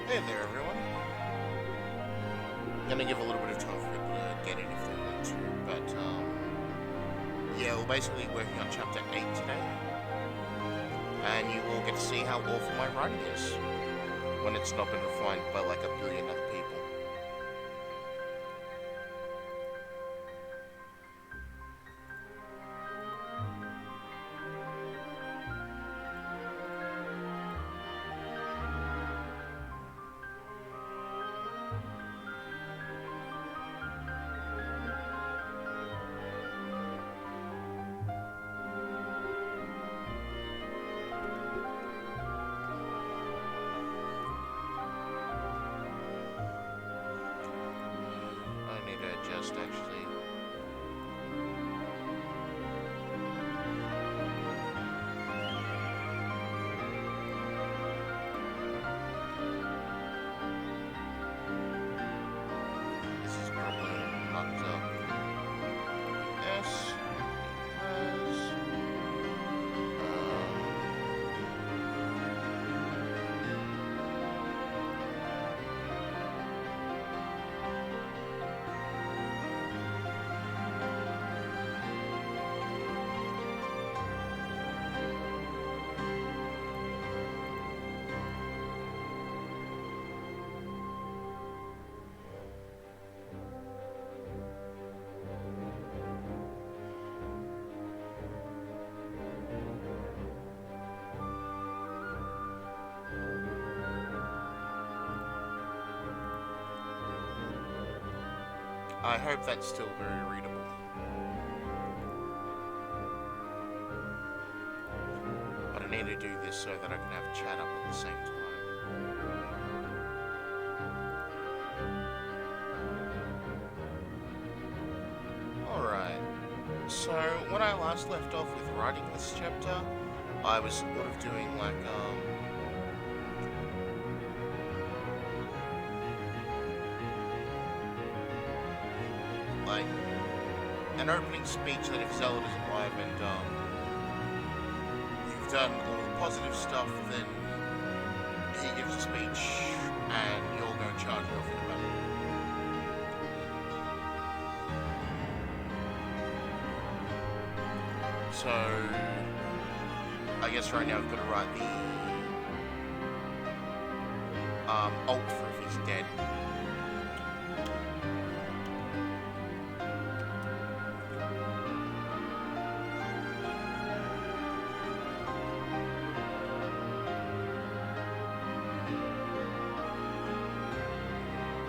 Hey there, everyone. Gonna give a little bit of time for people to get in if they want to, but yeah, we're basically working on chapter 8 today, and you will get to see how awful my writing is when it's not been refined by like a billion other people. I need to adjust actually. This is probably mucked up. Yes, because I hope that's still very readable. But I need to do this so that I can have chat up at the same time. Alright, so when I last left off with writing this chapter, I was sort of doing like an opening speech that if Zelda is alive and you've done all the positive stuff, then he gives a speech and you'll go charge off in a battle. So I guess right now I've got to write the alt for if he's dead.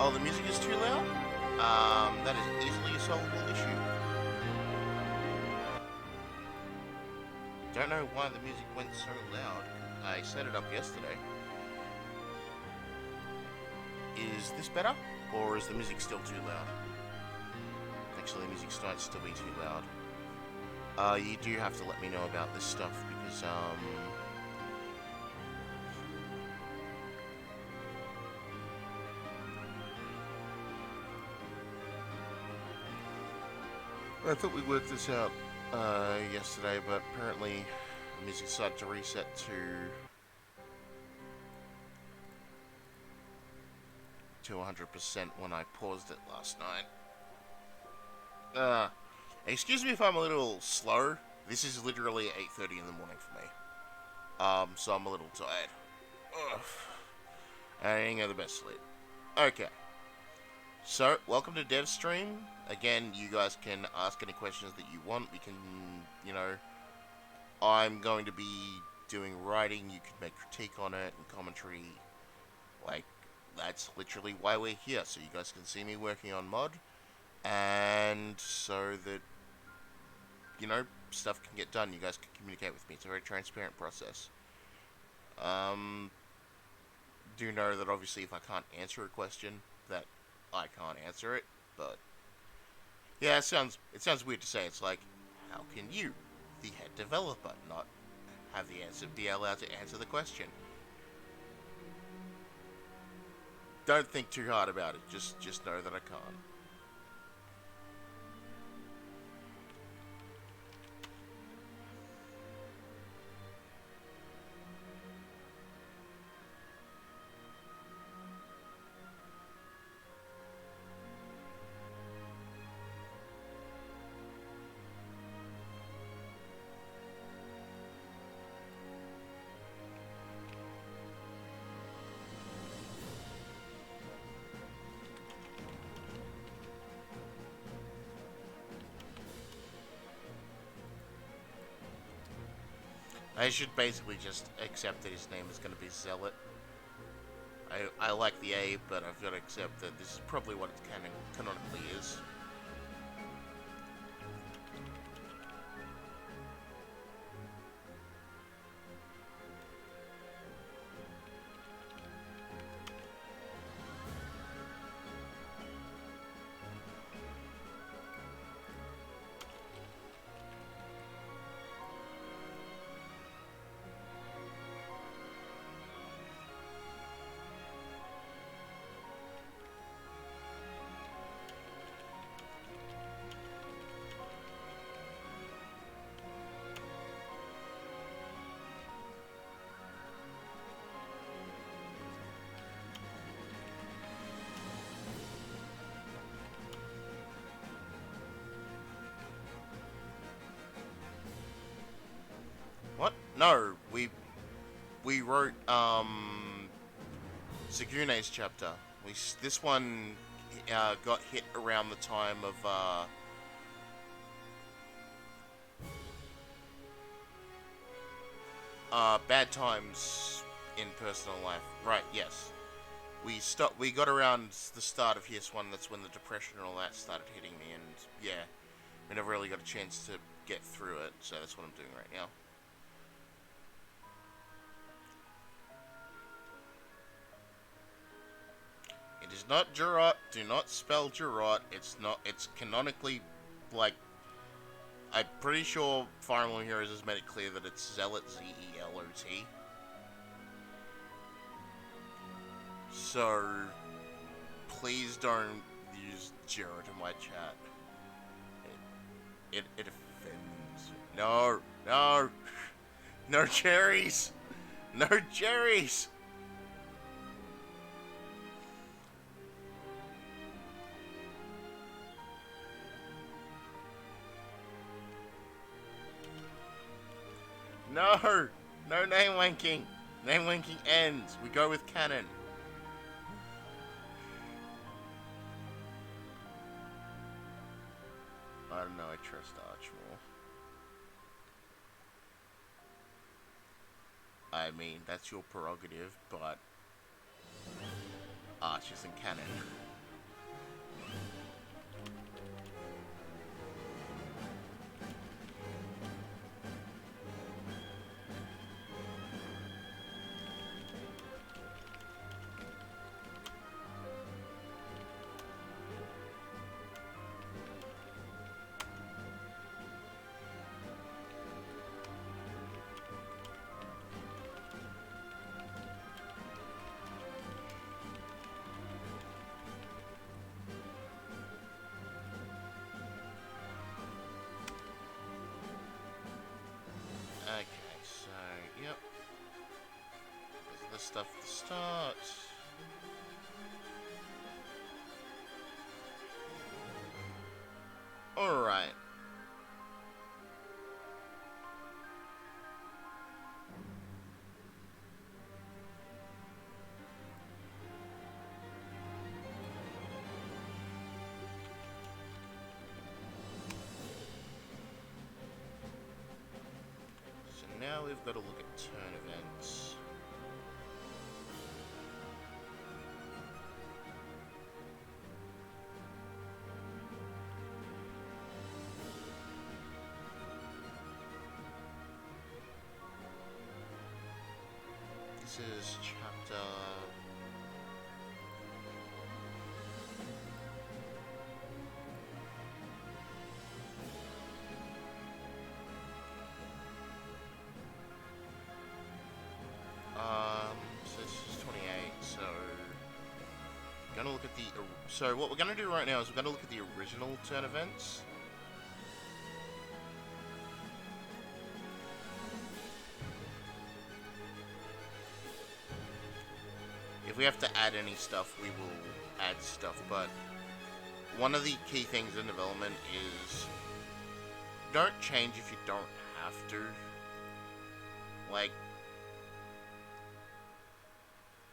Oh, the music is too loud? That is easily a solvable issue. Don't know why the music went so loud. I set it up yesterday. Is this better? Or is the music still too loud? Actually, the music might still be too loud. You do have to let me know about this stuff because, I thought we worked this out yesterday, but apparently the music decided to reset to 100% when I paused it last night. Excuse me if I'm a little slow. This is literally 8:30 in the morning for me. So I'm a little tired. Ugh. I ain't got the best sleep. Okay. So, welcome to DevStream. Again, you guys can ask any questions that you want. We can, I'm going to be doing writing. You can make critique on it and commentary. Like, that's literally why we're here. So you guys can see me working on mod. And so that, stuff can get done. You guys can communicate with me. It's a very transparent process. Do know that obviously if I can't answer a question, that I can't answer it, but yeah, it sounds weird to say. It's like, how can you, the head developer, not have the answer, be allowed to answer the question? Don't think too hard about it. Just know that I can't. I should basically just accept that his name is going to be Zealot. I like the A, but I've got to accept that this is probably what it canonically is. What? No, we wrote Segune's chapter. This one got hit around the time of bad times in personal life. Right? Yes. We got around the start of his one. That's when the depression and all that started hitting me, and yeah, we never really got a chance to get through it. So that's what I'm doing right now. It is not Jurot. Do not spell Jurot. It's not. It's canonically, like, I'm pretty sure Fire Emblem Heroes has made it clear that it's Zealot, Z-E-L-O-T. So, please don't use Jurot in my chat. It offends. No, no, no cherries, no cherries. No! No name wanking! Name wanking ends. We go with canon. I don't know, I trust Arch more. I mean, that's your prerogative, but Arch isn't canon. Okay, so, yep. There's this stuff to start. Alright. So now we've got to look at turn events. This is chapter... so this is 28, so... Gonna look at the... So what we're gonna do right now is we're gonna look at the original turn events. If we have to add any stuff, we will add stuff, but one of the key things in development is don't change if you don't have to. Like,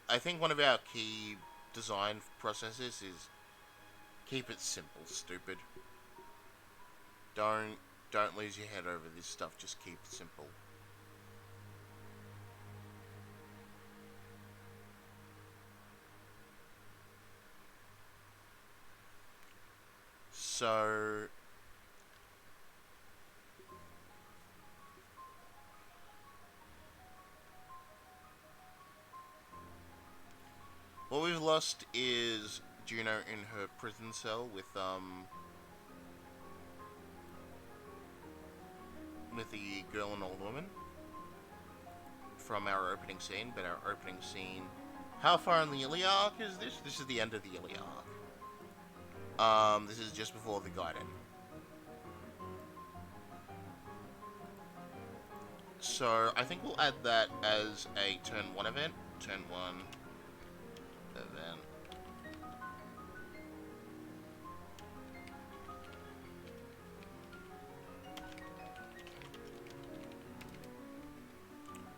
I think one of our key design processes is keep it simple, stupid. Don't lose your head over this stuff, just keep it simple. So what we've lost is Juno in her prison cell with the girl and old woman from our opening scene. But our opening scene, how far in the Ilya arc is this? This is the end of the Ilya arc. This is just before the Gaiden. So I think we'll add that as a turn 1 event. Turn 1 event.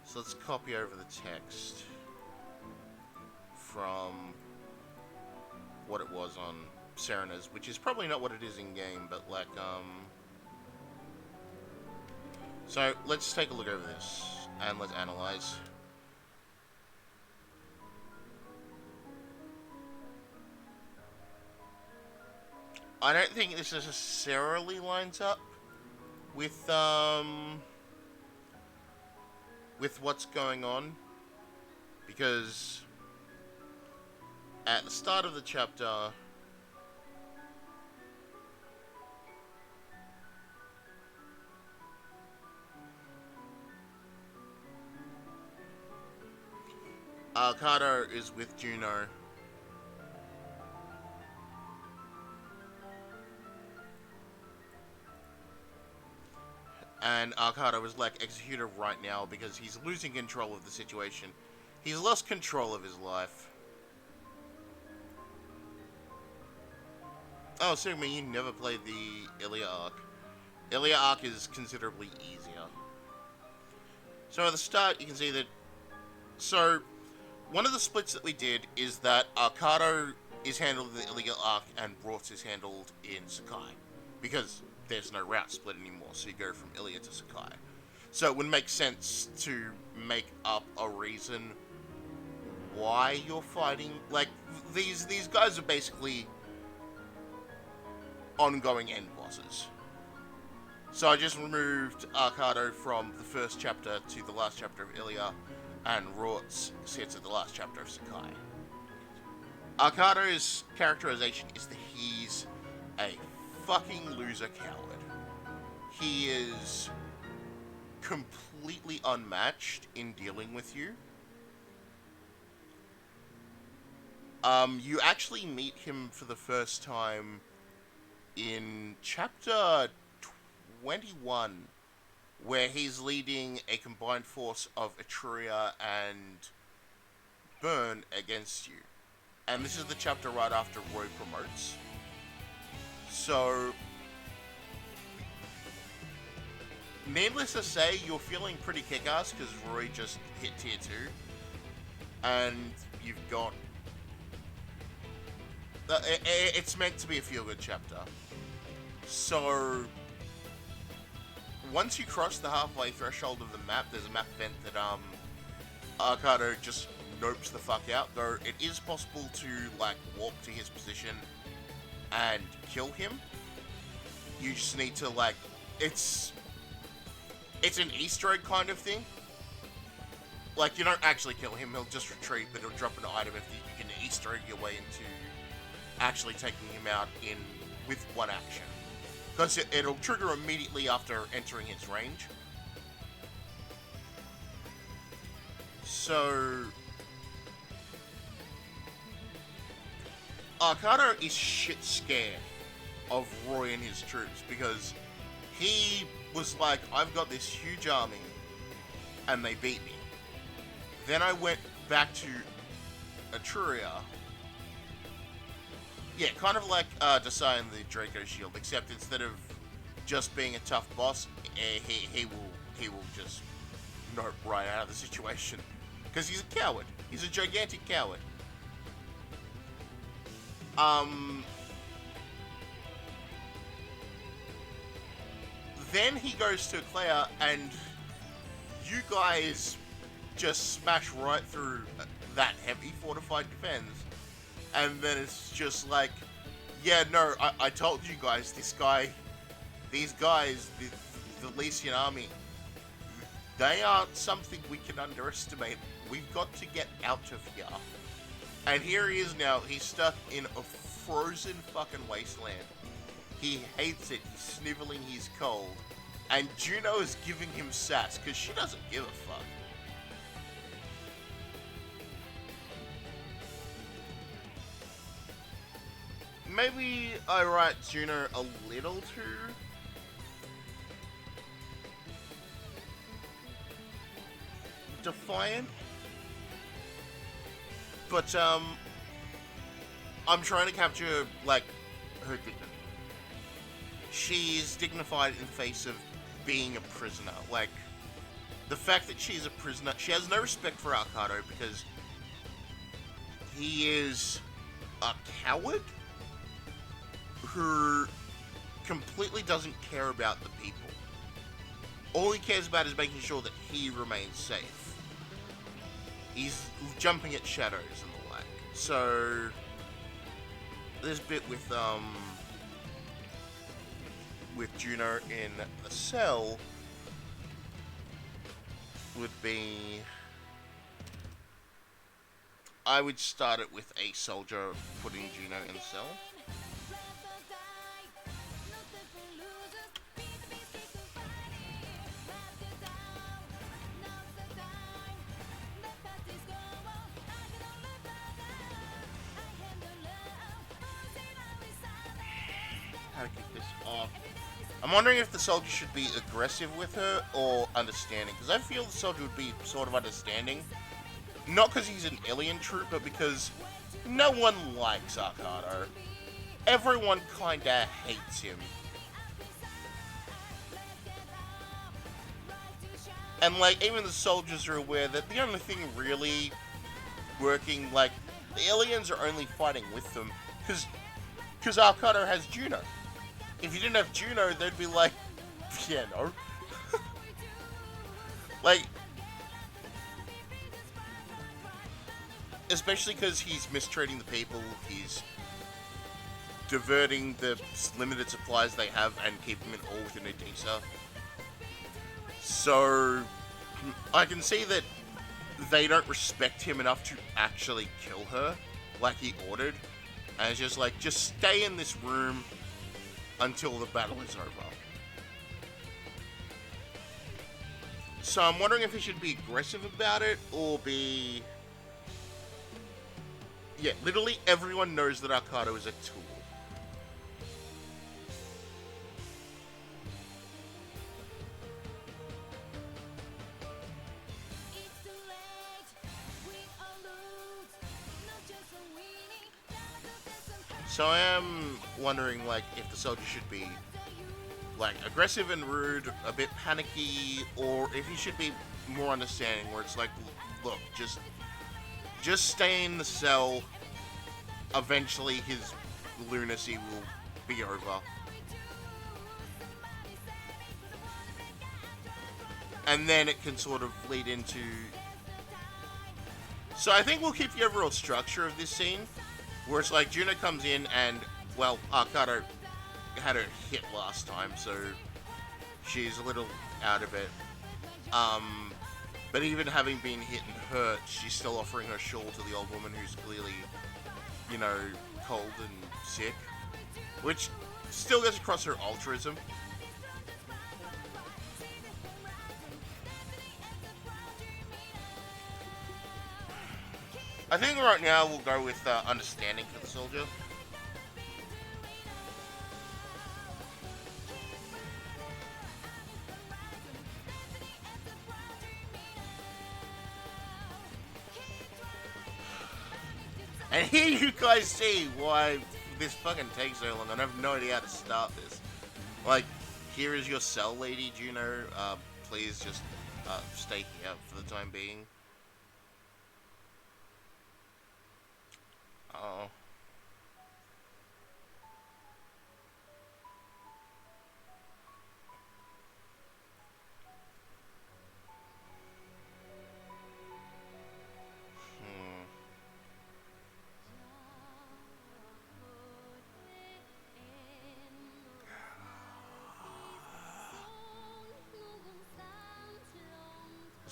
So let's copy over the text from what it was on Serena's, which is probably not what it is in game, but like, so let's take a look over this and let's analyze. I don't think this necessarily lines up with what's going on, because at the start of the chapter, Arcado is with Juno. And Arcado is like executor right now because he's losing control of the situation. He's lost control of his life. Oh, so you never played the Ilya arc. Ilya arc is considerably easier. So at the start, you can see that. So one of the splits that we did is that Arcado is handled in the Ilya arc and Rorts is handled in Sakai, because there's no route split anymore, so you go from Ilya to Sakai. So it would make sense to make up a reason why you're fighting. Like, these guys are basically ongoing end bosses. So I just removed Arcado from the first chapter to the last chapter of Ilya, and Rorts sits at the last chapter of Sakai. Arcado's characterization is that he's a fucking loser coward. He is completely unmatched in dealing with you. You actually meet him for the first time in chapter 21, where he's leading a combined force of Etruria and Burn against you. And this is the chapter right after Roy promotes. So, needless to say, you're feeling pretty kick-ass because Roy just hit tier 2. And you've got... It's meant to be a feel-good chapter. So, once you cross the halfway threshold of the map, there's a map event that Arcado just nopes the fuck out. Though it is possible to, like, walk to his position and kill him. You just need to, like, it's an Easter egg kind of thing. Like, you don't actually kill him, he'll just retreat, but he'll drop an item if you can Easter egg your way into actually taking him out with one action. Because it'll trigger immediately after entering his range. So, Arcado is shit scared of Roy and his troops, because he was like, I've got this huge army, and they beat me. Then I went back to Etruria. Yeah, kind of like Desai and the Draco Shield, except instead of just being a tough boss, he will just nope right out of the situation. Because he's a coward. He's a gigantic coward. Then he goes to Claire, and you guys just smash right through that heavy fortified defense. And then it's just like, Yeah, no, I told you guys, these guys, the Lycian army, they aren't something we can underestimate. We've got to get out of here. And here he is now. He's stuck in a frozen fucking wasteland. He hates it. He's sniveling. He's cold. And Juno is giving him sass because she doesn't give a fuck. Maybe I write Juno a little too defiant. But, I'm trying to capture, like, her dignity. She's dignified in the face of being a prisoner. Like, the fact that she's a prisoner, she has no respect for Arcado because he is a coward who completely doesn't care about the people. All he cares about is making sure that he remains safe. He's jumping at shadows and the like. So this bit with Juno in a cell would be, I would start it with a soldier putting Juno in a cell. How to kick this off. I'm wondering if the soldier should be aggressive with her or understanding, because I feel the soldier would be sort of understanding. Not because he's an alien troop, but because no one likes Arcado. Everyone kinda hates him. And, like, even the soldiers are aware that the only thing really working, like, the aliens are only fighting with them because Arcado has Juno. If you didn't have Juno, they'd be like, yeah, no. Like, especially because he's mistreating the people, he's diverting the limited supplies they have and keeping it all within Edessa. So, I can see that they don't respect him enough to actually kill her, like he ordered. And it's just like, just stay in this room until the battle is over. So I'm wondering if he should be aggressive about it, or be... Yeah, literally everyone knows that Arcado is a tool. So I am wondering, like, if the soldier should be, like, aggressive and rude, a bit panicky, or if he should be more understanding, where it's like, look, just stay in the cell. Eventually his lunacy will be over. And then it can sort of lead into... So I think we'll keep the overall structure of this scene, where it's like Juno comes in and, well, Arcado had her hit last time, so she's a little out of it. But even having been hit and hurt, she's still offering her shawl to the old woman who's clearly, you know, cold and sick. Which still gets across her altruism. I think right now we'll go with understanding for the soldier. And here you guys see why this fucking takes so long, and I have no idea how to start this. Like, here is your cell, Lady Juno. Please just stay here for the time being. Oh.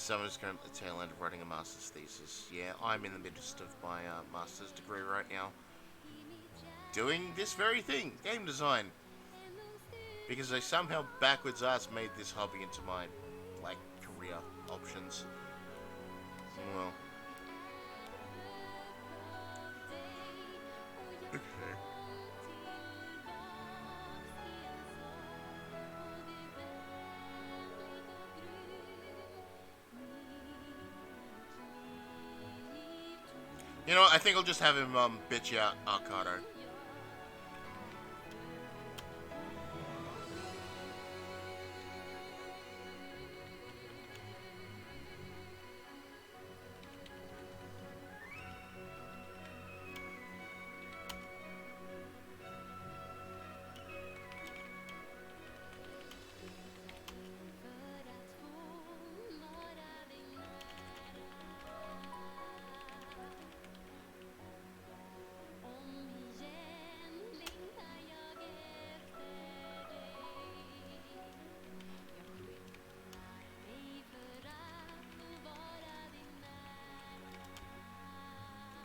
Someone's currently at the tail end of writing a master's thesis. Yeah, I'm in the midst of my master's degree right now. Doing this very thing, game design. Because I somehow backwards ass made this hobby into my, like, career options. Well. Okay. You know what, I think I'll just have him, bitch out Arcado.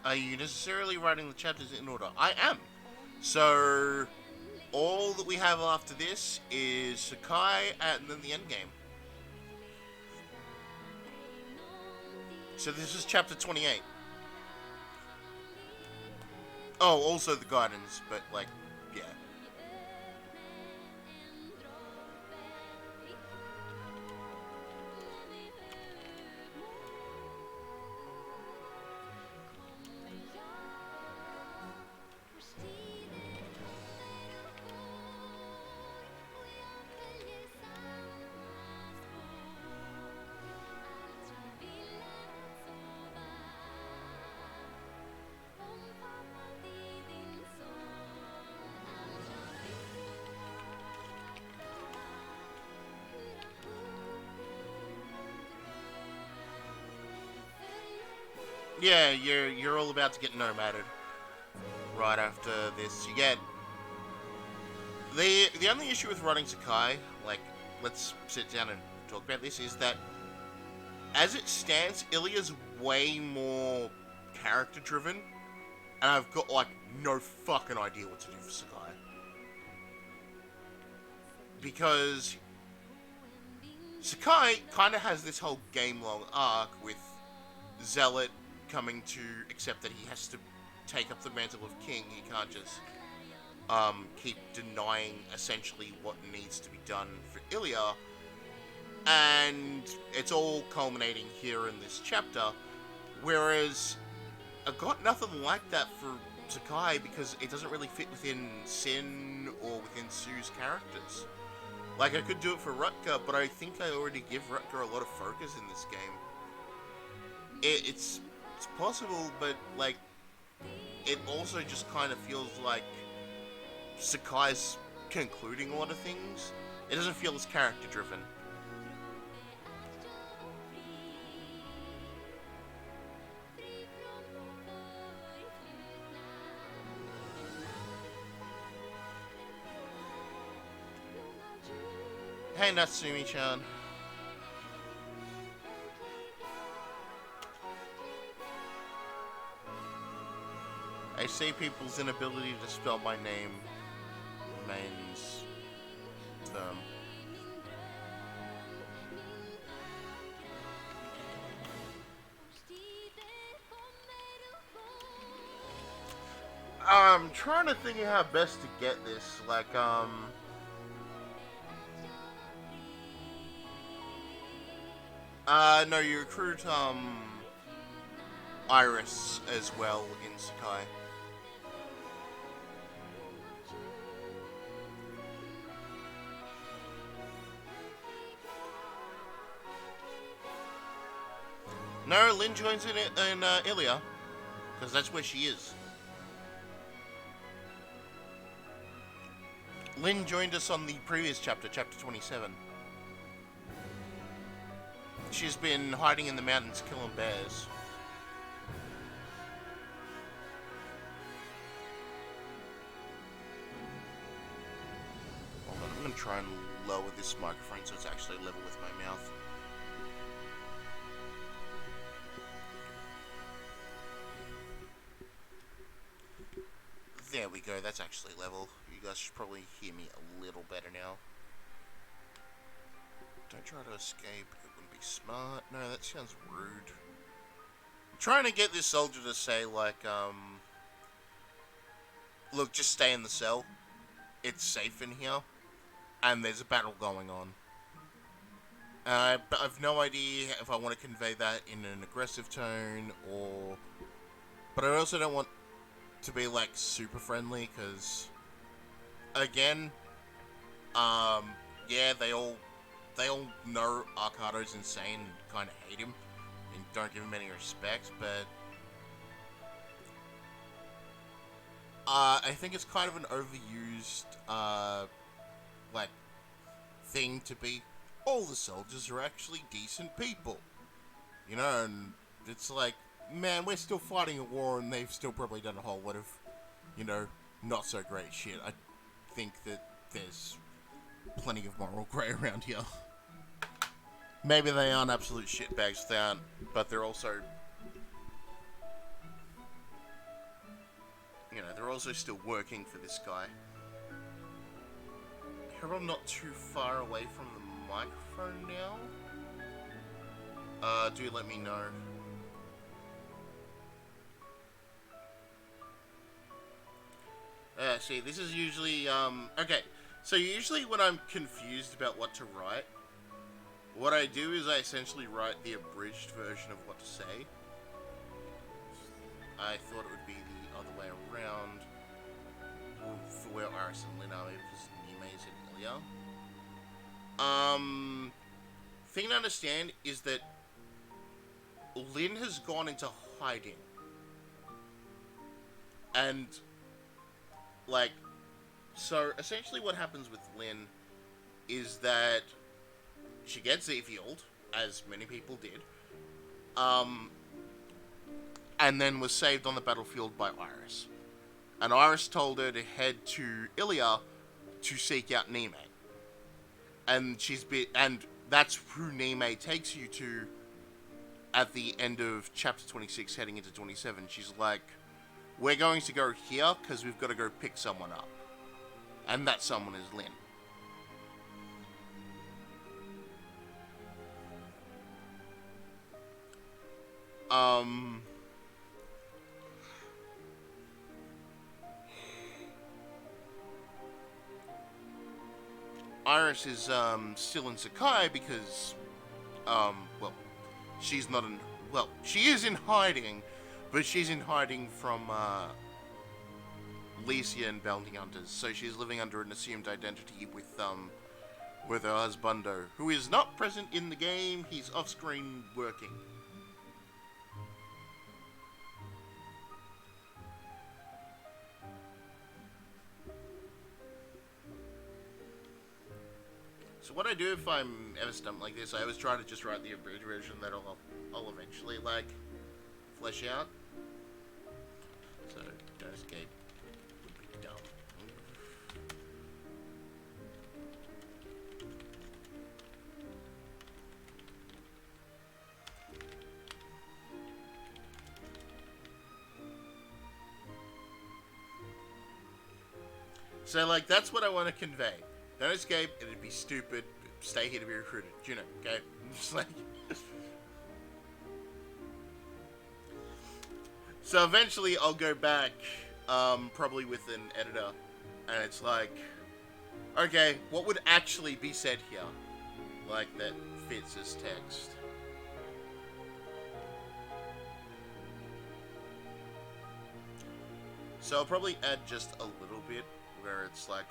Are you necessarily writing the chapters in order? I am. So, all that we have after this is Sakai and then the end game. So this is chapter 28. Oh, also the gardens, but like, yeah. Yeah, you're all about to get nomaded. Right after this, you get the only issue with running Sakai, like, let's sit down and talk about this, is that as it stands, Ilya's way more character driven, and I've got like no fucking idea what to do for Sakai. Because Sakai kind of has this whole game-long arc with Zealot coming to accept that he has to take up the mantle of king. He can't just keep denying essentially what needs to be done for Ilya. And it's all culminating here in this chapter. Whereas I got nothing like that for Sakai because it doesn't really fit within Sin or within Sue's characters. Like, I could do it for Rutger, but I think I already give Rutger a lot of focus in this game. It's possible, but, like, it also just kind of feels like Sakai's concluding a lot of things. It doesn't feel as character-driven. Hey, Natsumi-chan. I see people's inability to spell my name remains firm. I'm trying to think of how best to get this. Like, no, you recruit, Iris as well in Sakai. No, Lynn joins in Ilya, because that's where she is. Lynn joined us on the previous chapter, chapter 27. She's been hiding in the mountains killing bears. Hold on, I'm going to try and lower this microphone so it's actually level with my mouth. There we go, that's actually level. You guys should probably hear me a little better now. Don't try to escape, it wouldn't be smart. No, that sounds rude. I'm trying to get this soldier to say, like, look, just stay in the cell. It's safe in here. And there's a battle going on. But I've no idea if I want to convey that in an aggressive tone, or... But I also don't want to be, like, super friendly, because... Again, yeah, they all know Arcado's insane and kind of hate him, and don't give him any respect, but... I think it's kind of an overused, like, thing to be, all the soldiers are actually decent people. You know, and it's like, man, we're still fighting a war and they've still probably done a whole lot of, you know, not so great shit. I think that there's plenty of moral grey around here. Maybe they aren't absolute shitbags, they aren't, but they're also, you know, they're also still working for this guy. I hope I'm not too far away from the microphone now. Do let me know. See, this is usually, okay. So usually when I'm confused about what to write, what I do is I essentially write the abridged version of what to say. I thought it would be the other way around for where Iris and Lynn are, because Nime's in Ilya. Thing to understand is that Lynn has gone into hiding. And, like, so essentially what happens with Lynn is that she gets Z-fueled, as many people did, and then was saved on the battlefield by Iris. And Iris told her to head to Ilya to seek out Nime. And and that's who Nime takes you to at the end of chapter 26 heading into 27. She's like, we're going to go here because we've got to go pick someone up. And that someone is Lynn. Iris is, still in Sakai because, well, she's not in, well, she is in hiding, but she's in hiding from, Licia and Bounty Hunters, so she's living under an assumed identity with her husbando, who is not present in the game. He's off-screen working. So what I do if I'm ever stumped like this, I always try to just write the abridged version that I'll eventually, like, flesh out. So, don't escape. Would be dumb. So, like, that's what I want to convey. Don't escape, it'd be stupid. Stay here to be recruited. You know, okay? Just like... So eventually I'll go back, probably with an editor, and it's like, okay, what would actually be said here? Like, that fits as text. So I'll probably add just a little bit, where it's like,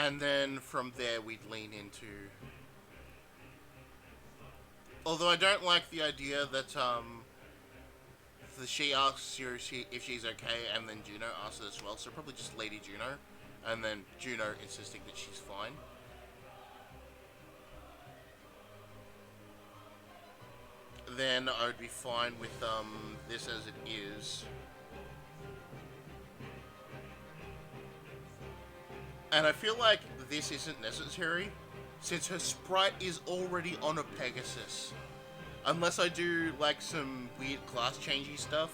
And then from there we'd lean into... Although I don't like the idea that she asks her if she's okay, and then Juno asks it as well, so probably just Lady Juno, and then Juno insisting that she's fine. Then I would be fine with this as it is. And I feel like this isn't necessary, since her sprite is already on a Pegasus. Unless I do, like, some weird class changey stuff,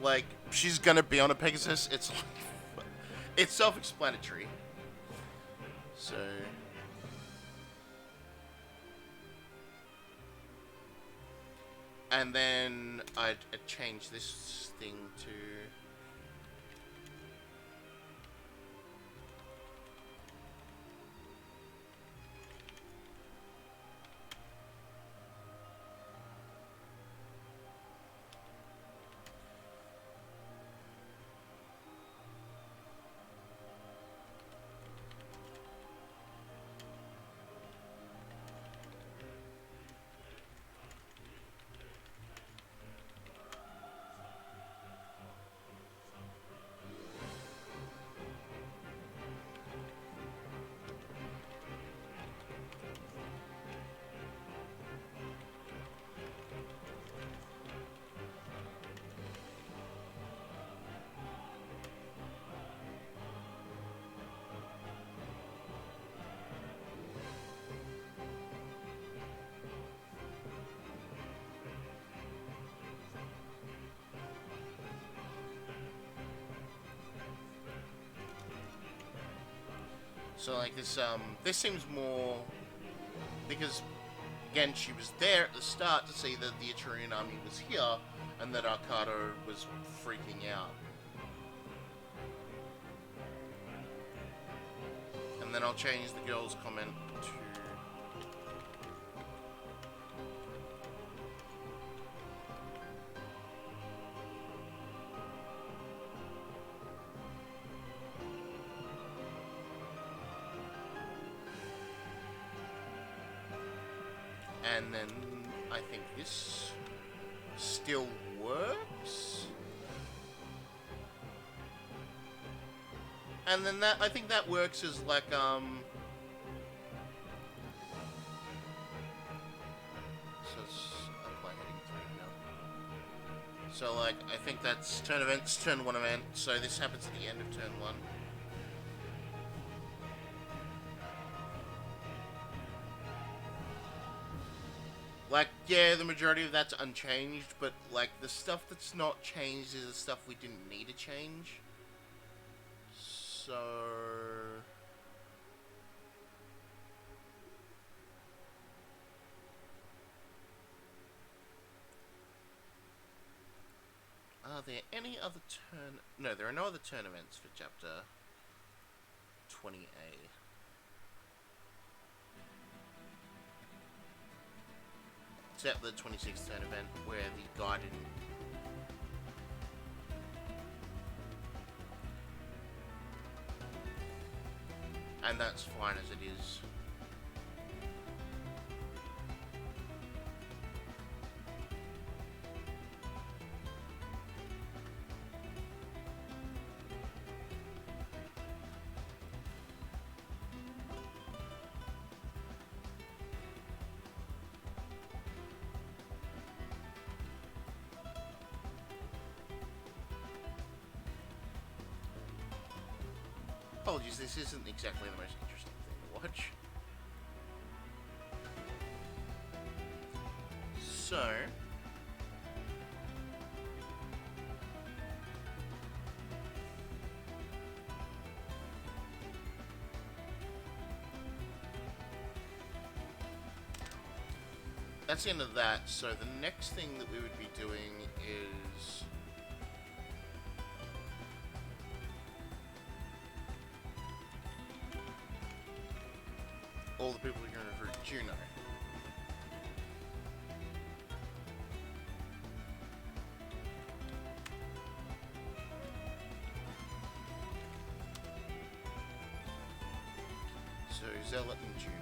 like, she's gonna be on a Pegasus, it's like, it's self-explanatory. So... And then I'd change this thing to... So like this seems more, because again she was there at the start to see that the Etrurian army was here and that Arcado was freaking out. And then I'll change the girl's comment to... And then I think this still works. And then that, I think that works as like, so it's apply heading 3 now. So like, I think that's turn events, turn 1 event, so this happens at the end of turn 1. Like, yeah, the majority of that's unchanged, but, like, the stuff that's not changed is the stuff we didn't need to change. So... Are there any other turn... No, there are no other turn events for Chapter 20A. Except the 26th turn event, where the guy didn't... And that's fine as it is. Apologies, this isn't exactly the most interesting thing to watch. So... That's the end of that, so the next thing that we would be doing is... all the people are going to recruit Juno. So Zealot and Juno.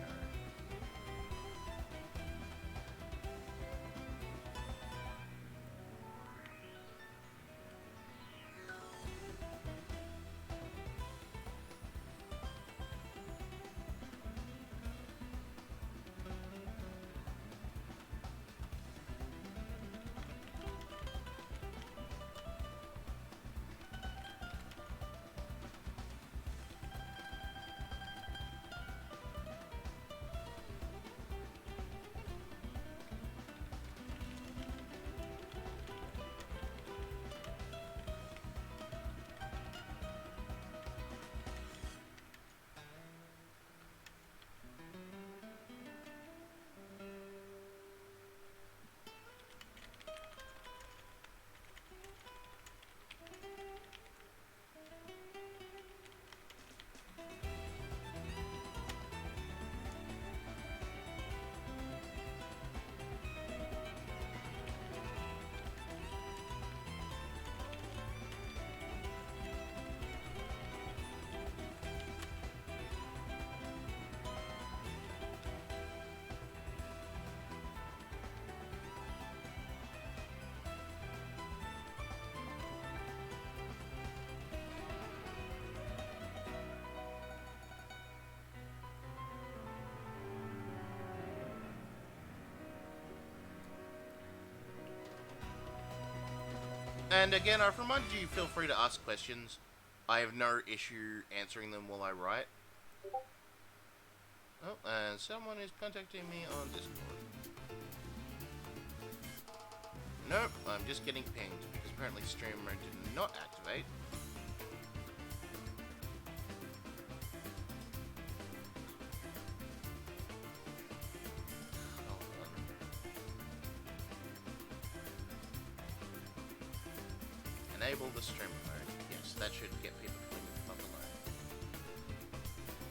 And again, I've reminded you, feel free to ask questions. I have no issue answering them while I write. Oh, and someone is contacting me on Discord. Nope, I'm just getting pinged, because apparently streamer did not activate. Enable the stream mode. Yes, that should get people clicking the button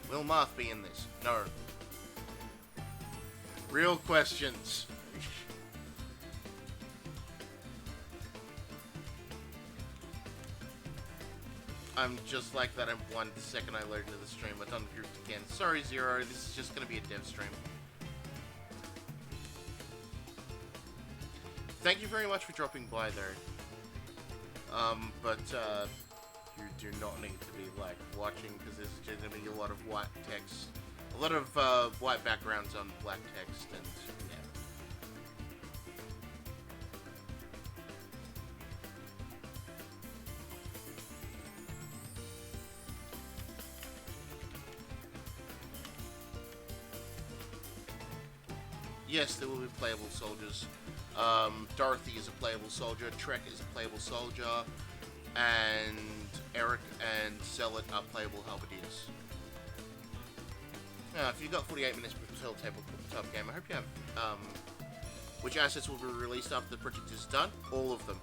below. Will Marth be in this? No. Real questions. I'm just like that. I'm 1 second I load into the stream. I done grouped again. Sorry, Zero. This is just going to be a dev stream. Thank you very much for dropping by, though. But you do not need to be, like, watching, because there's going to be a lot of white text. A lot of, white backgrounds on black text, and, yeah. Yes, there will be playable soldiers. Dorothy is a playable soldier, Trek is a playable soldier, and Eric and Zealot are playable halberdiers. Now, if you've got 48 minutes until tabletop game, I hope you have, which assets will be released after the project is done? All of them.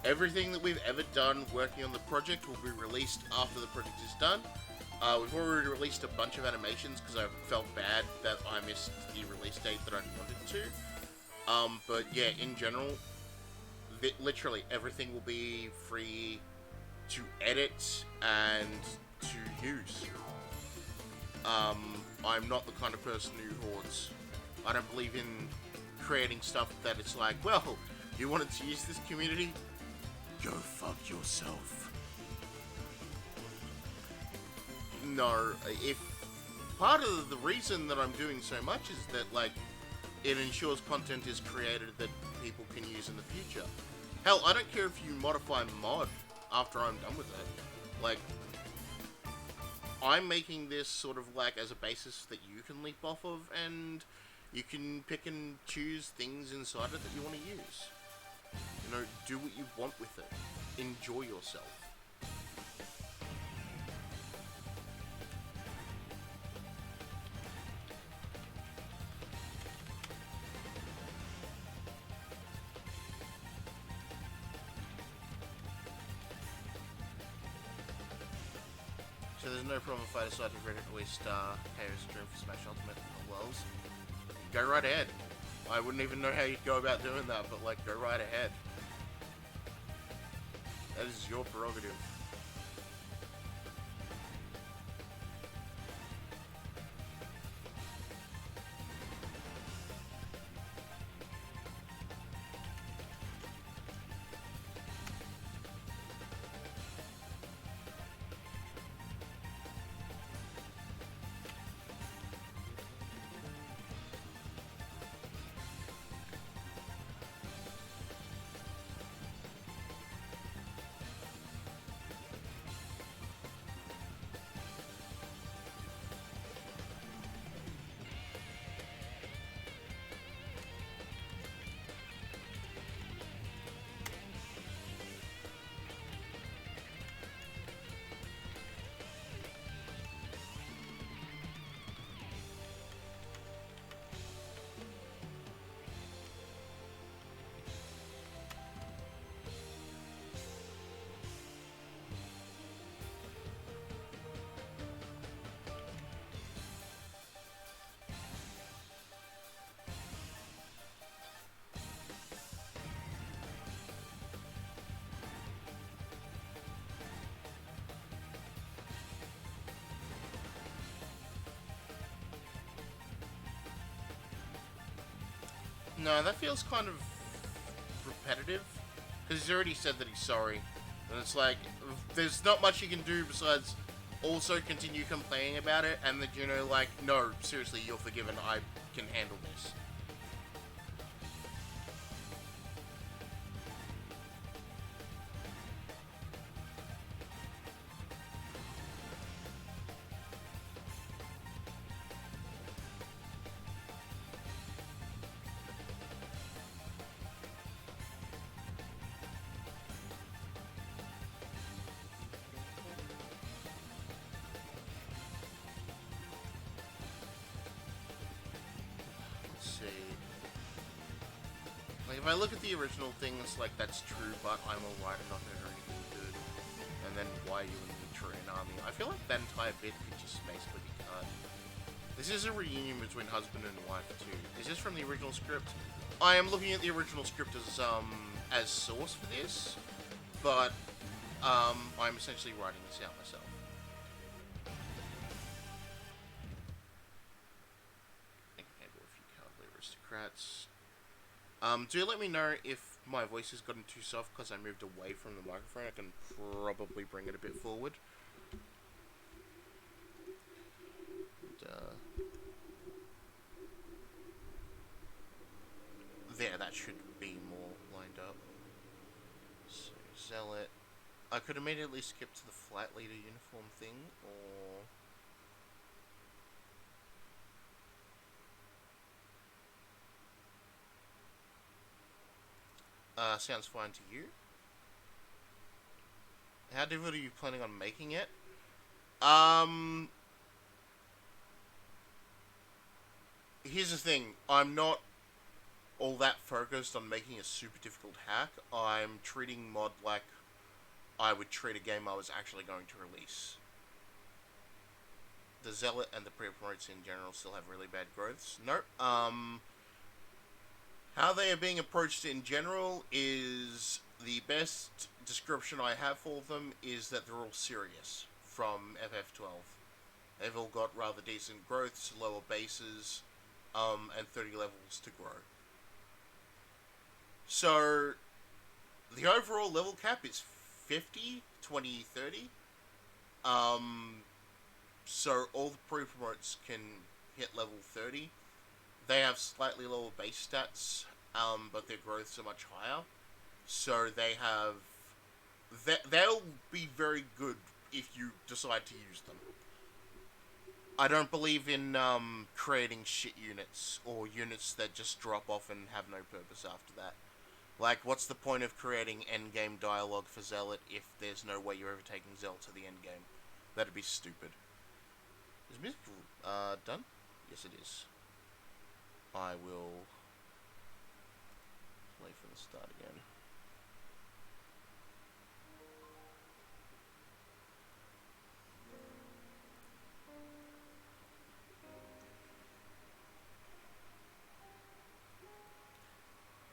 Everything that we've ever done working on the project will be released after the project is done. We've already released a bunch of animations because I felt bad that I missed the release date that I wanted to. But yeah, in general, literally everything will be free to edit and to use. I'm not the kind of person who hoards. I don't believe in creating stuff that it's like, well, you wanted to use this community? Go fuck yourself. No, if part of the reason that I'm doing so much is that, like, it ensures content is created that people can use in the future. Hell, I don't care if you modify mod after I'm done with it. Like, I'm making this sort of like as a basis that you can leap off of, and you can pick and choose things inside it that you want to use. You know, do what you want with it. Enjoy yourself. So there's no problem if I decide to regularly star KO stream for Smash Ultimate in the worlds. Go right ahead. I wouldn't even know how you'd go about doing that, but like, go right ahead. That is your prerogative. No, that feels kind of repetitive. Because he's already said that he's sorry. And it's like, there's not much you can do besides also continue complaining about it, and that, you know, like, no, seriously, you're forgiven, I can handle this. Like, if I look at the original thing, it's like, that's true, but I'm alright, I'm not gonna do anything good. And then, why you and me train an army? I feel like that entire bit could just basically be cut. This is a reunion between husband and wife, too. Is this from the original script? I am looking at the original script as source for this, but, I'm essentially writing this out myself. I can handle a few cowardly aristocrats. Do let me know if my voice has gotten too soft because I moved away from the microphone. I can probably bring it a bit forward. There, that should be more lined up. So, Zealot. I could immediately skip to the flight leader uniform thing, or... sounds fine to you. How difficult are you planning on making it? Here's the thing. I'm not all that focused on making a super difficult hack. I'm treating mod like I would treat a game I was actually going to release. The Zealot and the pre-promotes in general still have really bad growths. Nope. How they are being approached in general is the best description I have for them is that they're all serious from FF12. They've all got rather decent growths, lower bases, and 30 levels to grow. So, the overall level cap is 50, 20, 30. So all the pre-promotes can hit level 30. They have slightly lower base stats, but their growths are much higher. So they have... They'll be very good if you decide to use them. I don't believe in creating shit units, or units that just drop off and have no purpose after that. Like, what's the point of creating endgame dialogue for Zealot if there's no way you're ever taking Zealot to the endgame? That'd be stupid. Is music done? Yes, it is. I will play from the start again.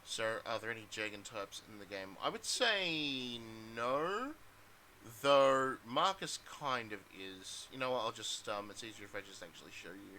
So, are there any Jagan types in the game? I would say no. Though, Marcus kind of is. You know what, I'll just, it's easier if I just actually show you.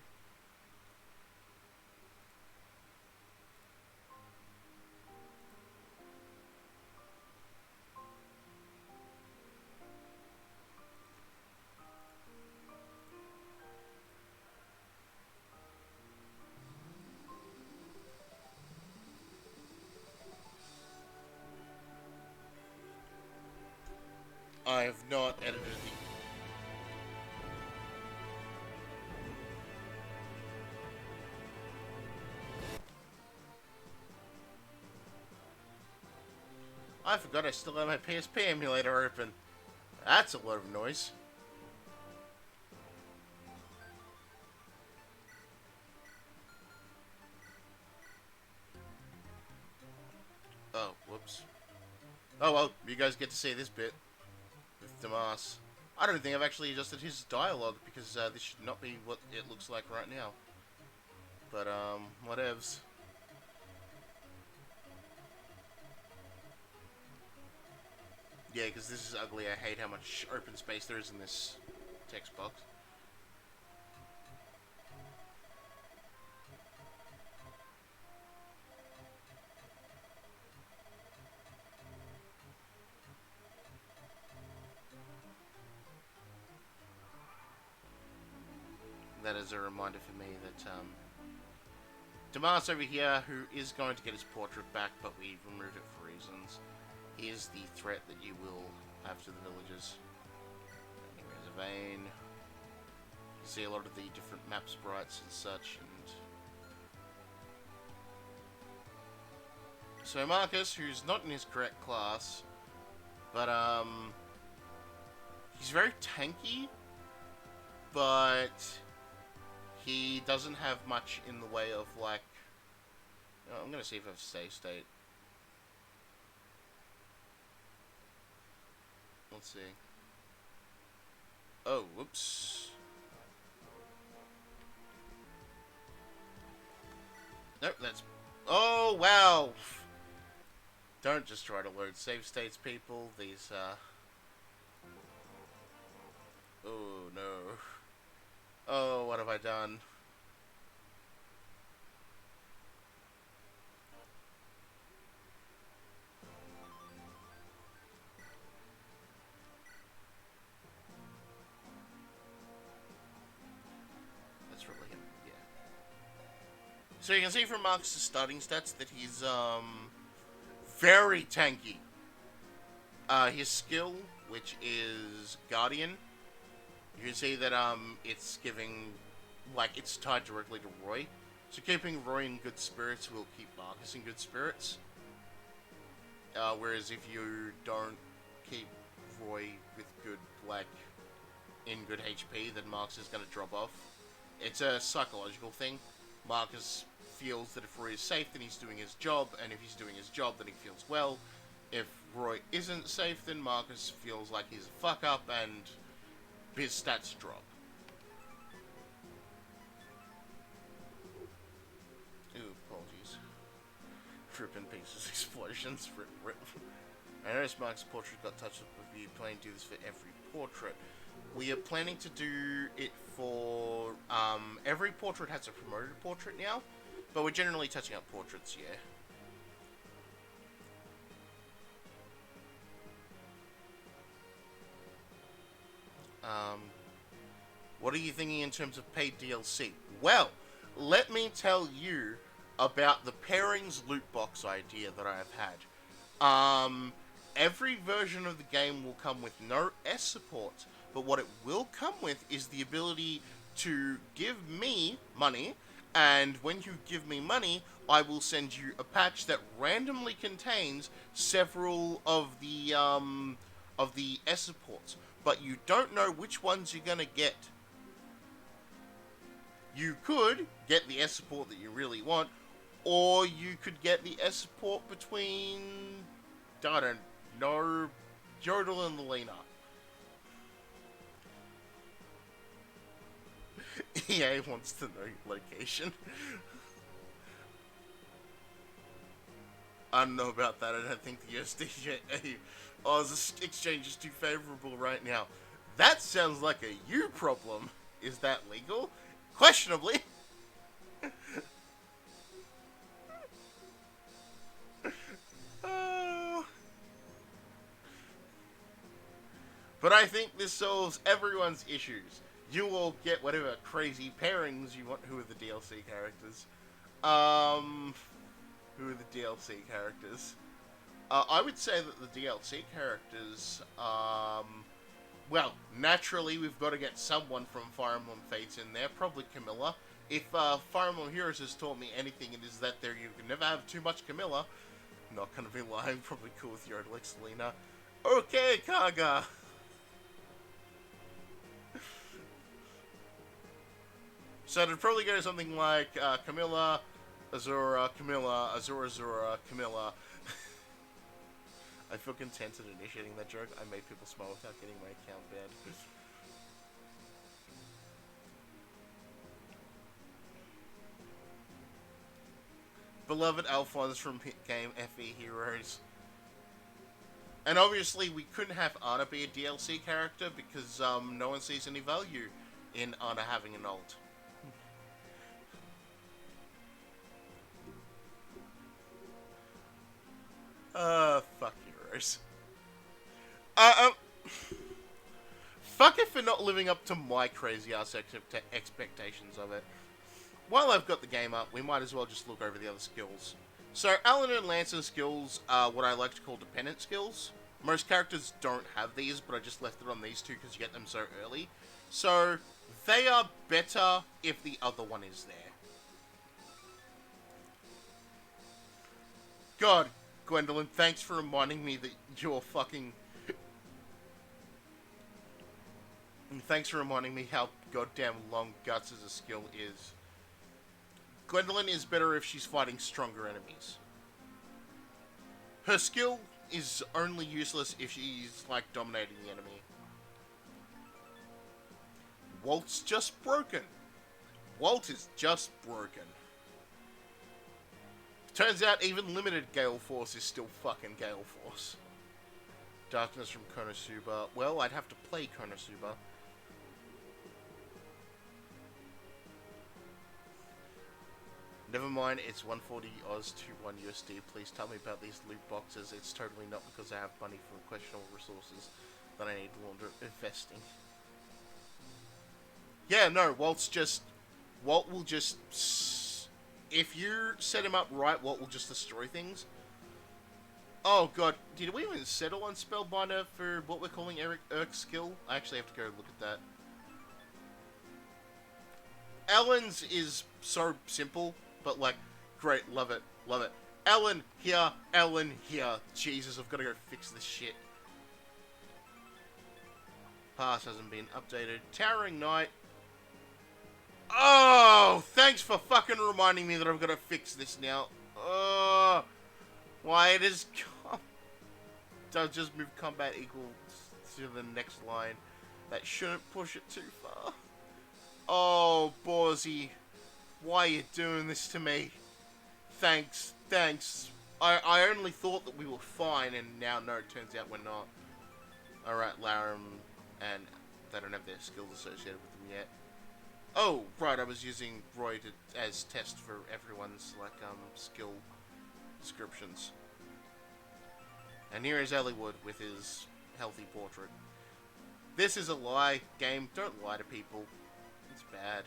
I have not edited the... I forgot I still have my PSP emulator open. That's a lot of noise. Oh, whoops. Oh well, you guys get to see this bit with Damas. I don't think I've actually adjusted his dialogue because this should not be what it looks like right now. But whatevs. Yeah, because this is ugly. I hate how much open space there is in this text box. that is a reminder for me that Damas over here, who is going to get his portrait back, but we removed it for reasons, is the threat that you will have to the villagers. Here's a vein. You see a lot of the different map sprites and such, and so Marcus, who's not in his correct class, but he's very tanky, but he doesn't have much in the way of, like, I'm gonna see if I have save state. Let's see. Oh, whoops. Nope, that's... Oh, wow! Don't just try to load save states, people. These, oh, no. Oh, what have I done? That's really him, yeah. So you can see from Marcus' starting stats that he's, very tanky. His skill, which is Guardian, you can see that it's giving, like, it's tied directly to Roy. So keeping Roy in good spirits will keep Marcus in good spirits. Whereas if you don't keep Roy with good, like, in good HP, then Marcus is going to drop off. It's a psychological thing. Marcus feels that if Roy is safe, then he's doing his job, and if he's doing his job, then he feels well. If Roy isn't safe, then Marcus feels like he's a fuck up, and his stats drop. Ooh, apologies. Trip in pieces, explosions, rip, rip. I noticed Mark's portrait got touched up with you planning to do this for every portrait. We are planning to do it for, every portrait has a promoted portrait now, but we're generally touching up portraits, yeah. What are you thinking in terms of paid DLC? Well, let me tell you about the pairings loot box idea that I have had. Every version of the game will come with no S support, but what it will come with is the ability to give me money, and when you give me money, I will send you a patch that randomly contains several of the S supports, but you don't know which ones you're gonna get. You could get the S support that you really want, or you could get the S support between, I don't know, Jodel and Lena. EA wants to know location. I don't know about that. I don't think the USD Oz exchange is too favorable right now. That sounds like a you problem. Is that legal? Questionably. But I think this solves everyone's issues. You will get whatever crazy pairings you want. Who are the DLC characters? Who are the DLC characters? I would say that the DLC characters, well, naturally we've got to get someone from Fire Emblem Fates in there, probably Camilla. If Fire Emblem Heroes has taught me anything, it is that you can never have too much Camilla. Not gonna be lying, probably cool with your Lena. Okay, Kaga! So it'd probably go to something like Camilla, Azura, Camilla, Azura, Azura, Camilla. I feel contented initiating that joke. I made people smile without getting my account banned. Beloved Alphonse from hit game FE Heroes. And obviously we couldn't have Anna be a DLC character because no one sees any value in Anna having an ult. Fuck Heroes. Fuck for not living up to my crazy-ass expectations of it. While I've got the game up, we might as well just look over the other skills. So, Alan and Lance's skills are what I like to call dependent skills. Most characters don't have these, but I just left it on these two because you get them so early. So, they are better if the other one is there. God, Gwendolyn, thanks for reminding me that you're fucking... And thanks for reminding me how goddamn long Guts as a skill is. Gwendolyn is better if she's fighting stronger enemies. Her skill is only useless if she's, like, dominating the enemy. Walt's just broken. Walt is just broken. Turns out even limited Gale Force is still fucking Gale Force. Darkness from Konosuba. Well, I'd have to play Konosuba. Never mind, it's 140 Oz to 1 USD. Please tell me about these loot boxes. It's totally not because I have money from questionable resources that I need to launder investing. Yeah, no, Walt will just... If you set him up right, Walt will just destroy things. Oh god, did we even settle on Spellbinder for what we're calling Eric's skill? I actually have to go look at that. Ellen's is so simple, but like, great, love it, love it. Ellen here, Ellen here. Jesus, I've got to go fix this shit. Pass hasn't been updated. Towering Knight. Oh, thanks for fucking reminding me that I've got to fix this now. Why it is... Does just move combat equal to the next line. That shouldn't push it too far. Oh, Borzy. Why are you doing this to me? Thanks, thanks. I only thought that we were fine, and now, no, it turns out we're not. Alright, Laram, and they don't have their skills associated with them yet. Oh, right, I was using Roy as test for everyone's, like, skill descriptions. And here is Elliewood with his healthy portrait. This is a lie. Game, don't lie to people. It's bad.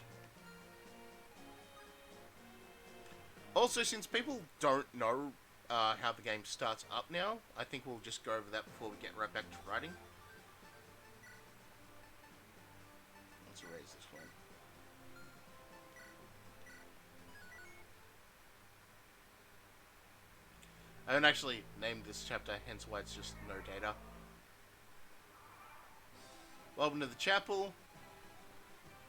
Also, since people don't know how the game starts up now, I think we'll just go over that before we get right back to writing. Let's erase this one. I haven't actually named this chapter, hence why it's just no data. Welcome to the chapel.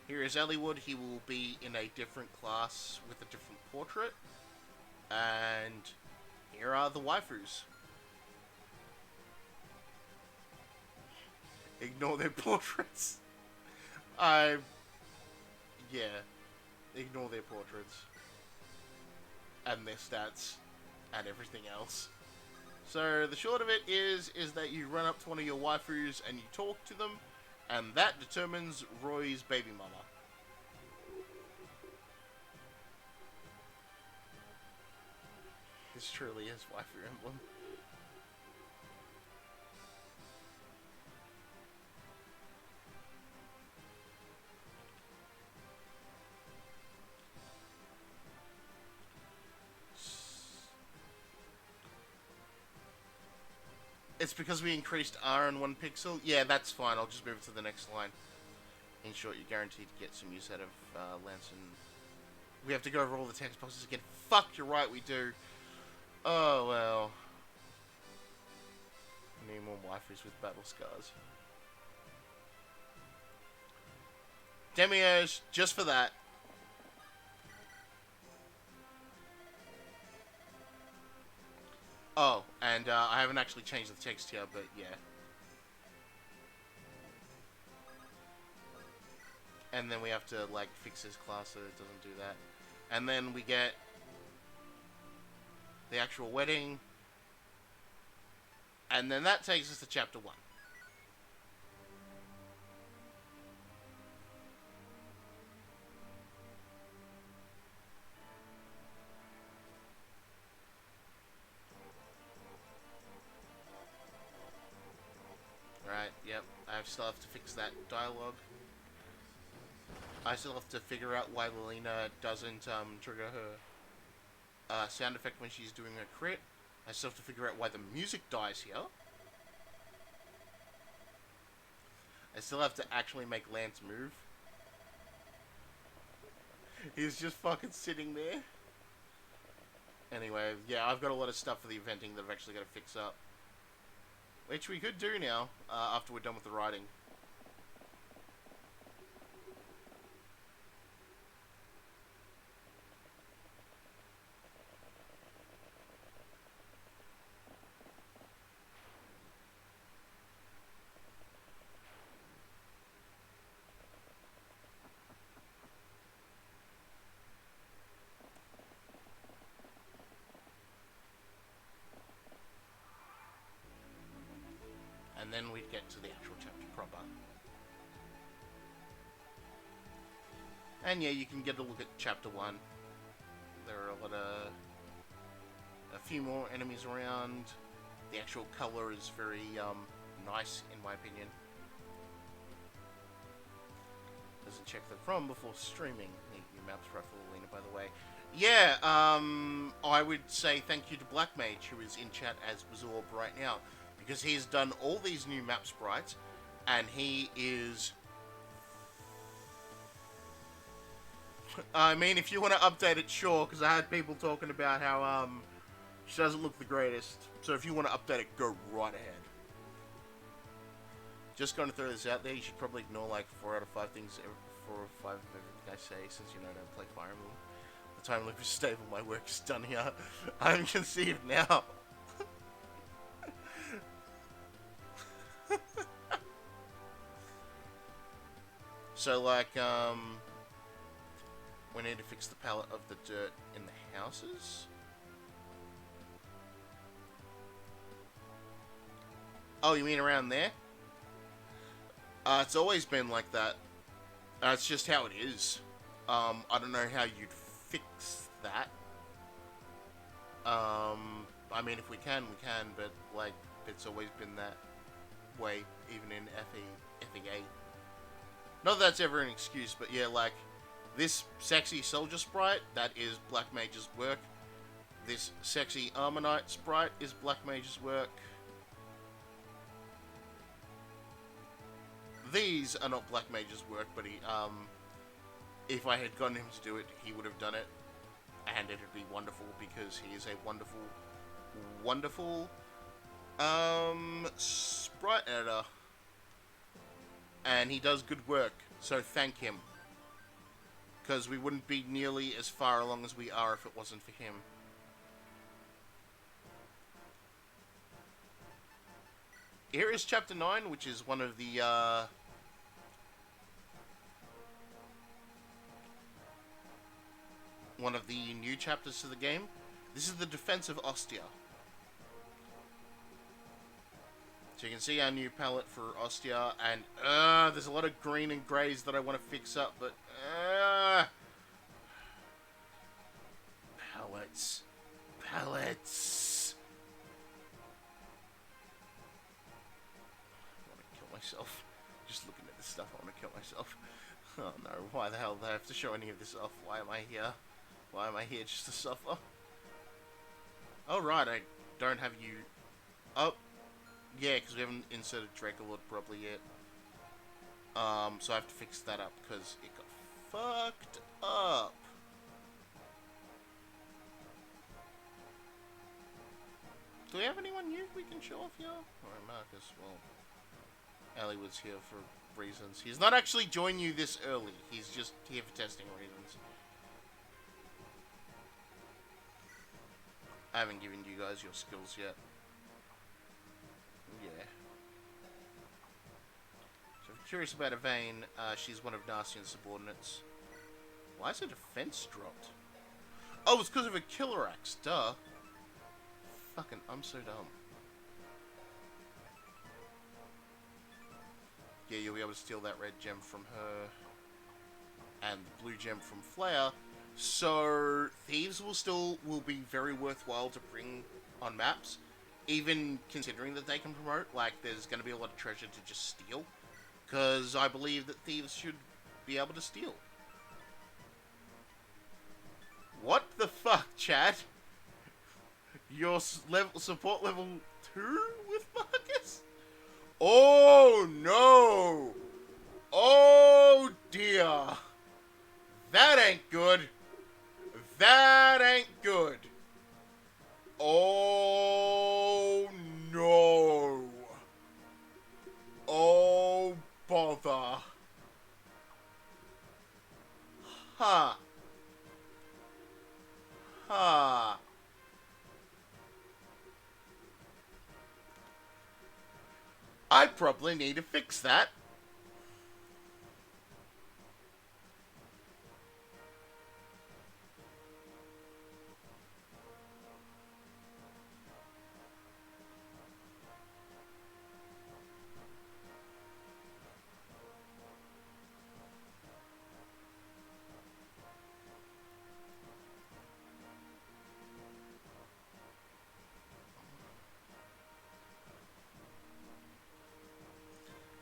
Here is Elliewood. He will be in a different class with a different portrait. And here are the waifus. Ignore their portraits. Yeah. Ignore their portraits. And their stats. And everything else. So, the short of it is that you run up to one of your waifus and you talk to them, and that determines Roy's baby mama. This truly is waifu emblem. It's because we increased R in 1 pixel? Yeah, that's fine. I'll just move it to the next line. In short, you're guaranteed to get some use out of Lance and... We have to go over all the text boxes again. Fuck, you're right, we do. Oh, well. I need more waifus with battle scars. Demiurge, just for that. Oh, and I haven't actually changed the text here, but yeah. And then we have to, like, fix his class so it doesn't do that. And then we get the actual wedding. And then that takes us to chapter 1. Right, yep. I still have to fix that dialogue. I still have to figure out why Lelina doesn't trigger her sound effect when she's doing her crit. I still have to figure out why the music dies here. I still have to actually make Lance move. He's just fucking sitting there. Anyway, yeah, I've got a lot of stuff for the eventing that I've actually got to fix up. Which we could do now, after we're done with the writing. And then we'd get to the actual chapter proper. And yeah, you can get a look at chapter 1. There are a few more enemies around. The actual color is very nice, in my opinion. Doesn't check the ROM before streaming. New maps for Lelina, by the way. Yeah, I would say thank you to Black Mage, who is in chat as Wazorb right now. Because he's done all these new map sprites, and he is... I mean, if you want to update it, sure, because I had people talking about how, she doesn't look the greatest. So if you want to update it, go right ahead. Just going to throw this out there, you should probably ignore, like, 4 out of 5 things, 4 or 5 of everything I say, since, you know, I don't play Fire Emblem. The time loop is stable, my work is done here. I'm conceived now. So, like, we need to fix the palette of the dirt in the houses. Oh, you mean around there? It's always been like that. It's just how it is. I don't know how you'd fix that. I mean, if we can, we can, but, like, it's always been that way, even in FE8. Not that that's ever an excuse, but yeah, like, this sexy soldier sprite, that is Black Mage's work. This sexy Armor Knight sprite is Black Mage's work. These are not Black Mage's work, but he, if I had gotten him to do it, he would have done it. And it'd be wonderful, because he is a wonderful, wonderful, sprite editor. And he does good work, so thank him. Because we wouldn't be nearly as far along as we are if it wasn't for him. Here is Chapter 9, which is one of the, new chapters to the game. This is the defense of Ostia. So you can see our new palette for Ostia, and there's a lot of green and greys that I want to fix up, but palettes. I want to kill myself. Just looking at this stuff, I want to kill myself. Oh no, why the hell do I have to show any of this off? Why am I here? Why am I here just to suffer? Oh right, I don't have you... Oh, yeah, because we haven't inserted Dracolord properly yet. So I have to fix that up, because it got fucked up. Do we have anyone new we can show off here? Alright, Marcus, well... Ali was here for reasons. He's not actually joined you this early. He's just here for testing reasons. I haven't given you guys your skills yet. Yeah. So if you're curious about Evane, she's one of Narcian's subordinates. Why is her defense dropped? Oh, it's because of a killer axe, duh. Fucking, I'm so dumb. Yeah, you'll be able to steal that red gem from her. And the blue gem from Flare. So, thieves will be very worthwhile to bring on maps. Even considering that they can promote, like, there's going to be a lot of treasure to just steal. Because I believe that thieves should be able to steal. What the fuck, chat? Your support level 2 with Marcus? Oh no! Oh dear! That ain't good! That ain't good! Oh no! Oh bother! Huh. Huh. I probably need to fix that.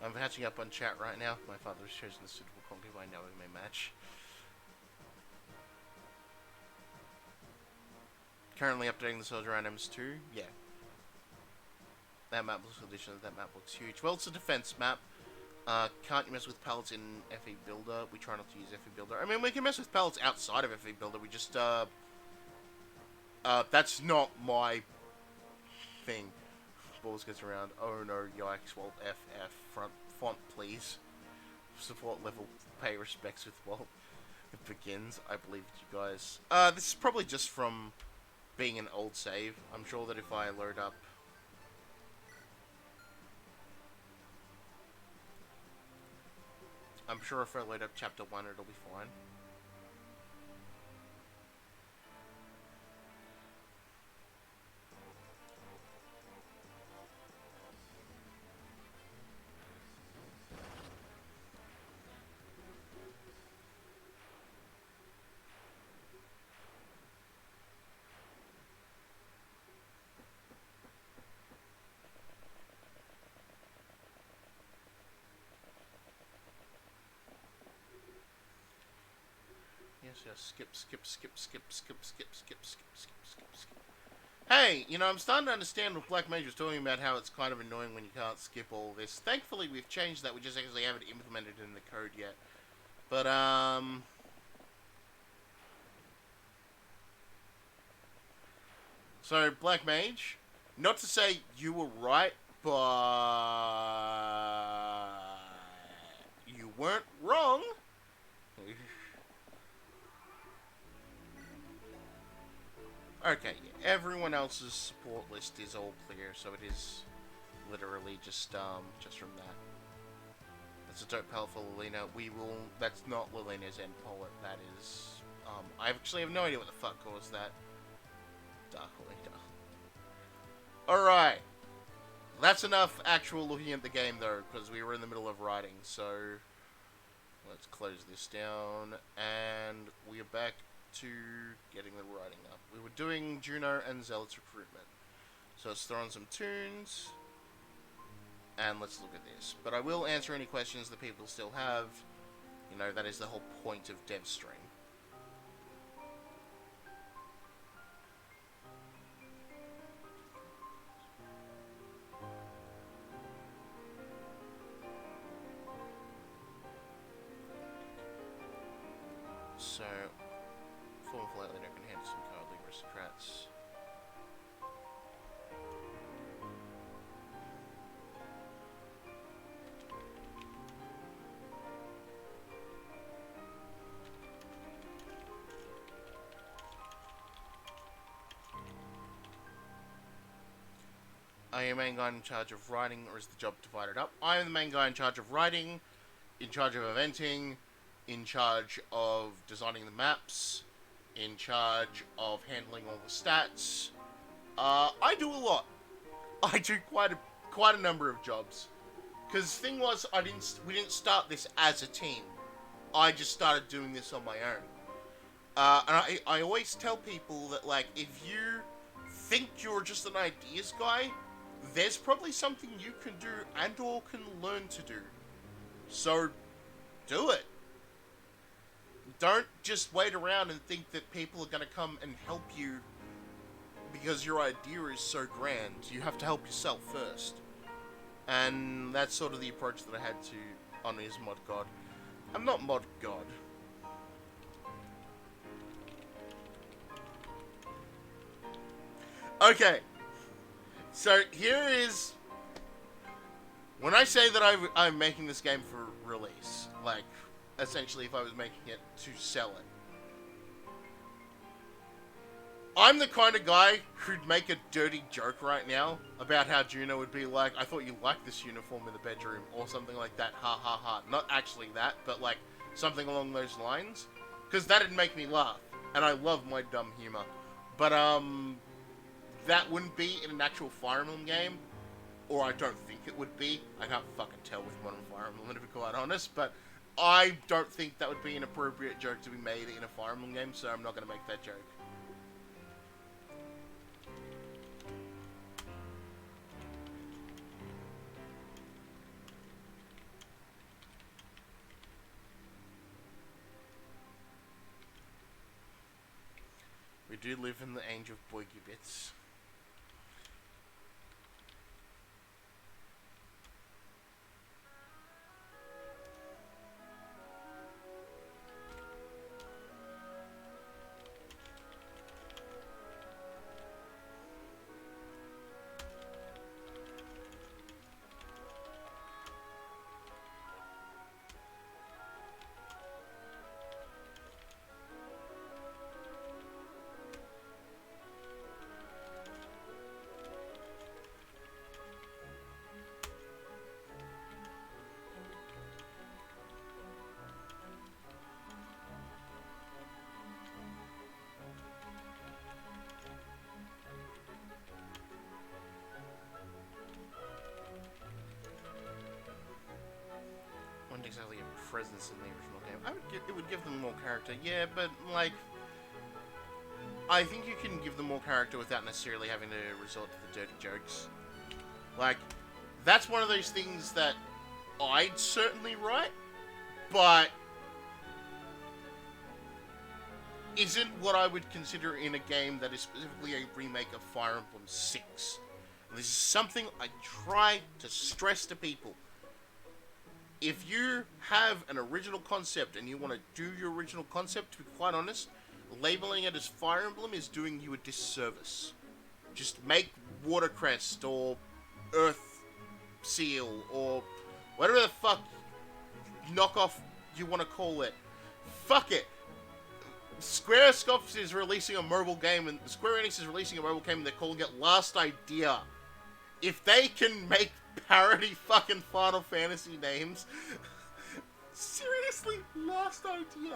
I'm catching up on chat right now. My father has chosen the suitable conclave I know we may match. Currently updating the soldier items too. Yeah. That map looks conditioned. That map looks huge. Well, it's a defense map. Can't you mess with pallets in FE Builder? We try not to use FE Builder. I mean, we can mess with pallets outside of FE Builder. We just, that's not my thing. Balls gets around. Oh no, yikes. Walt FF. Font, please. Support level. Pay respects with Walt. It begins. I believe you guys. This is probably just from being an old save. I'm sure that if I load up... I'm sure if I load up chapter 1, it'll be fine. Yes, skip. Hey, you know, I'm starting to understand what Black Mage was talking about, how it's kind of annoying when you can't skip all this. Thankfully, we've changed that. We just actually haven't implemented it in the code yet. But, so, Black Mage, not to say you were right, but you weren't wrong. Okay, yeah, everyone else's support list is all clear, so it is literally just from that. That's a dope palette for Lilina. That's not Lilina's end palette, that is, I actually have no idea what the fuck caused that. Dark Lilina. Alright. That's enough actual looking at the game, though, because we were in the middle of writing, so let's close this down, and we are back to getting the writing up. We were doing Juno and Zealot's recruitment. So let's throw on some tunes, and let's look at this. But I will answer any questions that people still have. You know, that is the whole point of DevStream. So, form politely no can handle some cowardly aristocrats. Are you the main guy in charge of writing, or is the job divided up? I am the main guy in charge of writing, in charge of eventing, in charge of designing the maps, in charge of handling all the stats. I do a lot. I do quite a number of jobs. Because the thing was, we didn't start this as a team. I just started doing this on my own. And I always tell people that, like, if you think you're just an ideas guy, there's probably something you can do and or can learn to do. So, do it. Don't just wait around and think that people are going to come and help you because your idea is so grand. You have to help yourself first. And that's sort of the approach that I had to on his mod god. I'm not mod god. Okay. So here is... When I say that I'm making this game for release, like, essentially if I was making it to sell it, I'm the kind of guy who'd make a dirty joke right now about how Juno would be like, I thought you liked this uniform in the bedroom, or something like that, ha ha ha. Not actually that, but like, something along those lines. Because that'd make me laugh, and I love my dumb humor. But, that wouldn't be in an actual Fire Emblem game, or I don't think it would be. I can't fucking tell with modern Fire Emblem, to be quite honest, but I don't think that would be an appropriate joke to be made in a Fire Emblem game, so I'm not going to make that joke. We do live in the age of boy bits. Exactly a presence in the original game. It would give them more character, yeah, but like, I think you can give them more character without necessarily having to resort to the dirty jokes. Like, that's one of those things that I'd certainly write, but isn't what I would consider in a game that is specifically a remake of Fire Emblem 6. And this is something I try to stress to people. If you have an original concept and you want to do your original concept, to be quite honest, labeling it as Fire Emblem is doing you a disservice. Just make Watercrest or Earth Seal or whatever the fuck knockoff you want to call it. Fuck it. Squaresoft is releasing a mobile game, and Square Enix is releasing a mobile game, and they're calling it Last Idea. If they can make parody fucking Final Fantasy names, seriously, Last Idea.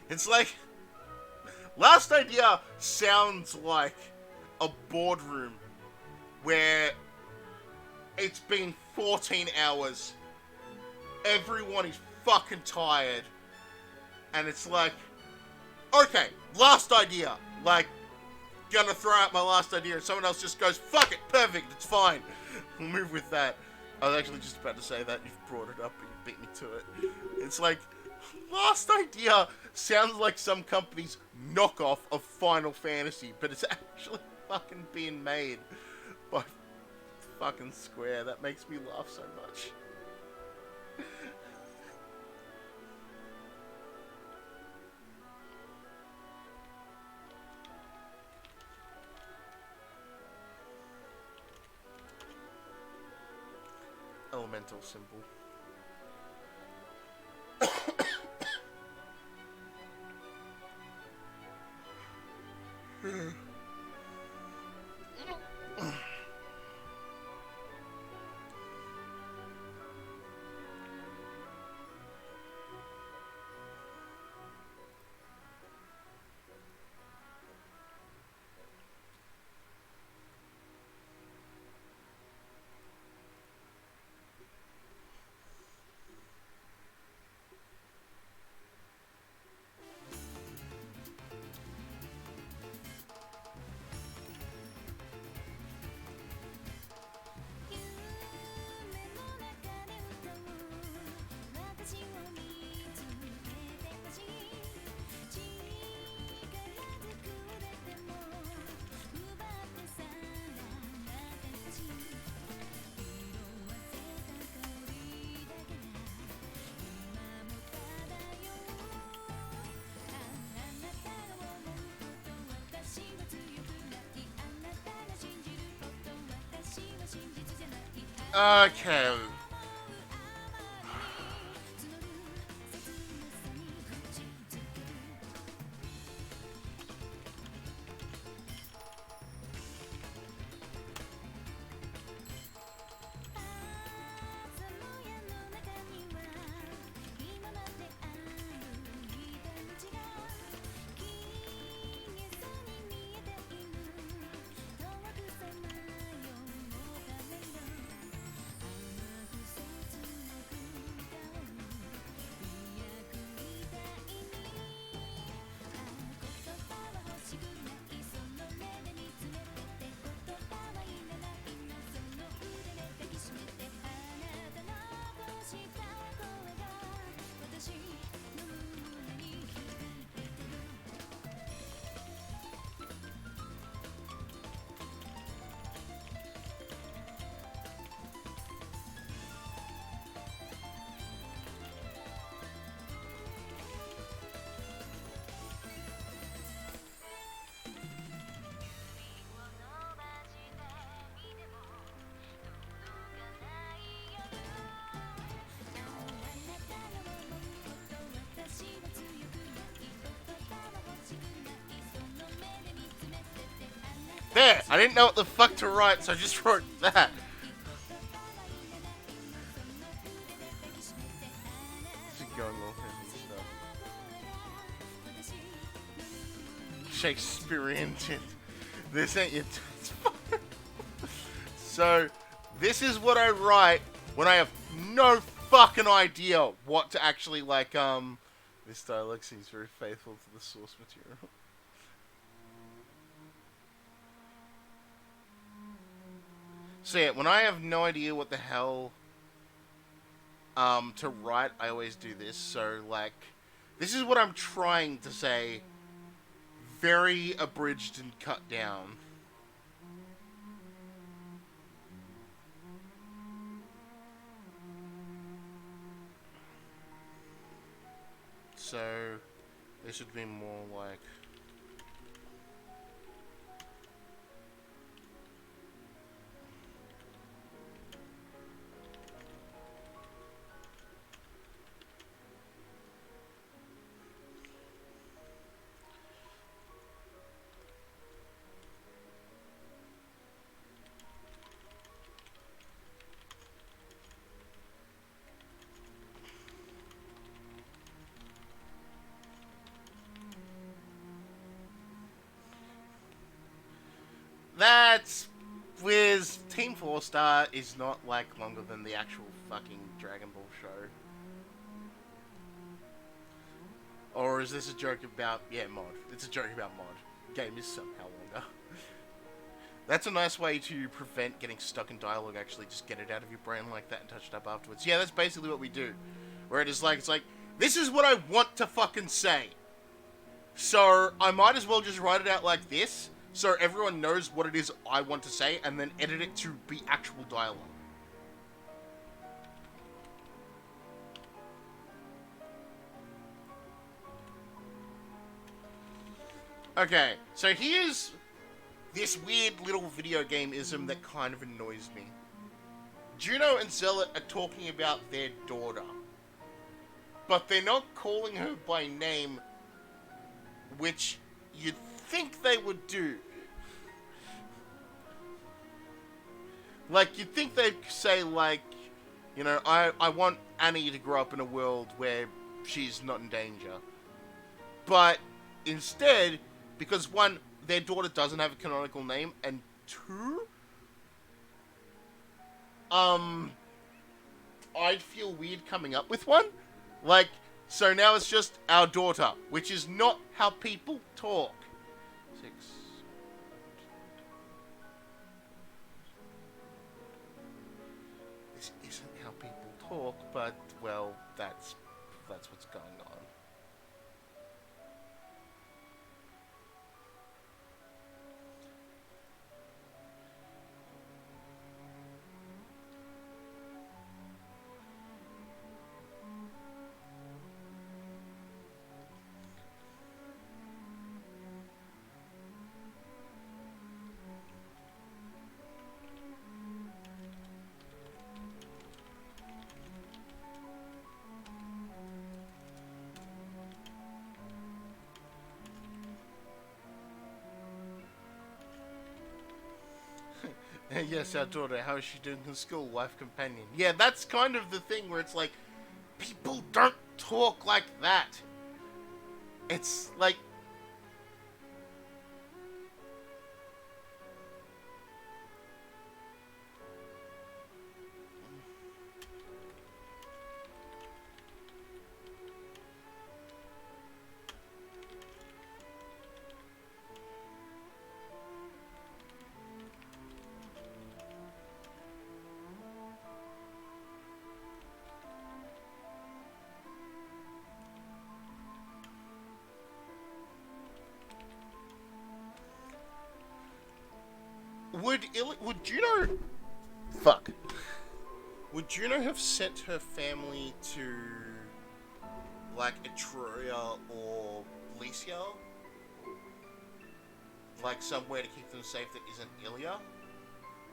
It's like, Last Idea sounds like a boardroom where it's been 14 hours. Everyone is fucking tired. And it's like, okay, last idea. Like, gonna throw out my last idea and someone else just goes, fuck it, perfect, it's fine. We'll move with that. I was actually just about to say that. You've brought it up and you beat me to it. It's like, last idea sounds like some company's knockoff of Final Fantasy, but it's actually fucking being made by fucking Square. That makes me laugh so much. Elemental symbol. Okay. There! I didn't know what the fuck to write, so I just wrote that. Just going off and stuff. Shakespearean tint. This ain't your So, this is what I write when I have no fucking idea what to actually, like, This dialogue seems very faithful to the source material. So yeah, when I have no idea what the hell to write, I always do this. So like, this is what I'm trying to say, very abridged and cut down. So this would be more like. That's with Team 4-Star is not like longer than the actual fucking Dragon Ball show. Or is this a joke about mod? It's a joke about mod. Game is somehow longer. That's a nice way to prevent getting stuck in dialogue. Actually, just get it out of your brain like that and touch it up afterwards. Yeah, that's basically what we do. Where it's like, this is what I want to fucking say. So I might as well just write it out like this. So everyone knows what it is I want to say, and then edit it to be actual dialogue. Okay, so here's this weird little video game-ism that kind of annoys me. Juno and Zealot are talking about their daughter, but they're not calling her by name, which you'd think they would do. Like, you'd think they'd say, like, you know, I want Annie to grow up in a world where she's not in danger. But instead, because one, their daughter doesn't have a canonical name, and two, I'd feel weird coming up with one. Like, so now it's just our daughter, which is not how people talk. 6. This isn't how people talk, but, well, that's what's going on. Yes, our daughter. How is she doing in school? Wife, companion. Yeah, that's kind of the thing where it's like, people don't talk like that. It's like, would Juno? Fuck. Would Juno have sent her family to like Etruria or Lycia? Like somewhere to keep them safe that isn't Ilia?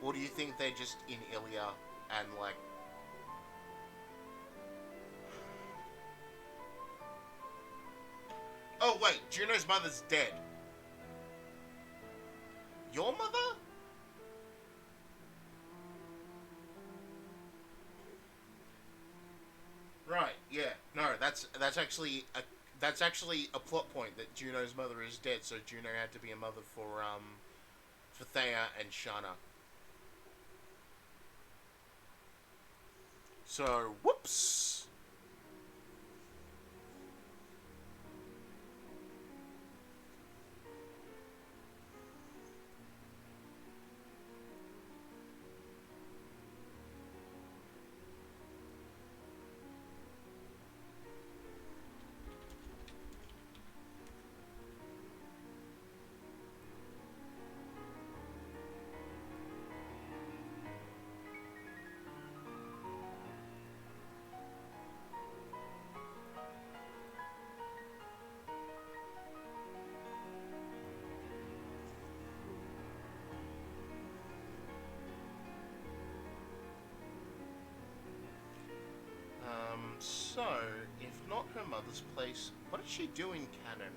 Or do you think they're just in Ilia and like... Oh wait, Juno's mother's dead. Your mother? Right, yeah. No, that's actually a plot point that Juno's mother is dead, so Juno had to be a mother for Thea and Shana. So, whoops. So, if not her mother's place, what did she do in canon?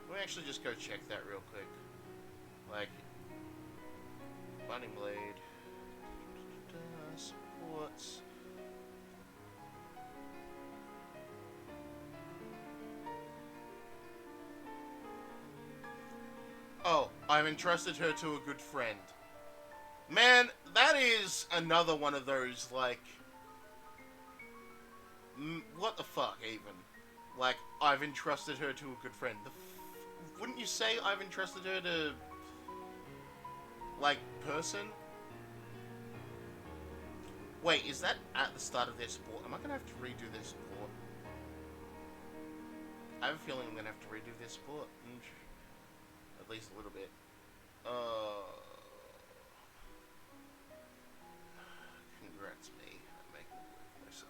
Let me actually just go check that real quick. Like, Binding Blade, sports. Oh, I've entrusted her to a good friend. Man, that is another one of those, like... what the fuck, even? Like, I've entrusted her to a good friend. Wouldn't you say I've entrusted her to... like, person? Wait, is that at the start of their sport? Am I gonna have to redo their sport? I have a feeling I'm gonna have to redo their sport. At least a little bit. Congrats me. I'm making it work myself.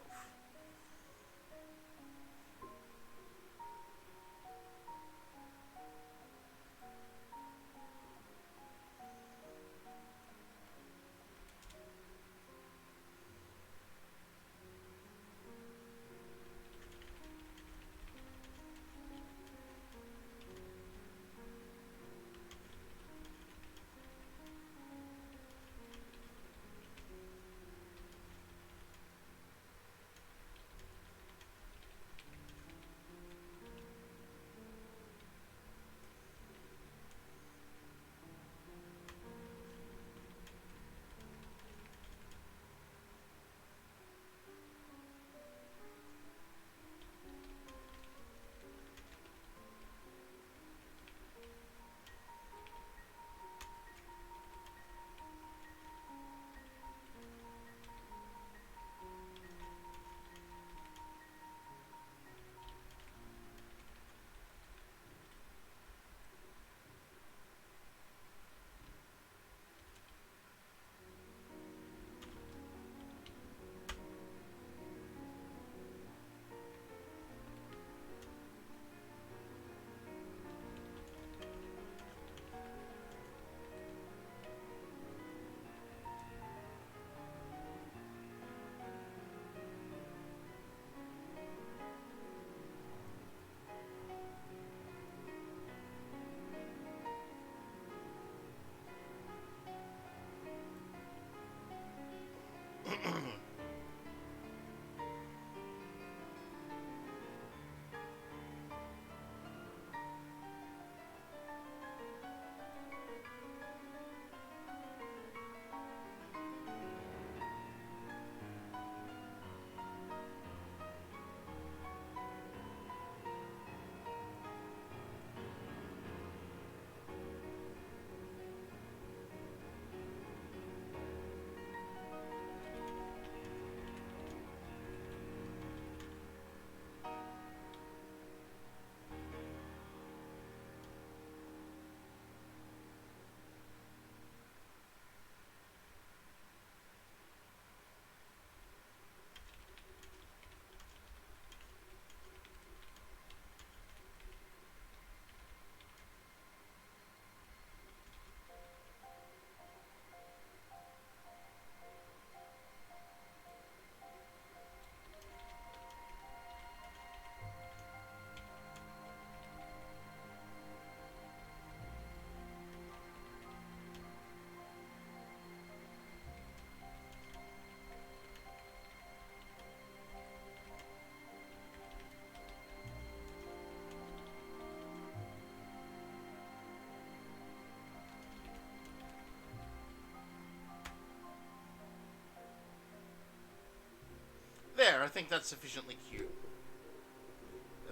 think that's sufficiently cute.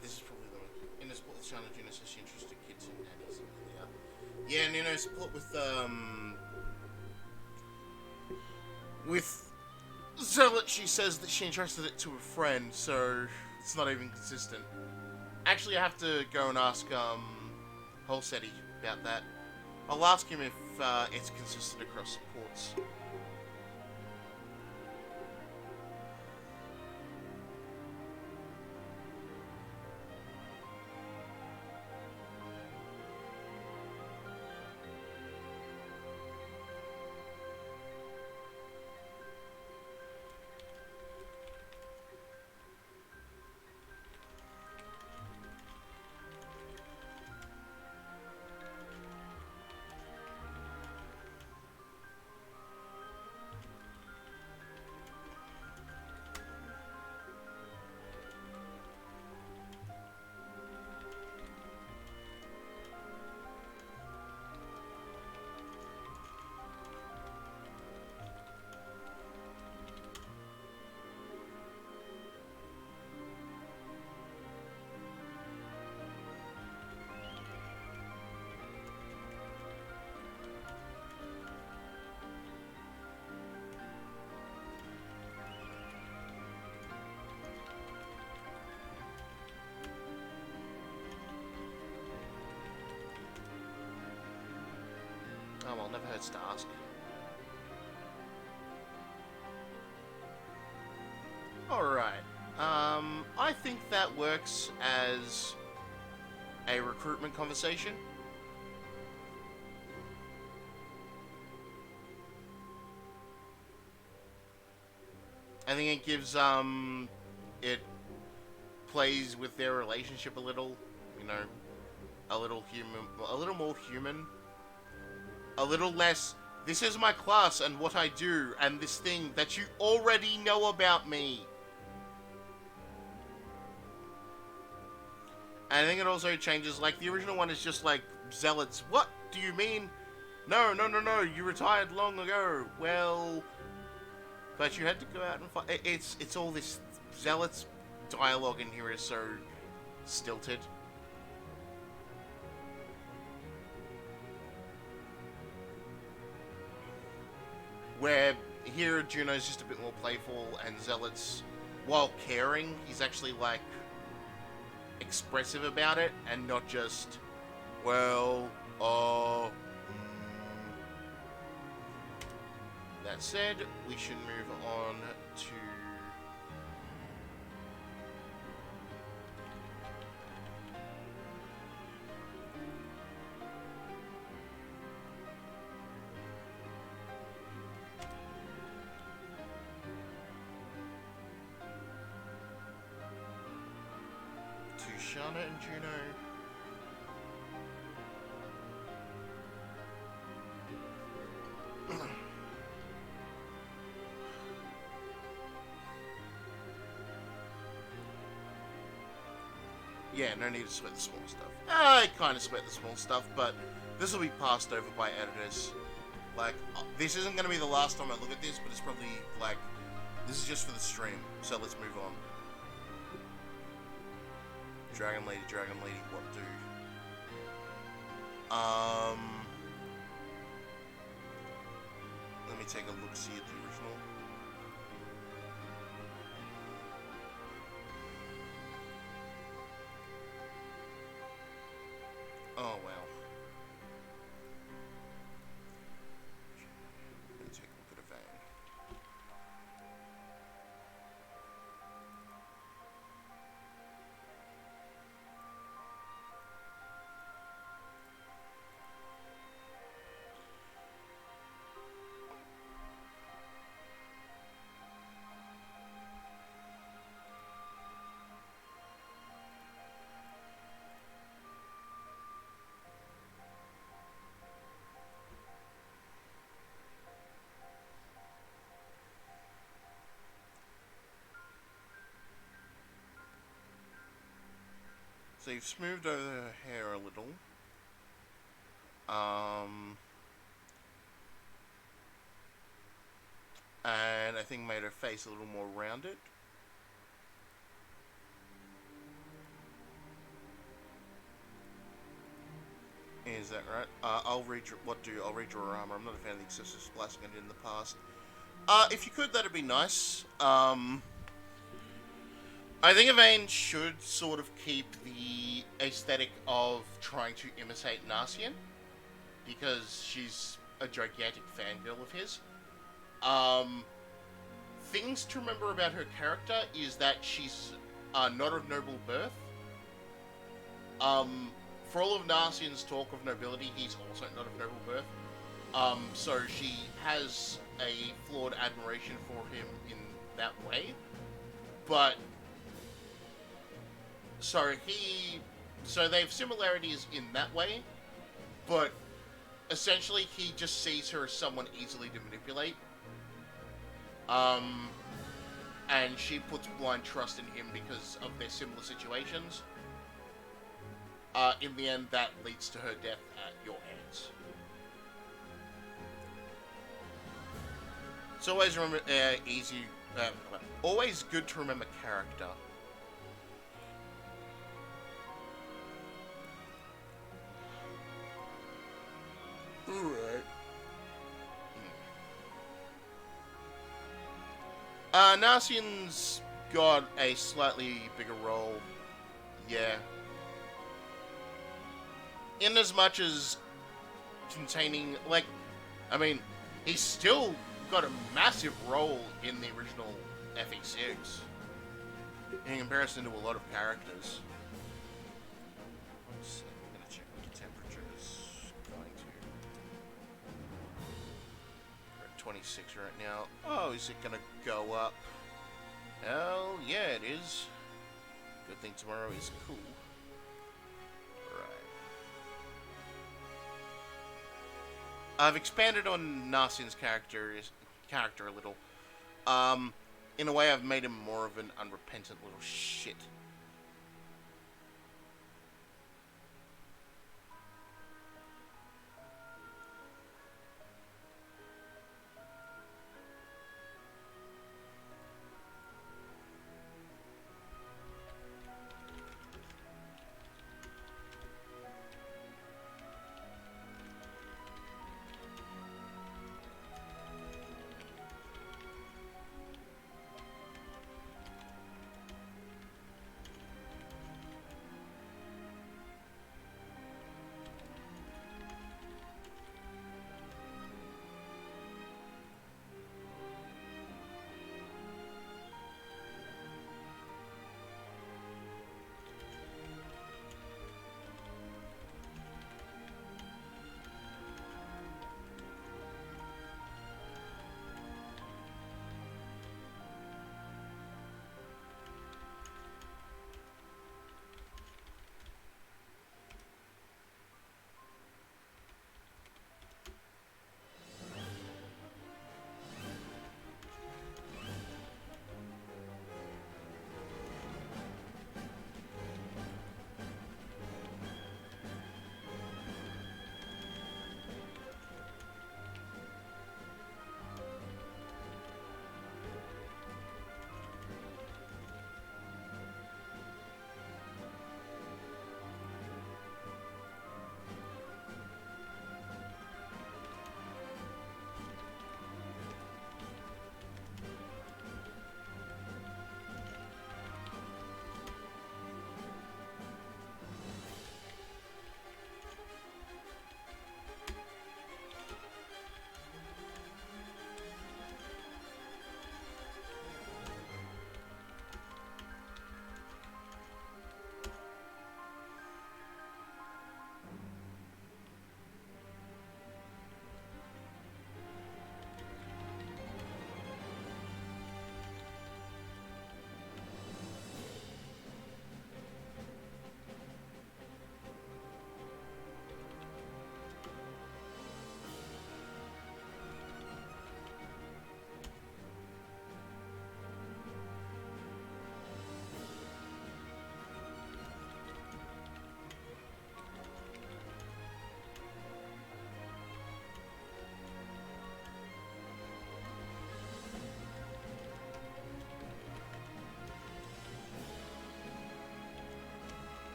This is probably the one. In a sport with Shana, Juno says she interested kids in nannies and Leah. Yeah, and in a sport with Zealot, she says that she entrusted it to a friend, so it's not even consistent. Actually, I have to go and ask Holseti about that. I'll ask him if it's consistent across supports. Oh well, never hurts to ask. Alright. I think that works as a recruitment conversation. I think it gives, it plays with their relationship a little, you know, a little more human. A little less, this is my class and what I do, and this thing that you already know about me. And I think it also changes, like, the original one is just like, Zealots, what do you mean? No, you retired long ago. Well, but you had to go out and fight. It's all this, Zealots dialogue in here is so stilted. Where here Juno's just a bit more playful, and Zealot's, while caring, he's actually like expressive about it, and not just, well, That said, we should move on to Shana and Juno. Yeah, no need to sweat the small stuff. I kind of sweat the small stuff, but this will be passed over by editors. Like, this isn't going to be the last time I look at this, but it's probably, like, this is just for the stream, so let's move on. Dragon Lady, what do? Let me take a look-see at the original. Oh, wow. Let me take a look at a van. So you've smoothed over her hair a little. And I think made her face a little more rounded. Is that right? I'll read your, I'll read your armor. I'm not a fan of the excessive splicing I did in the past. If you could, that'd be nice. I think Evane should sort of keep the aesthetic of trying to imitate Narcian, because she's a gigantic fangirl of his. Things to remember about her character is that she's not of noble birth. For all of Narcian's talk of nobility, he's also not of noble birth. So she has a flawed admiration for him in that way. But so they have similarities in that way, but essentially he just sees her as someone easily to manipulate. And she puts blind trust in him because of their similar situations. In the end, that leads to her death at your hands. It's always always good to remember character. Alright. Narcian's got a slightly bigger role. Yeah. In as much as containing, like, I mean, he's still got a massive role in the original FE6 in comparison to a lot of characters. So I'm gonna check what the temperature is going to. We're at 26 right now. Oh, is it gonna go up? Hell yeah, it is. Good thing tomorrow is cool. I've expanded on Narcian's character a little. In a way, I've made him more of an unrepentant little shit.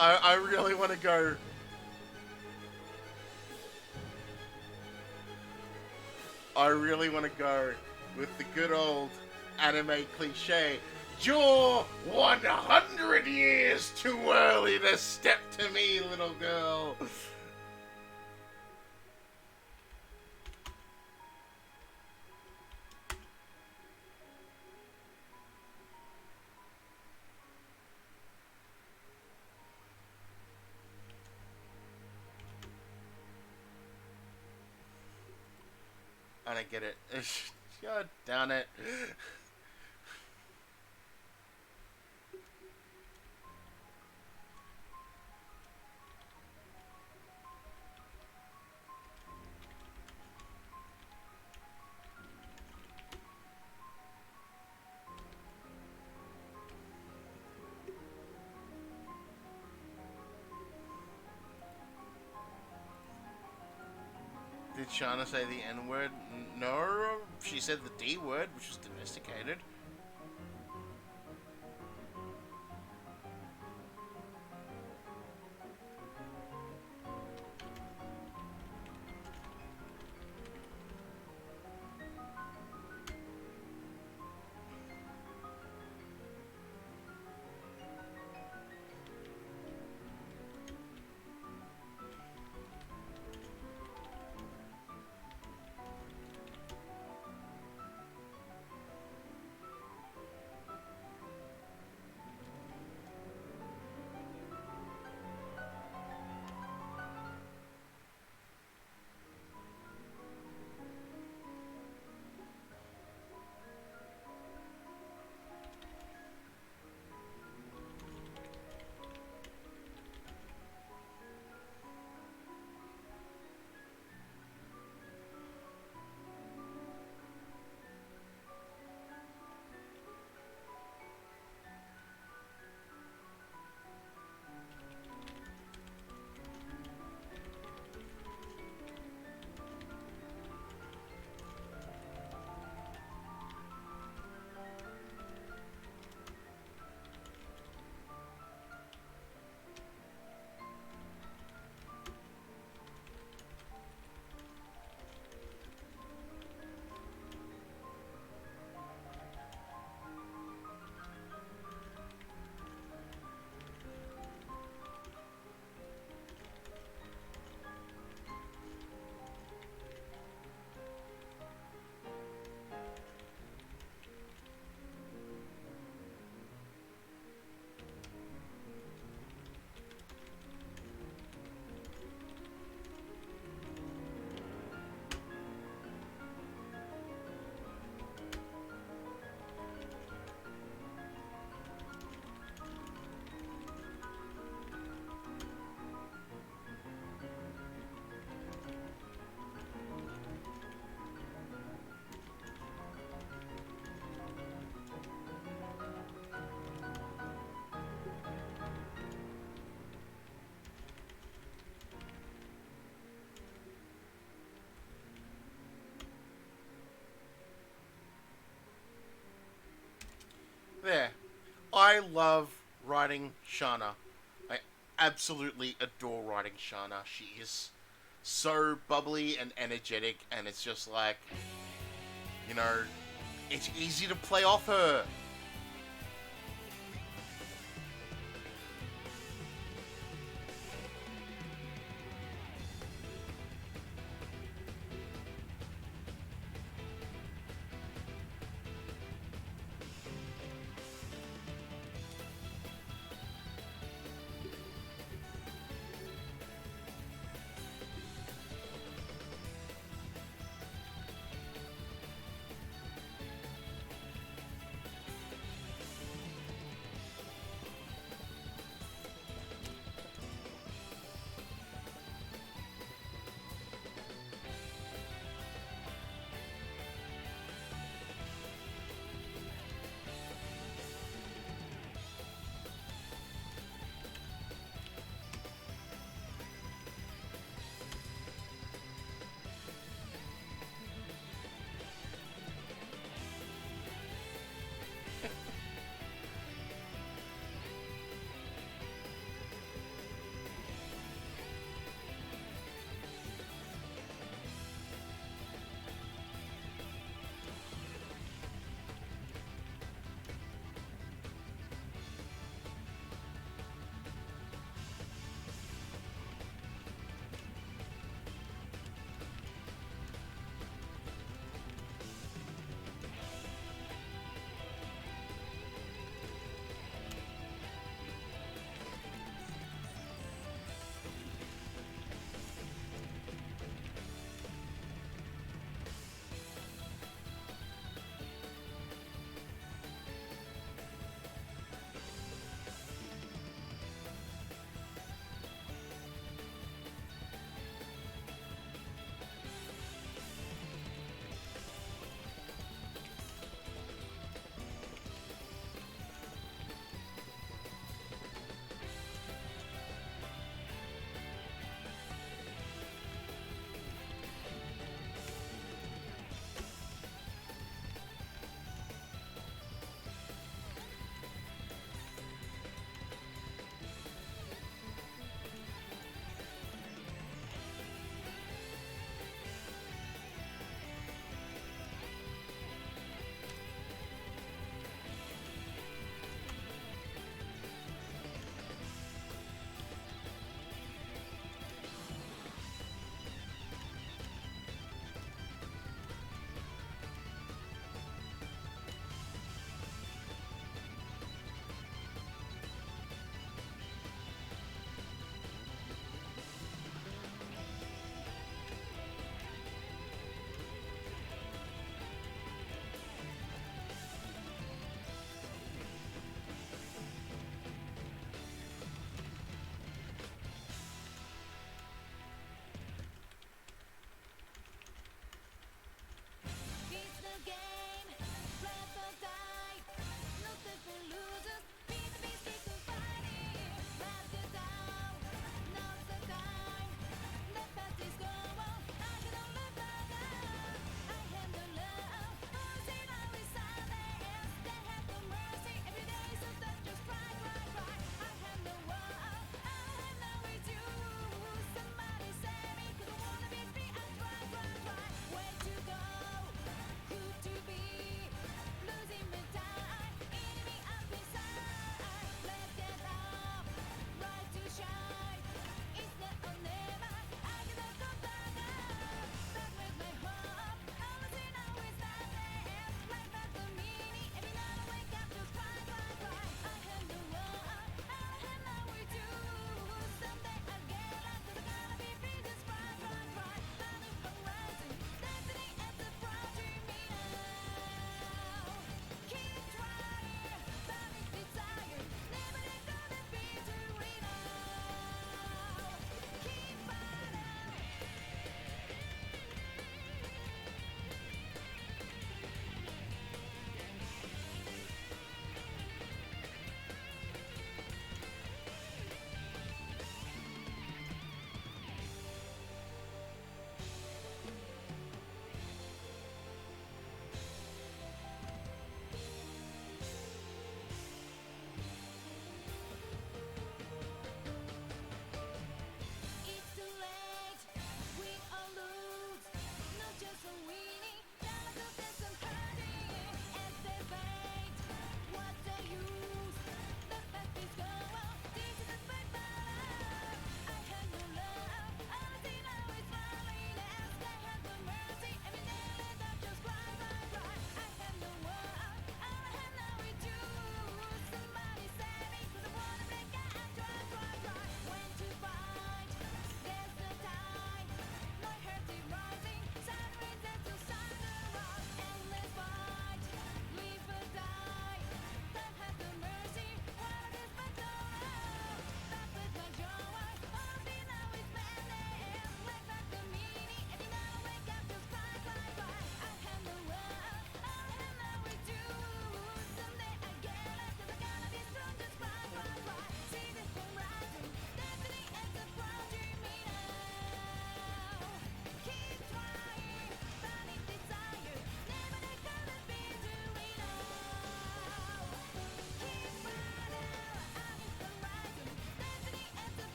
I really want to go. I really want to go with the good old anime cliche. You're 100 years too early to step to me, little girl. I don't get it. God damn it. Did Shauna say the N word? No, she said the D word, which was domesticated. There. I love writing Shana. I absolutely adore writing Shana. She is so bubbly and energetic, and it's just like, you know, it's easy to play off her.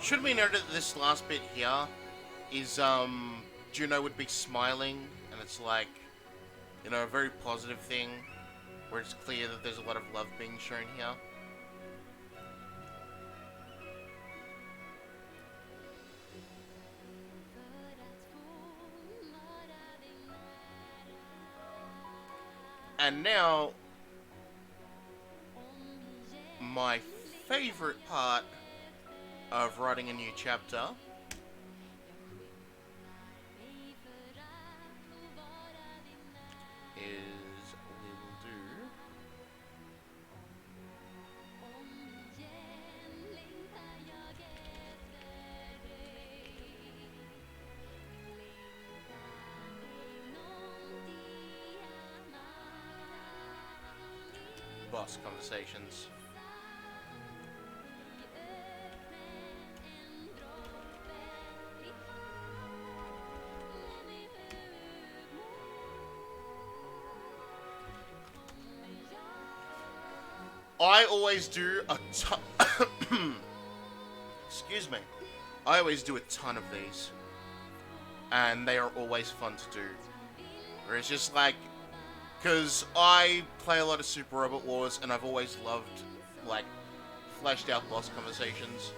Should we note that this last bit here is, Juno would be smiling, and it's like, you know, a very positive thing, where it's clear that there's a lot of love being shown here. And now, my favorite part of writing a new chapter is we will do boss conversations. I always do a ton. Excuse me. I always do a ton of these, and they are always fun to do. Where it's just like, because I play a lot of Super Robot Wars, and I've always loved like fleshed out boss conversations.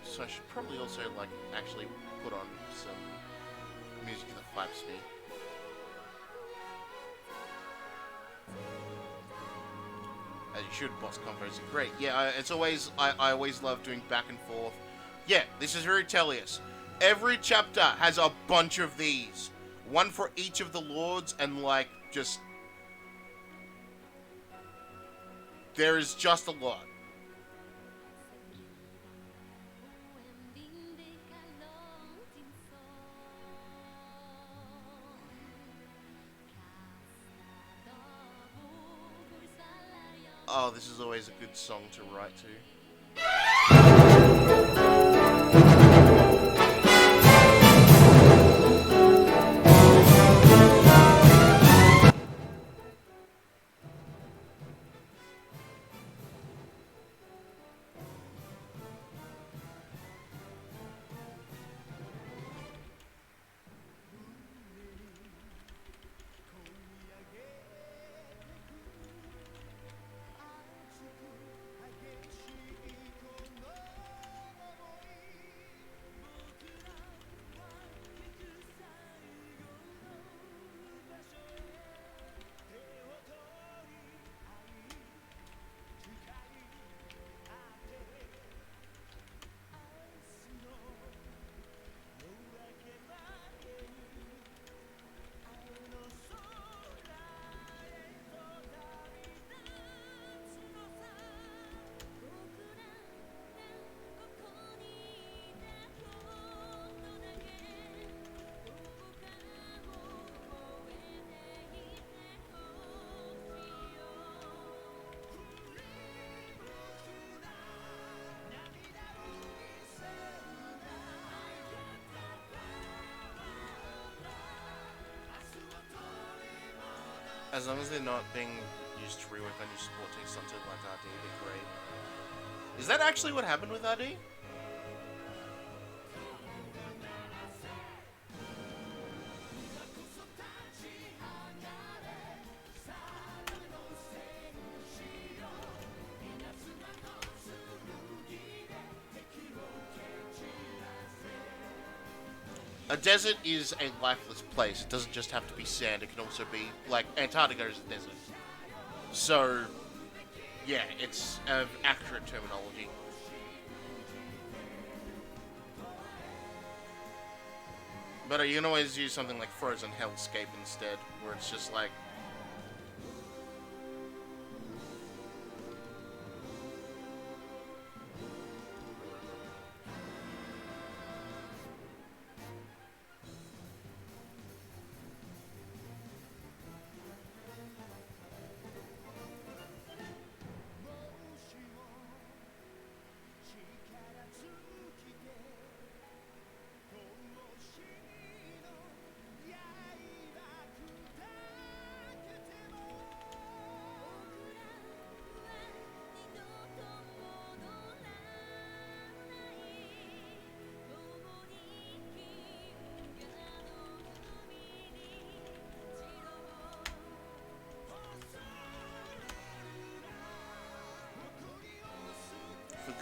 So I should probably also like actually put on some music that hypes me. As you should, boss convos are great. Yeah, it's always, I always love doing back and forth. Yeah, this is very Tellius. Every chapter has a bunch of these. One for each of the lords, and like, just... there is just a lot. Oh, this is always a good song to write to. As long as they're not being used to rework on new support text onto like RD, they're great. Is that actually what happened with RD? A desert is a lifeless place. It doesn't just have to be sand. It can also be, like, Antarctica is a desert. So, yeah, it's accurate terminology. But you can always use something like Frozen Hellscape instead, where it's just like...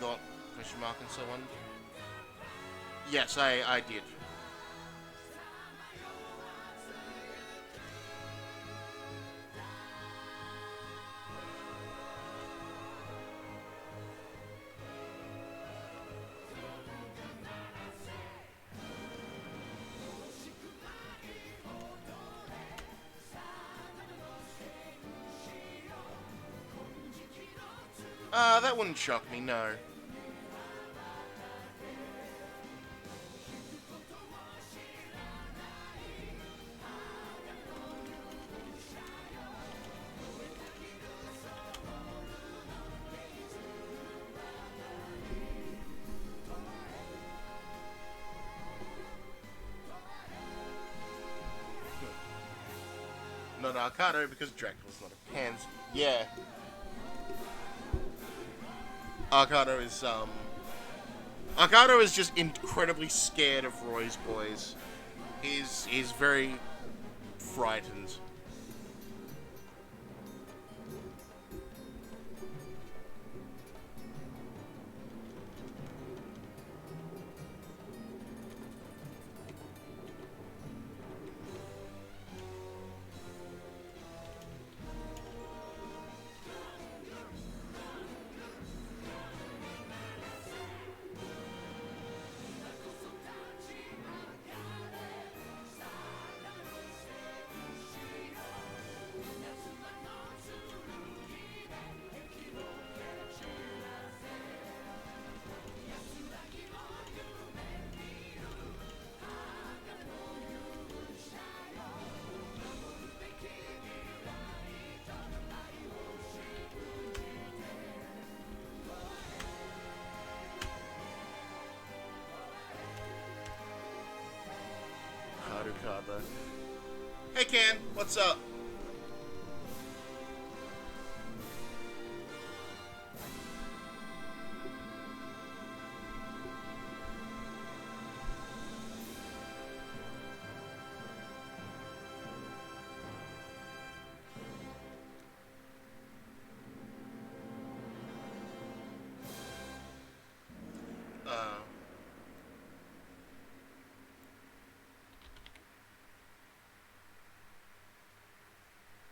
got question mark and so on? Yes, I did. That wouldn't shock me, no. Not Arcado because Dracula's not a pansy. Yeah. Arcado is just incredibly scared of Roy's boys. He's very frightened. Haruka. Hey Ken, what's up?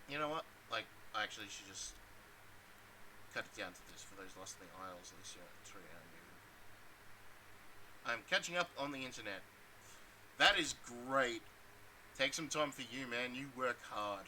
You know what? Like, I actually should just cut it down to this for those lost in the aisles, Alicia. It's around you. I'm catching up on the internet. That is great. Take some time for you, man. You work hard.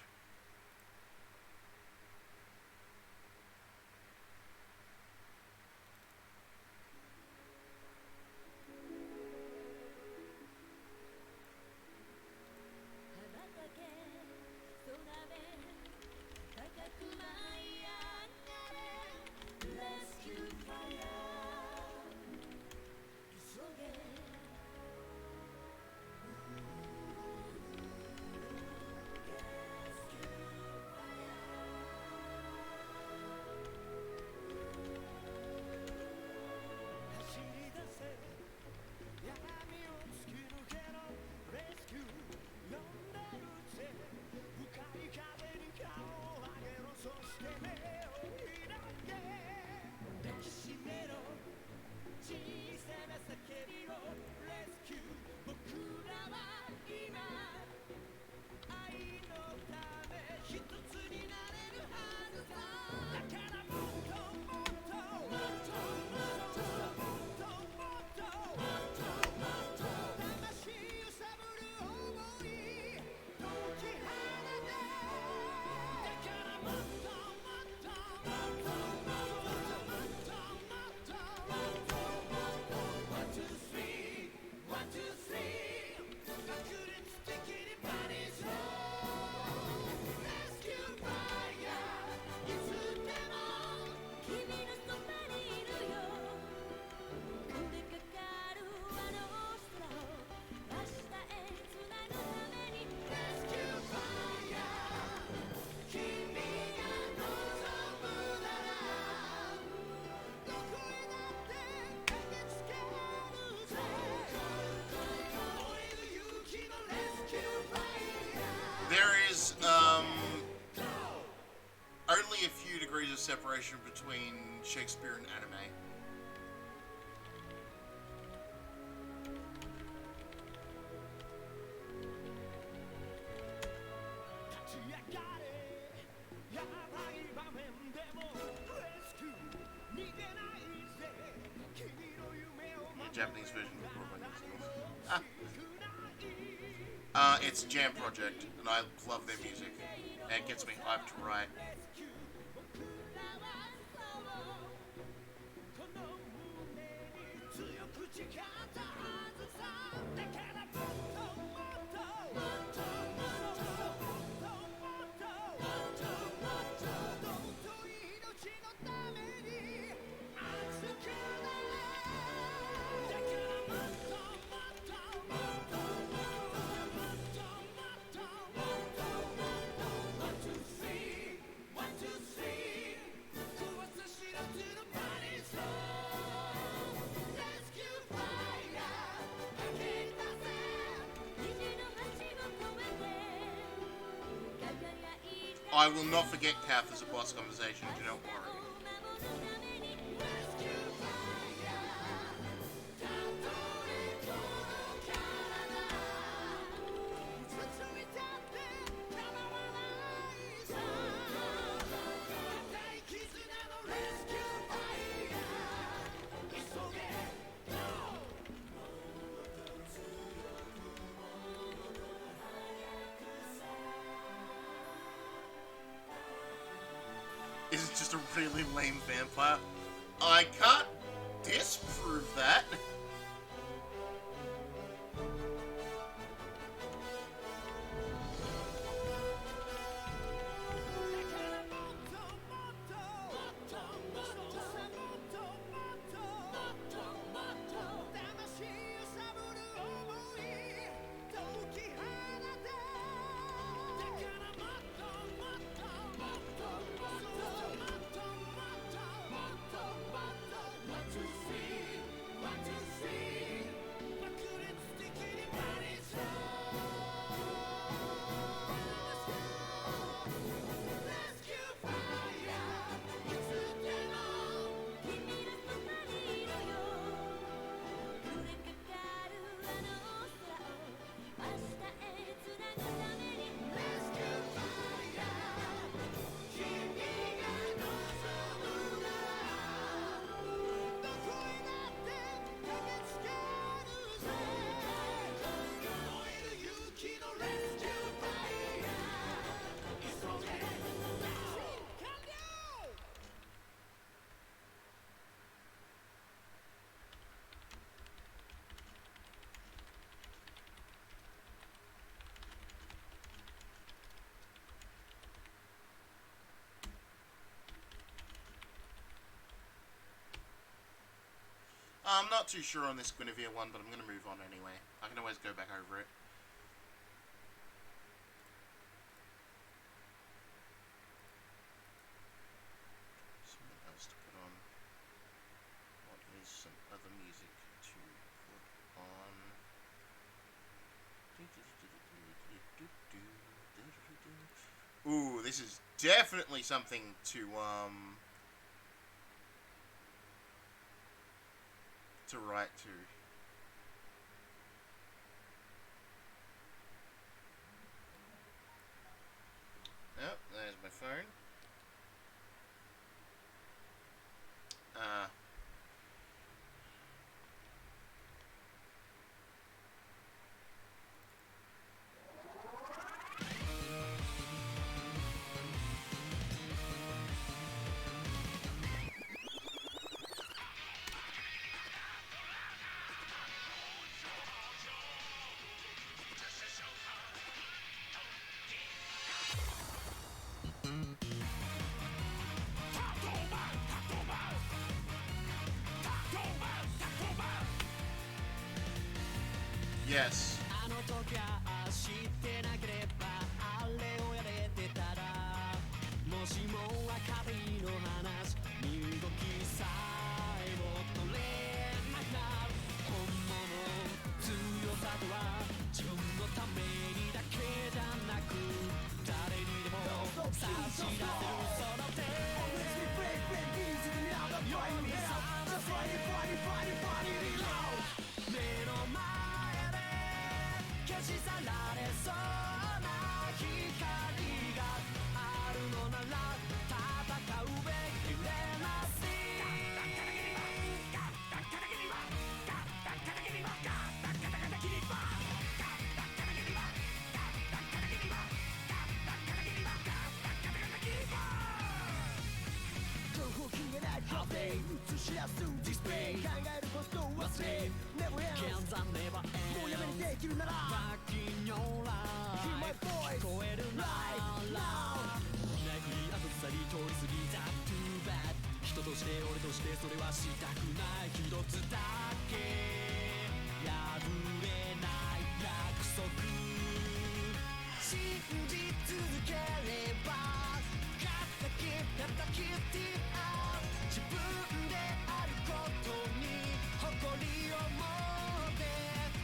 Only a few degrees of separation between Shakespeare and anime. Japanese version of Broadway musicals. It's Jam Project, and I love their music. And it gets me hyped to write. I will not forget Kath as a boss conversation, do not worry. Is it just a really lame vampire? I can't disprove that. I'm not too sure on this Guinevere one, but I'm going to move on anyway. I can always go back over it. Something else to put on. What is some other music to put on? Ooh, this is definitely something to write to. Oh, there's my phone. Yes. She's a lot of 人として俺としてそれはしたくない一つだけ破れない約束信じ続ければ叩き合う自分であることに誇りを持って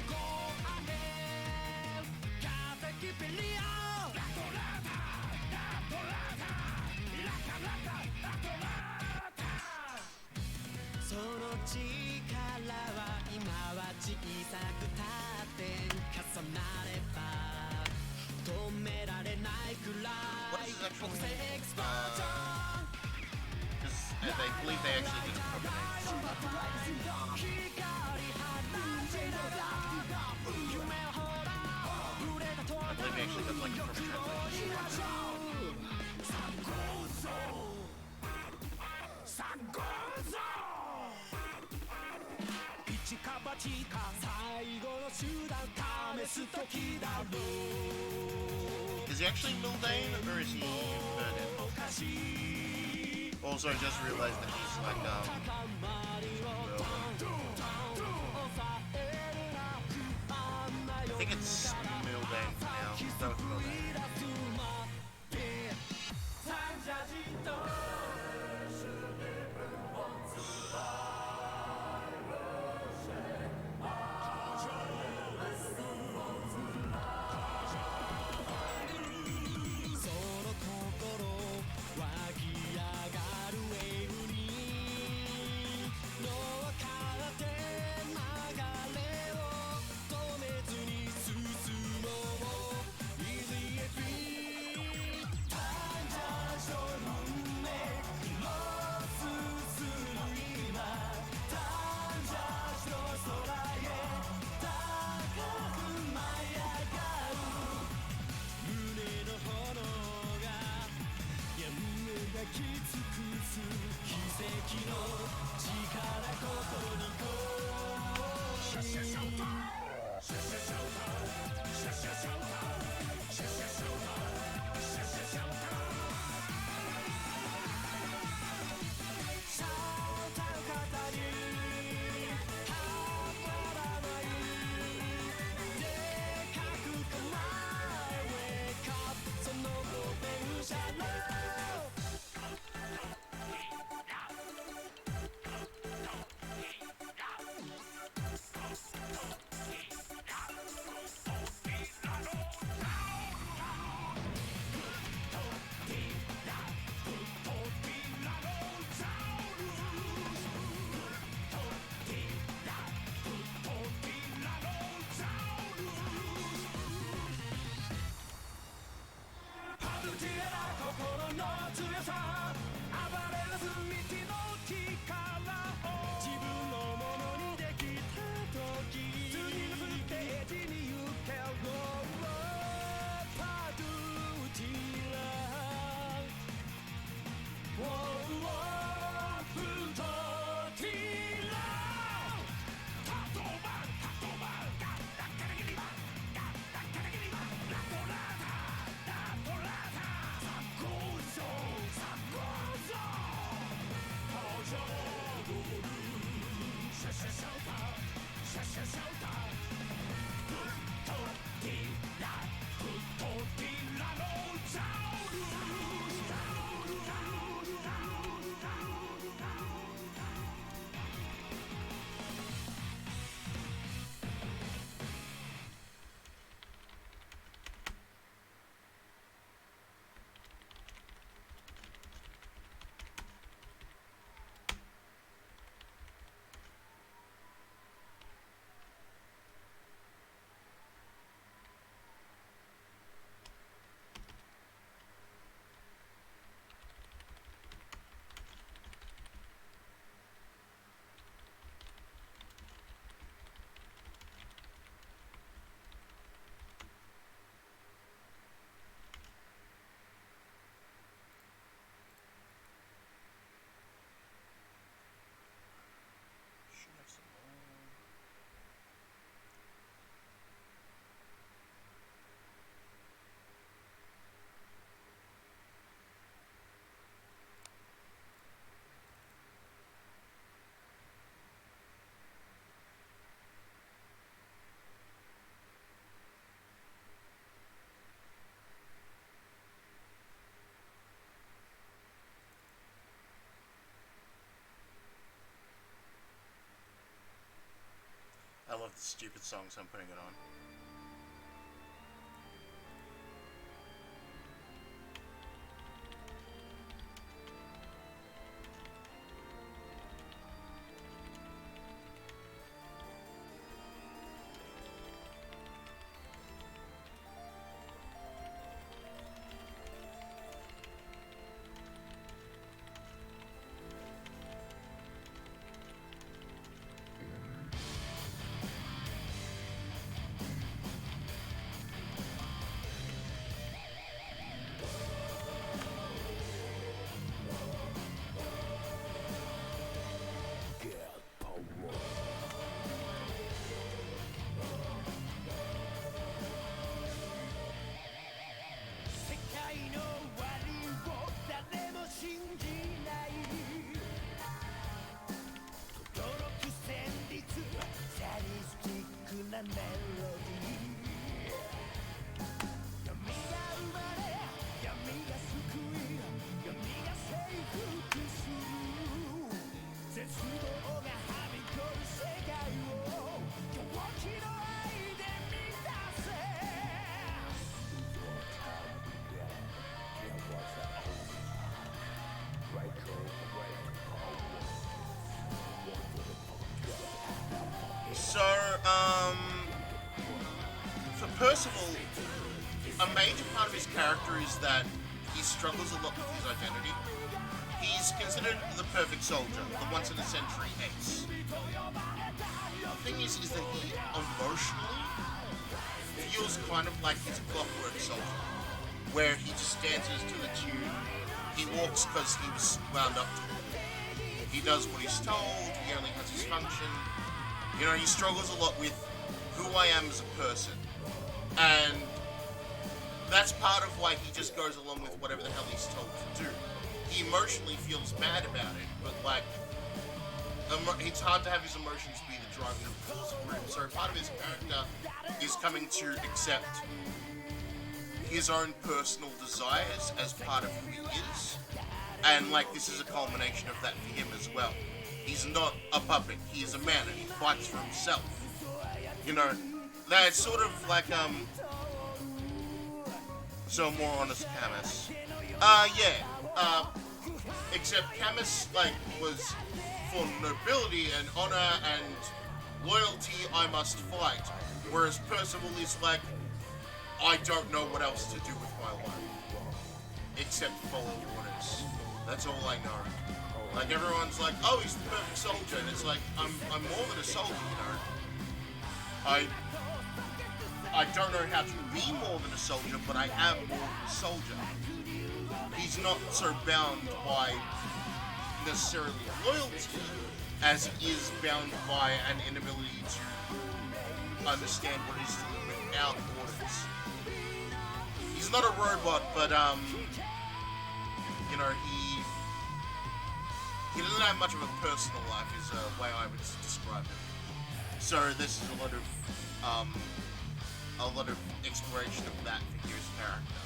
こうあれ叩きペリオラトラタラトラタラカラタラトラその力は今は小さくたって重なれば止められないくらい国際エクスパージョン Because they believe they actually did a permanent. I believe they actually did like a Is he actually Mildane or is he Vernon? Also, I just realized that he's like I think it's Mildane now. Go with Mildane. like the stupid songs I'm putting it on. So, for Percival, a major part of his character is that he struggles a lot with his identity. He's considered the perfect soldier, the once-in-a-century ace. The thing is that he emotionally feels kind of like his clockwork soldier, where he just dances to the tune, he walks because he was wound up to it. He does what he's told, he only has his function. You know, he struggles a lot with who I am as a person. And that's part of why he just goes along with whatever the hell he's told to do. He emotionally feels bad about it, but like, it's hard to have his emotions be the driving force for him. So part of his character is coming to accept his own personal desires as part of who he is. And like, this is a culmination of that for him as well. He's not a puppet, he is a man and he fights for himself. You know, that's sort of like, so more honest Camus. Except Camus, like, was for nobility and honor and loyalty, I must fight. Whereas Percival is like, I don't know what else to do with my life. Except follow orders. That's all I know. Like, everyone's like, oh, he's the perfect soldier, and it's like, I'm more than a soldier, you know. I don't know how to be more than a soldier, but I am more than a soldier. He's not so bound by necessarily loyalty as he is bound by an inability to understand what it is to live without orders. He's not a robot, but, you know, he doesn't have much of a personal life, is a way I would describe it. So this is a lot of exploration of that for his character.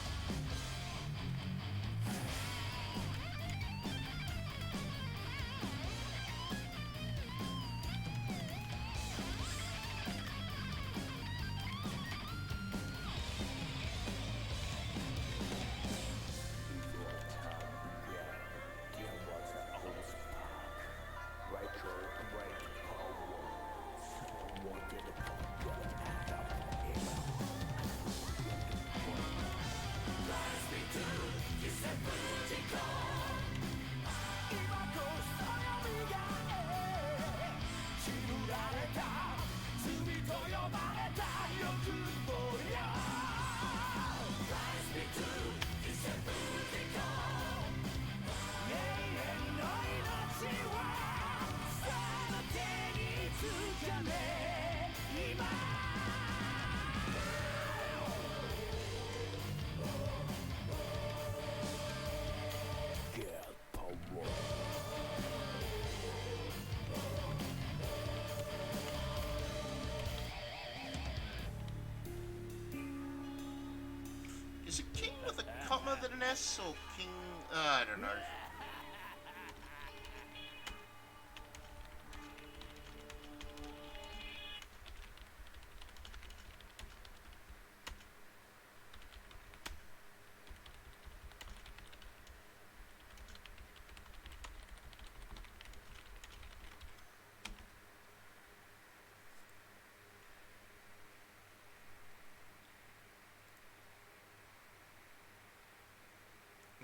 Is it king with a comma than an S, or king... I don't know.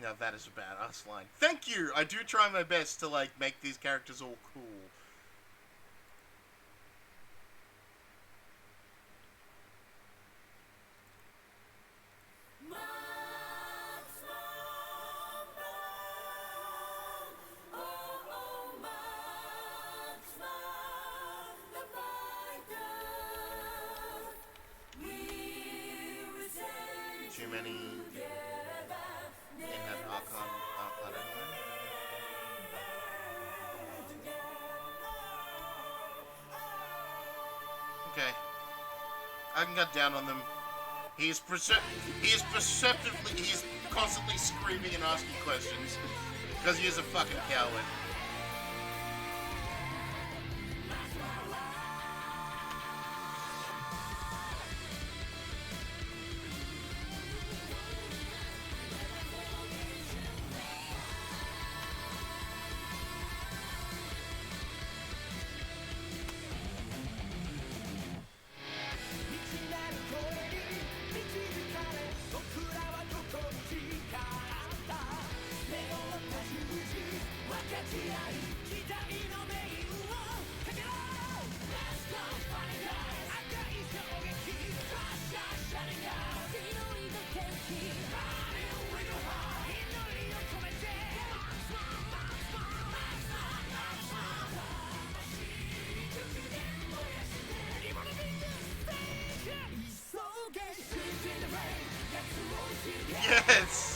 Now that is a badass line. Thank you! I do try my best to, like, make these characters all cool. Too many in that Archon anyway. Okay. I can cut down on them. He is perceptively, he's constantly screaming and asking questions. Because he is a fucking coward. Yes!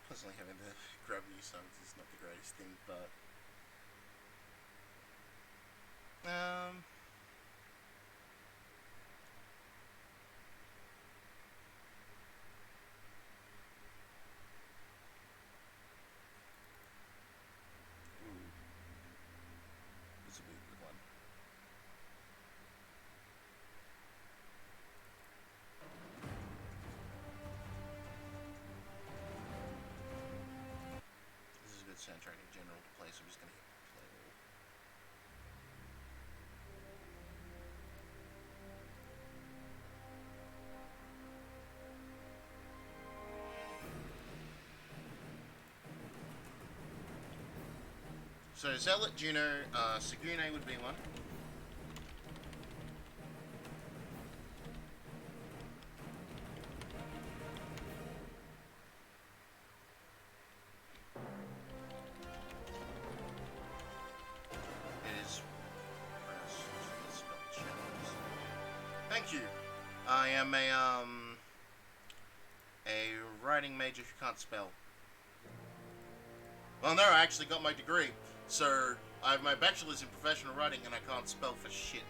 Personally, having to grab new songs is not the greatest thing, but so I'm just gonna hit play all. So Zealot, Juno, Sagune would be one. It is. Let's spell channels. Thank you. I am a writing major who can't spell. Well, no, I actually got my degree. So, I have my bachelor's in professional writing and I can't spell for shit.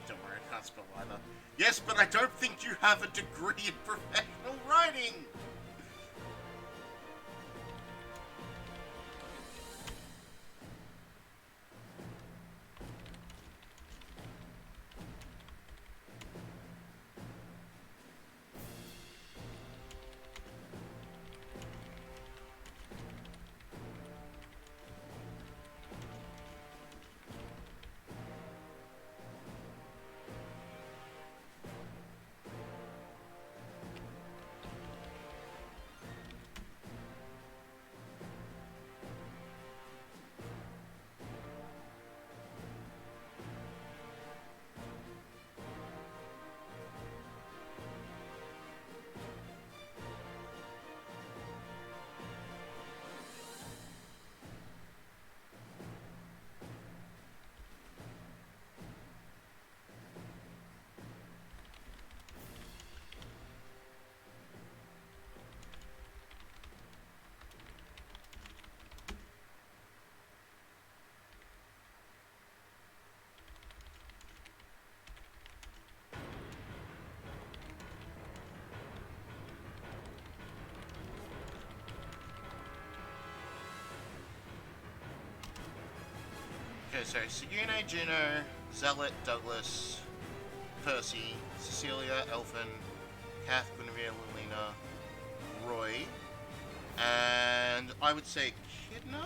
Don't worry, I can't spell either. Yes, but I don't think you have a degree in professional writing! Okay, so Sagune, Juno, Zealot, Douglas, Percy, Cecilia, Elfin, Kath, Guinevere, Lilina, Roy, and I would say Kidna?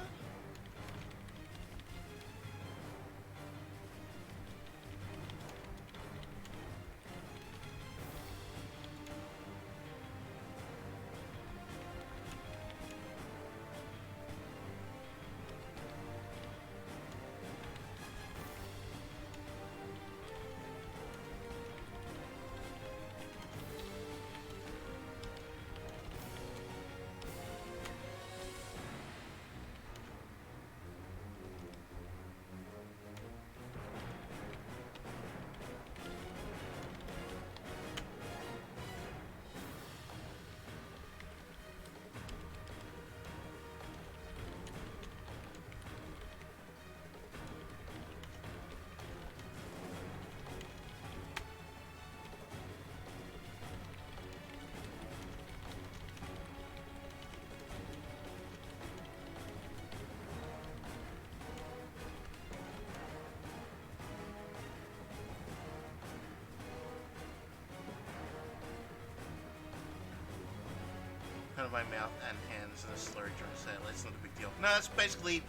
Kind of my mouth and hands in a slurry trying to say it. It's not a big deal. No, that's basically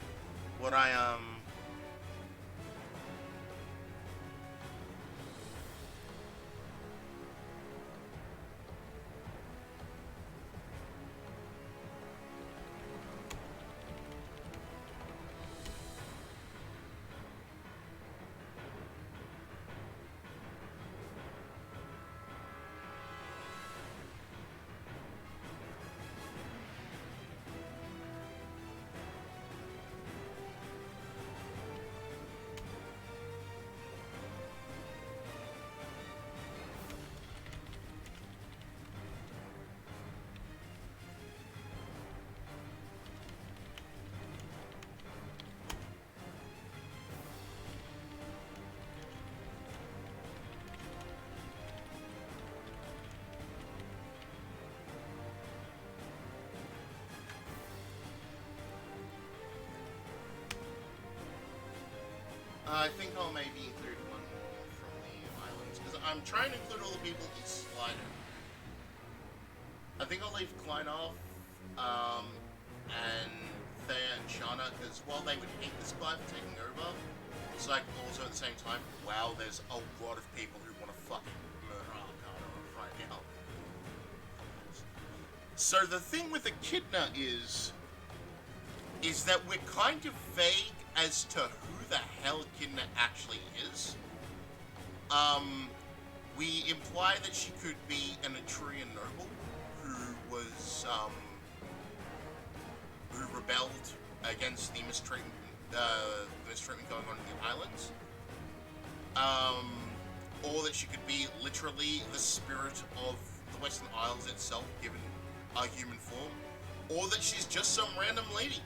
what I I think I'll maybe include one more from the islands, because I'm trying to include all the people in Slider. I think I'll leave Klein off, and Thea and Shana, because while they would hate this guy for taking over, it's like also at the same time, wow, there's a lot of people who want to fucking murder Arcana right now. So the thing with Echidna is that we're kind of vague as to who the hell Echidna actually is. We imply that she could be an Etrurian noble who was, who rebelled against the mistreatment going on in the islands. Or that she could be literally the spirit of the Western Isles itself, given a human form. Or that she's just some random lady.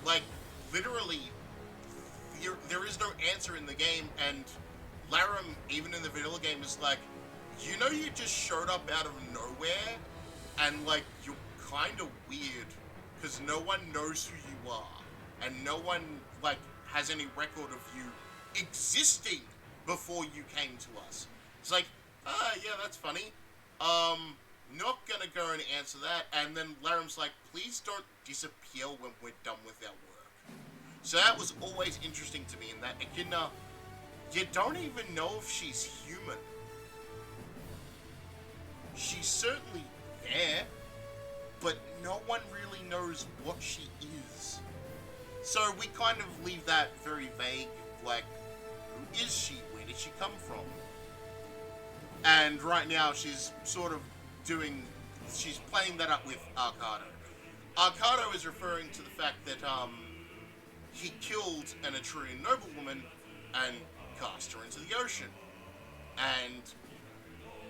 Like, literally, there is no answer in the game, and Laram, even in the vanilla game, is like, you know, you just showed up out of nowhere, and like, you're kind of weird, because no one knows who you are, and no one, like, has any record of you existing before you came to us. It's like, yeah, that's funny. Not gonna go and answer that, and then Laram's like, please don't disappear when we're done with our work. So that was always interesting to me, in that Echidna, you don't even know if she's human. She's certainly there, but no one really knows what she is. So we kind of leave that very vague, like, who is she? Where did she come from? And right now she's sort of she's playing that up with Arcado. Arcado is referring to the fact that, he killed an Etrurian noblewoman and cast her into the ocean. And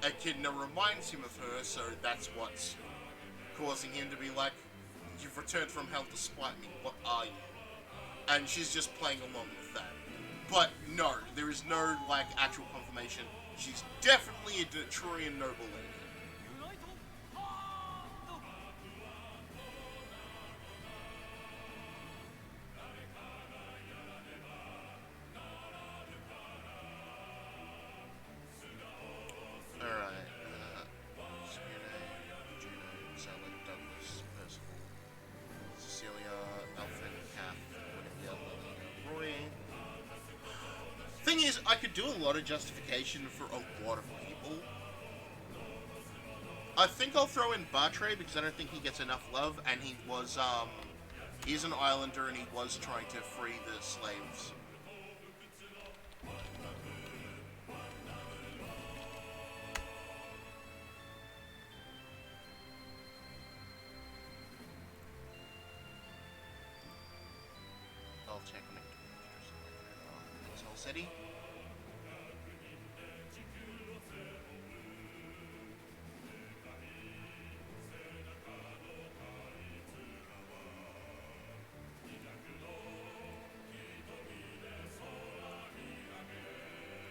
Echidna reminds him of her, so that's what's causing him to be like, you've returned from hell to spite me, what are you? And she's just playing along with that. But no, there is no, like, actual confirmation. She's definitely a Etrurian noble lady. Thing is, I could do a lot of justification for a lot of people. I think I'll throw in Bartray because I don't think he gets enough love, and he's an islander and he was trying to free the slaves. I'll check on it. It's all city.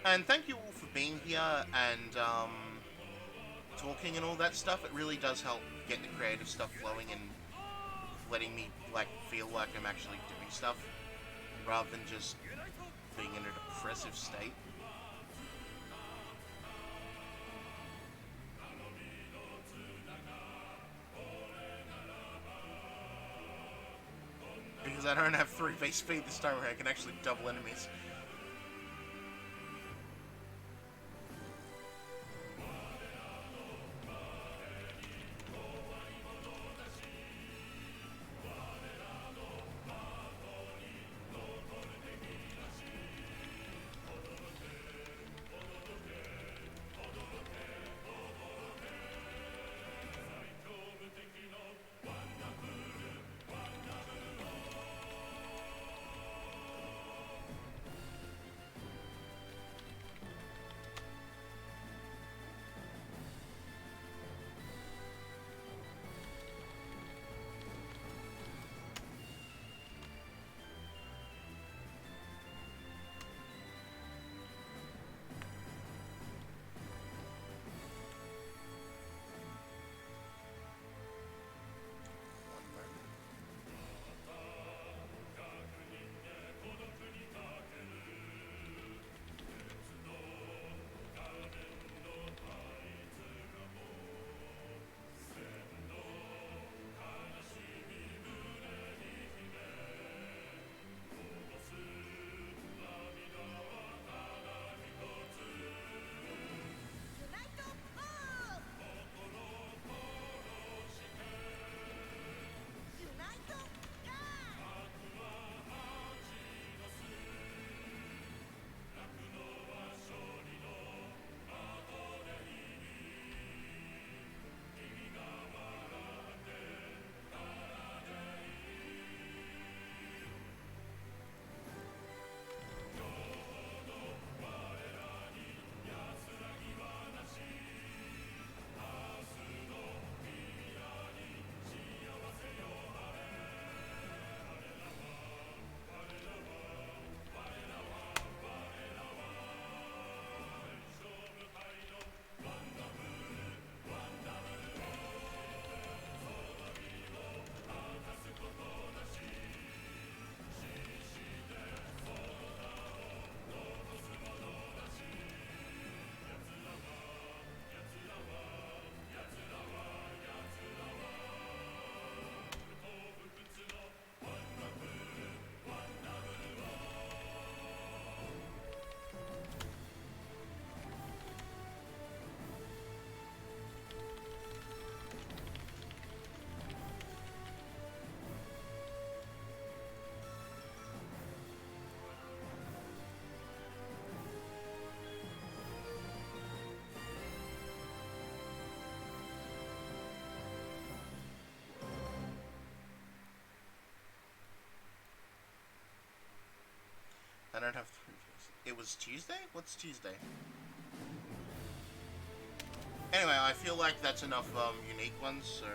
And thank you all for being here and talking and all that stuff. It really does help get the creative stuff flowing and letting me like feel like I'm actually doing stuff rather than just being in a depressive state. Because I don't have 3 base speed this time where I can actually double enemies. don't have 3 days. It was Tuesday? What's Tuesday? Anyway, I feel like that's enough unique ones, so...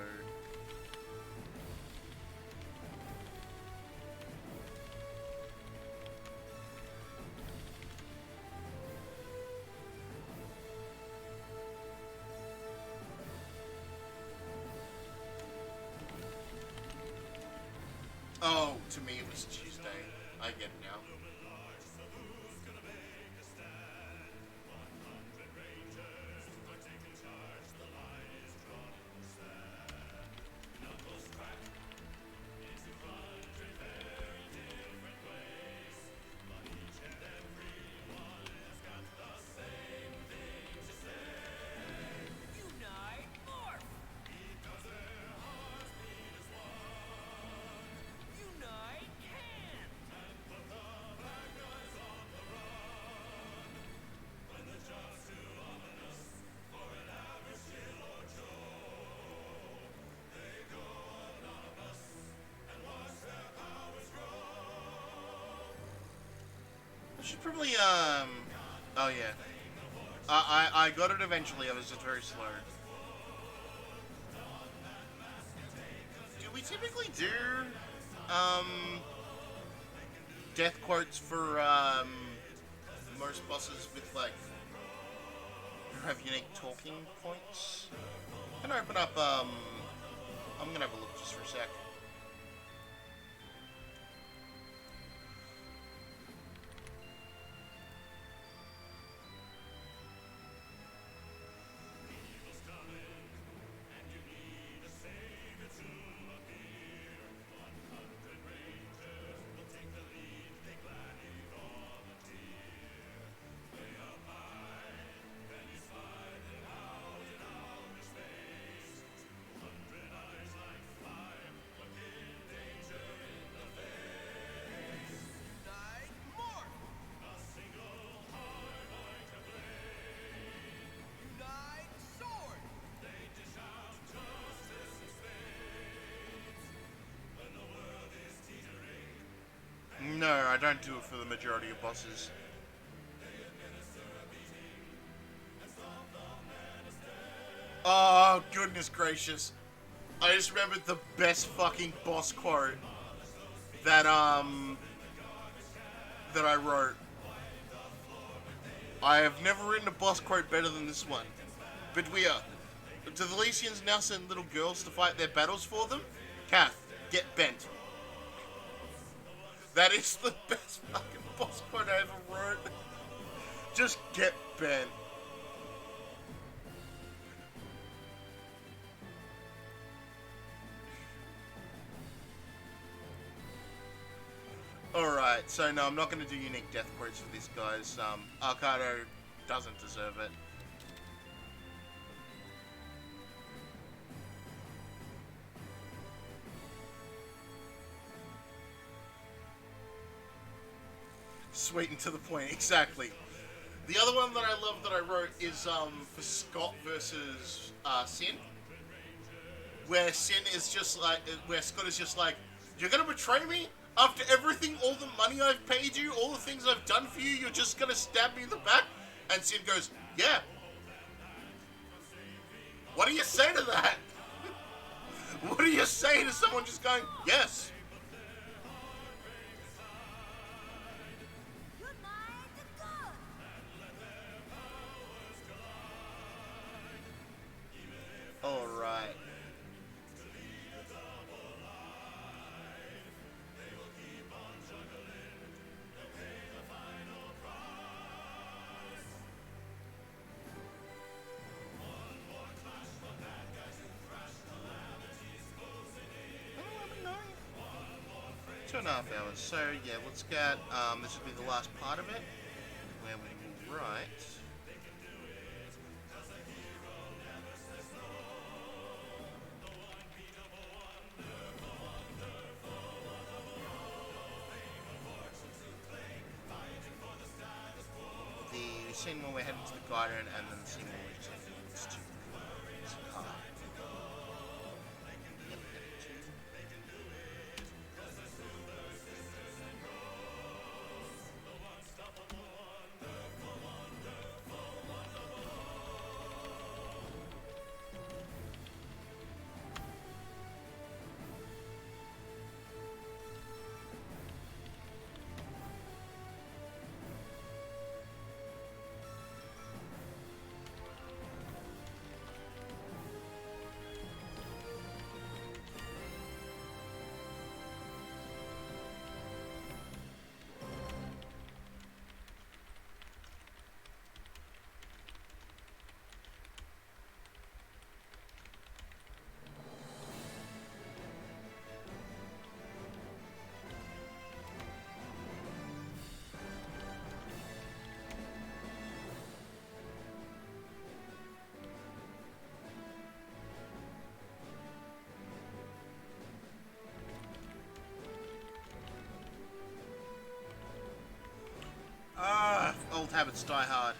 Oh, to me it was Tuesday. I get it now. I should probably, oh yeah. I got it eventually, I was just very slow. Do we typically do, death quotes for, most bosses with, like, who have unique talking points? Can I open up, I'm gonna have a look just for a sec. No, I don't do it for the majority of bosses. Oh, goodness gracious. I just remembered the best fucking boss quote that that I wrote. I have never written a boss quote better than this one. But we are. Do the Lycians now send little girls to fight their battles for them? Kath, get bent. That is the best fucking boss quote I ever wrote. Just get bent. Alright, so no, I'm not going to do unique death quotes for this, guys. Arcado doesn't deserve it. Sweet and to the point, exactly. The other one that I love that I wrote is for Scott versus Sin, where Sin is just like, where Scott is just like, you're gonna betray me after everything, all the money I've paid you, all the things I've done for you. You're just gonna stab me in the back? And Sin goes, yeah. What do you say to that? What do you say to someone just going, yes? Alright. Two and a half hours. So yeah, let's get this will be the last part of it, where we will write. The scene where we're heading to the garden, and then the scene where we're just heading to his car. it's Die Hard.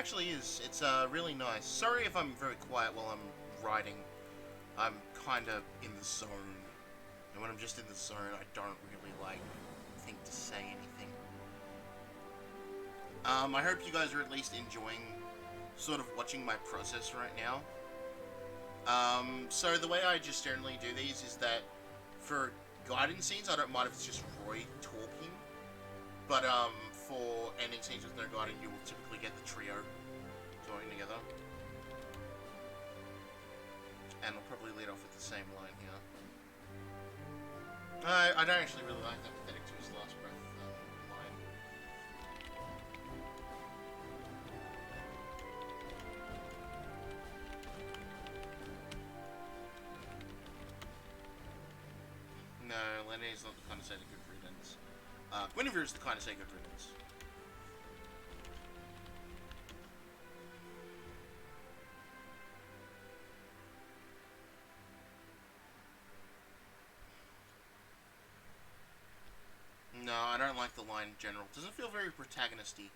actually is. It's really nice. Sorry if I'm very quiet while I'm writing. I'm kind of in the zone. And when I'm just in the zone, I don't really think to say anything. I hope you guys are at least enjoying sort of watching my process right now. So the way I just generally do these is that for guidance scenes, I don't mind if it's just Roy talking. But, for ending scenes with no guidance, you will typically get the trio joining together. And I'll probably lead off with the same line here. I don't actually really like that pathetic to his last breath line. No, Lenny's not the kind to say the good riddance. Guinevere is the kind to say good riddance. No, I don't like the line in general. It doesn't feel very protagonisty.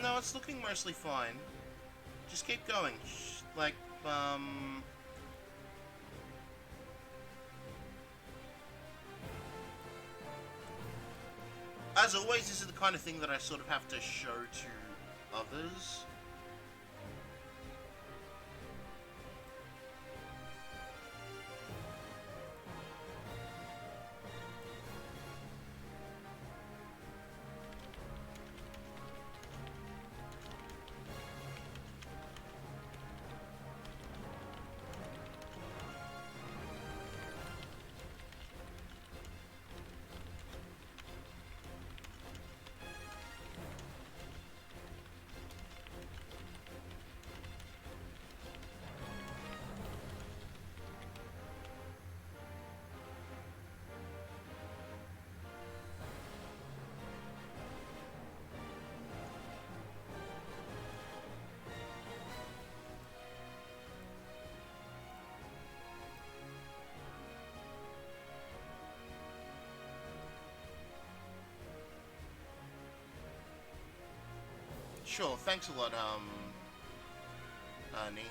No, it's looking mostly fine. Just keep going. Like, as always, this is the kind of thing that I sort of have to show to others. Sure, thanks a lot, Nee.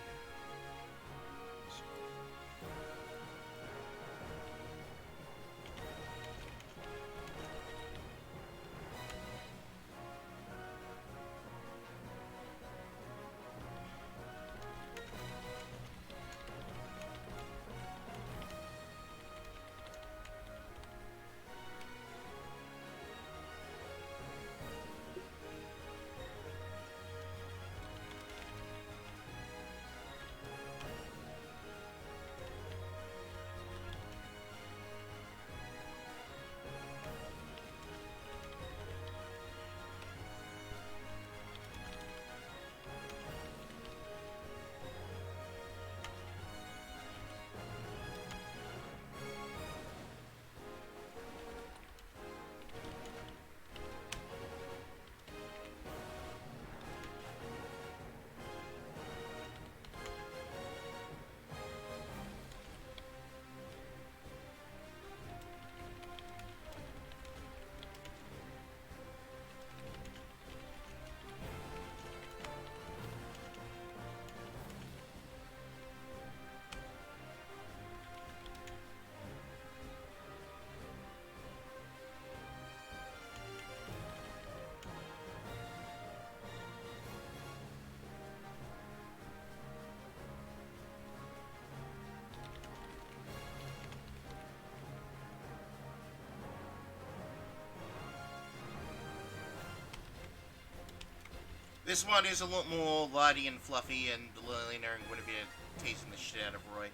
This one is a lot more lighty and fluffy, and Lilina and Guinevere teasing the shit out of Roy.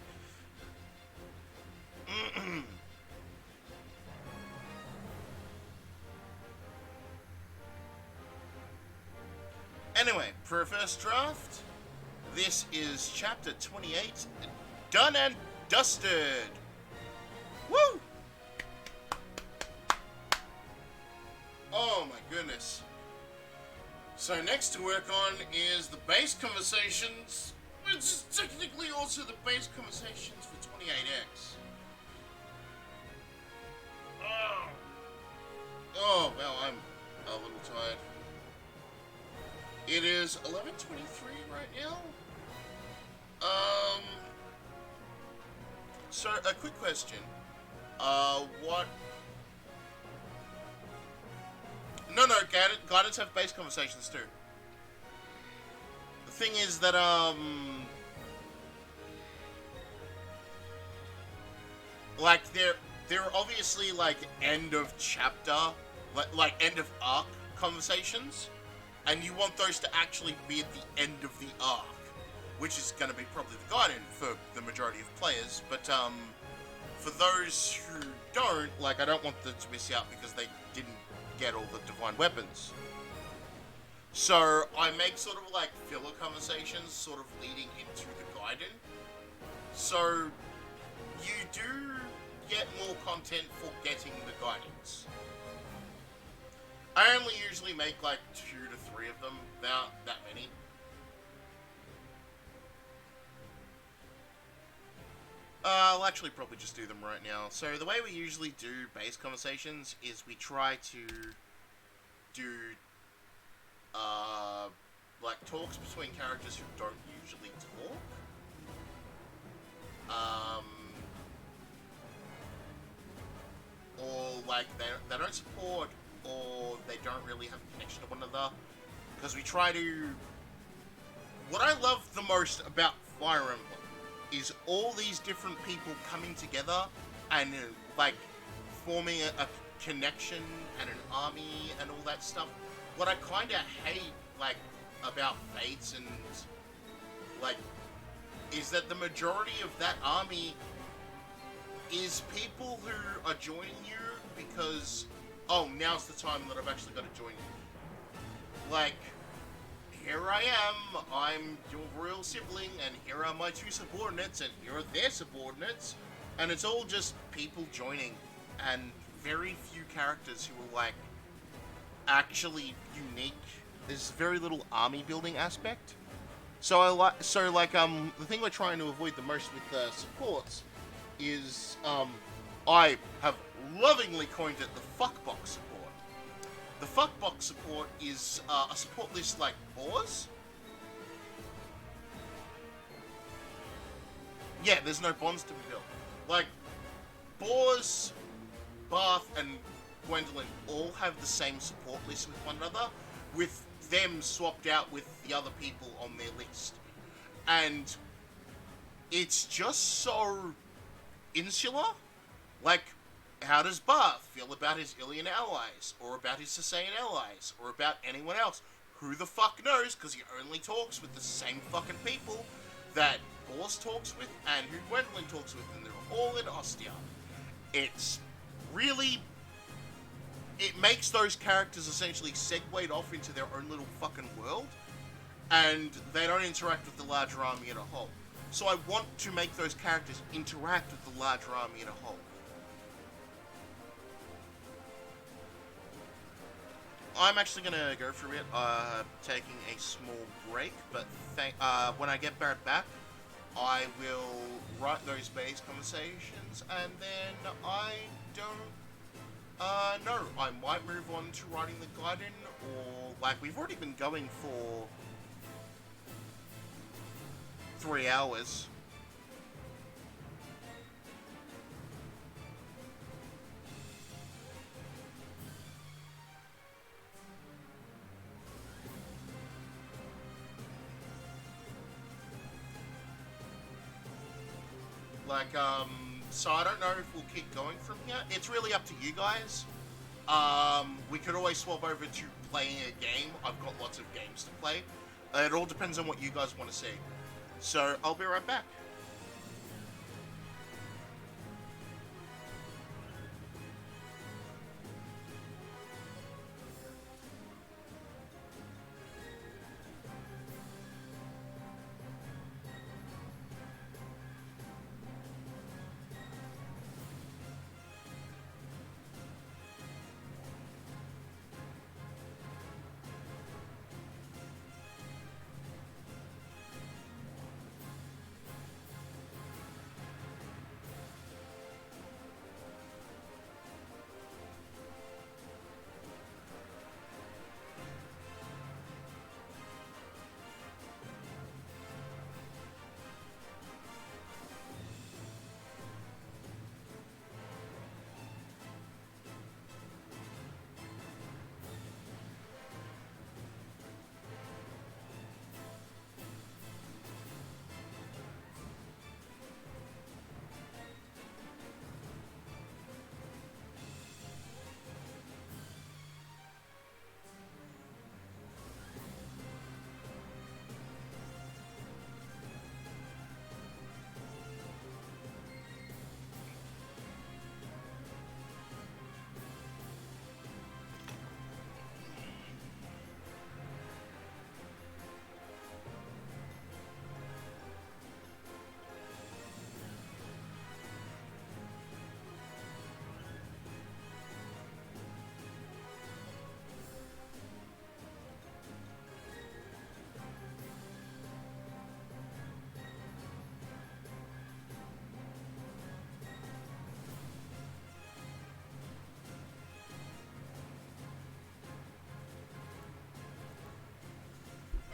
Anyway, for a first draft, this is chapter 28, done and dusted. Woo! Oh my goodness. So next to work on is the base conversations, which is technically also the base conversations for 28X. Oh, well, I'm a little tired. It is 11:23 right now. So a quick question. What? No, Guidance have base conversations too. The thing is that, like, they're obviously, like, end of chapter, like end of arc conversations, and you want those to actually be at the end of the arc, which is going to be probably the Guardian for the majority of players, but, for those who don't, like, I don't want them to miss out because they didn't get all the divine weapons. So I make sort of like filler conversations sort of leading into the Gaiden. So you do get more content for getting the Gaidens. I only usually make like 2 to 3 of them, not that many. I'll actually probably just do them right now. So the way we usually do base conversations is we try to do, like talks between characters who don't usually talk. Or like they don't support, or they don't really have a connection to one another. Because we try to... What I love the most about Fire Emblem is all these different people coming together and like forming a connection and an army and all that stuff. What I kind of hate like about Fates and like is that the majority of that army is people who are joining you because now's the time that I've actually got to join you. Like, here I am, I'm your royal sibling, and here are my 2 subordinates, and here are their subordinates, and it's all just people joining, and very few characters who are, like, actually unique. There's very little army building aspect. So the thing we're trying to avoid the most with supports is, I have lovingly coined it the fuckbox support. The fuckbox support is a support list like Boars. Yeah, there's no bonds to be built. Like, Boars, Bath, and Gwendolyn all have the same support list with one another, with them swapped out with the other people on their list. And it's just so insular. Like, how does Bath feel about his Ilian allies, or about his Sasaian allies, or about anyone else? Who the fuck knows, because he only talks with the same fucking people that Boris talks with and who Gwendolyn talks with, and they're all in Ostia. It's really... It makes those characters essentially segued off into their own little fucking world, and they don't interact with the larger army in a whole. So I want to make those characters interact with the larger army in a whole. I'm actually going to go through it, taking a small break, but when I get back, I will write those base conversations, and then I don't know, I might move on to writing the Gaiden, or, like, we've already been going for 3 hours. Like, so I don't know if we'll keep going from here. It's really up to you guys. We could always swap over to playing a game. I've got lots of games to play. It all depends on what you guys want to see. So, I'll be right back.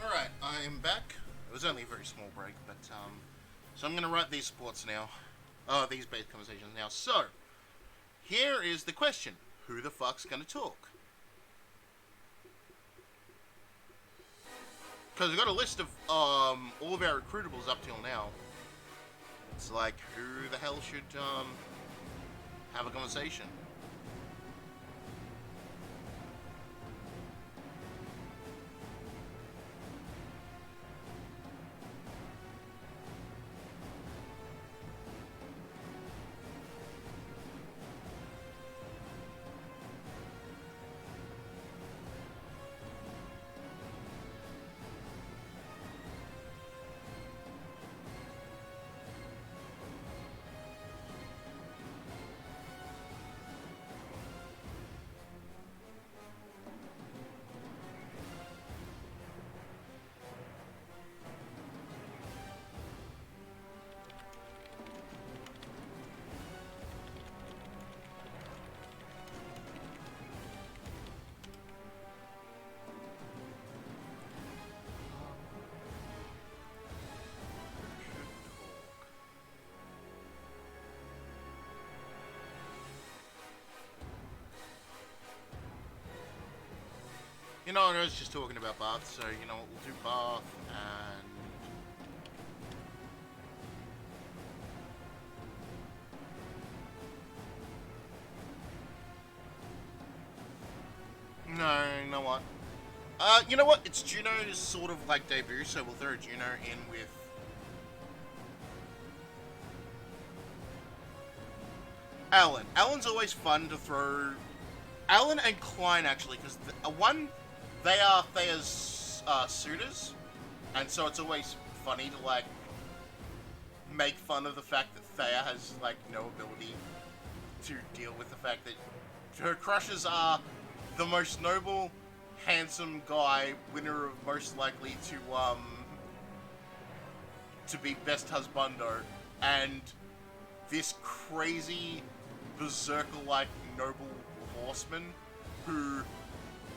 Alright, I am back. It was only a very small break, but, so I'm gonna write these sports now. These base conversations now. So, here is the question. Who the fuck's gonna talk? Because we've got a list of, all of our recruitables up till now. It's like, who the hell should, have a conversation? You know, I was just talking about Bath, so you know what, we'll do Bath and... No, you know what? You know what? It's Juno's sort of like debut, so we'll throw Juno in with... Alan. Alan's always fun to throw... Alan and Klein, actually, because one, they are Thea's suitors, and so it's always funny to, like, make fun of the fact that Thea has, like, no ability to deal with the fact that her crushes are the most noble, handsome guy, winner of most likely to be best husbando, and this crazy, berserker-like noble horseman who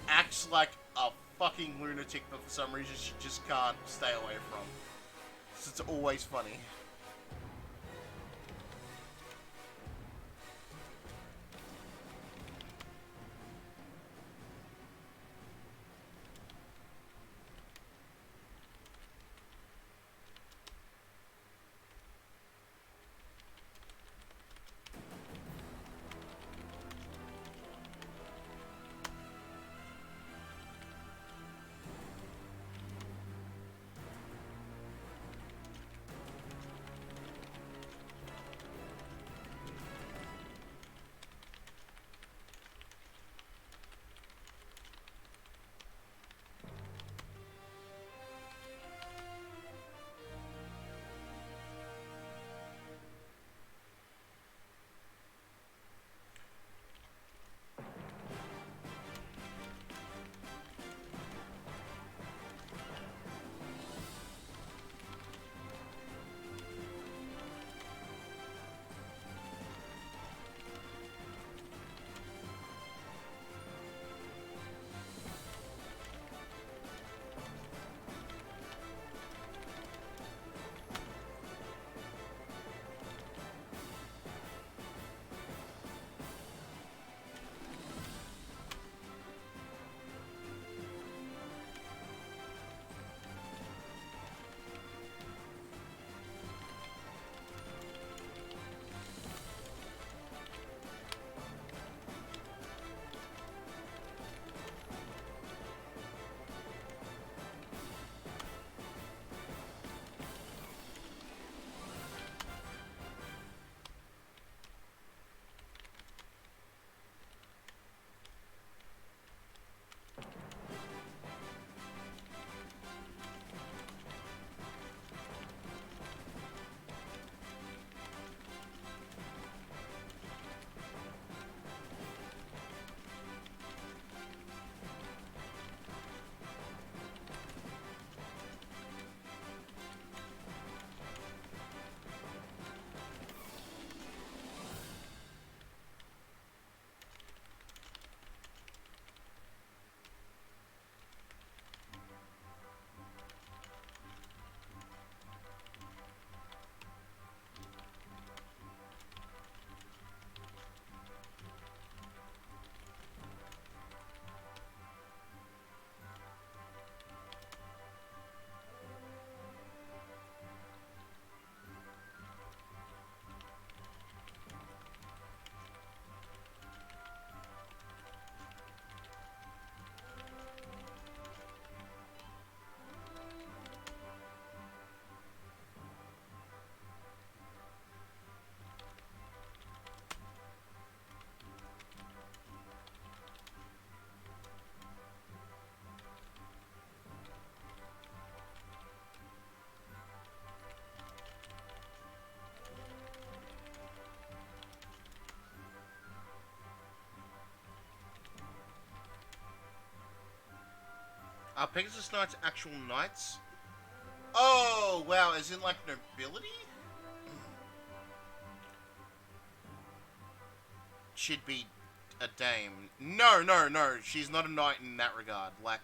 acts like a fucking lunatic, but for some reason she just can't stay away from. So it's always funny. Are Pegasus Knights actual knights? Oh, wow, as in, like, nobility? She'd be a dame. No, no, no, she's not a knight in that regard. Like,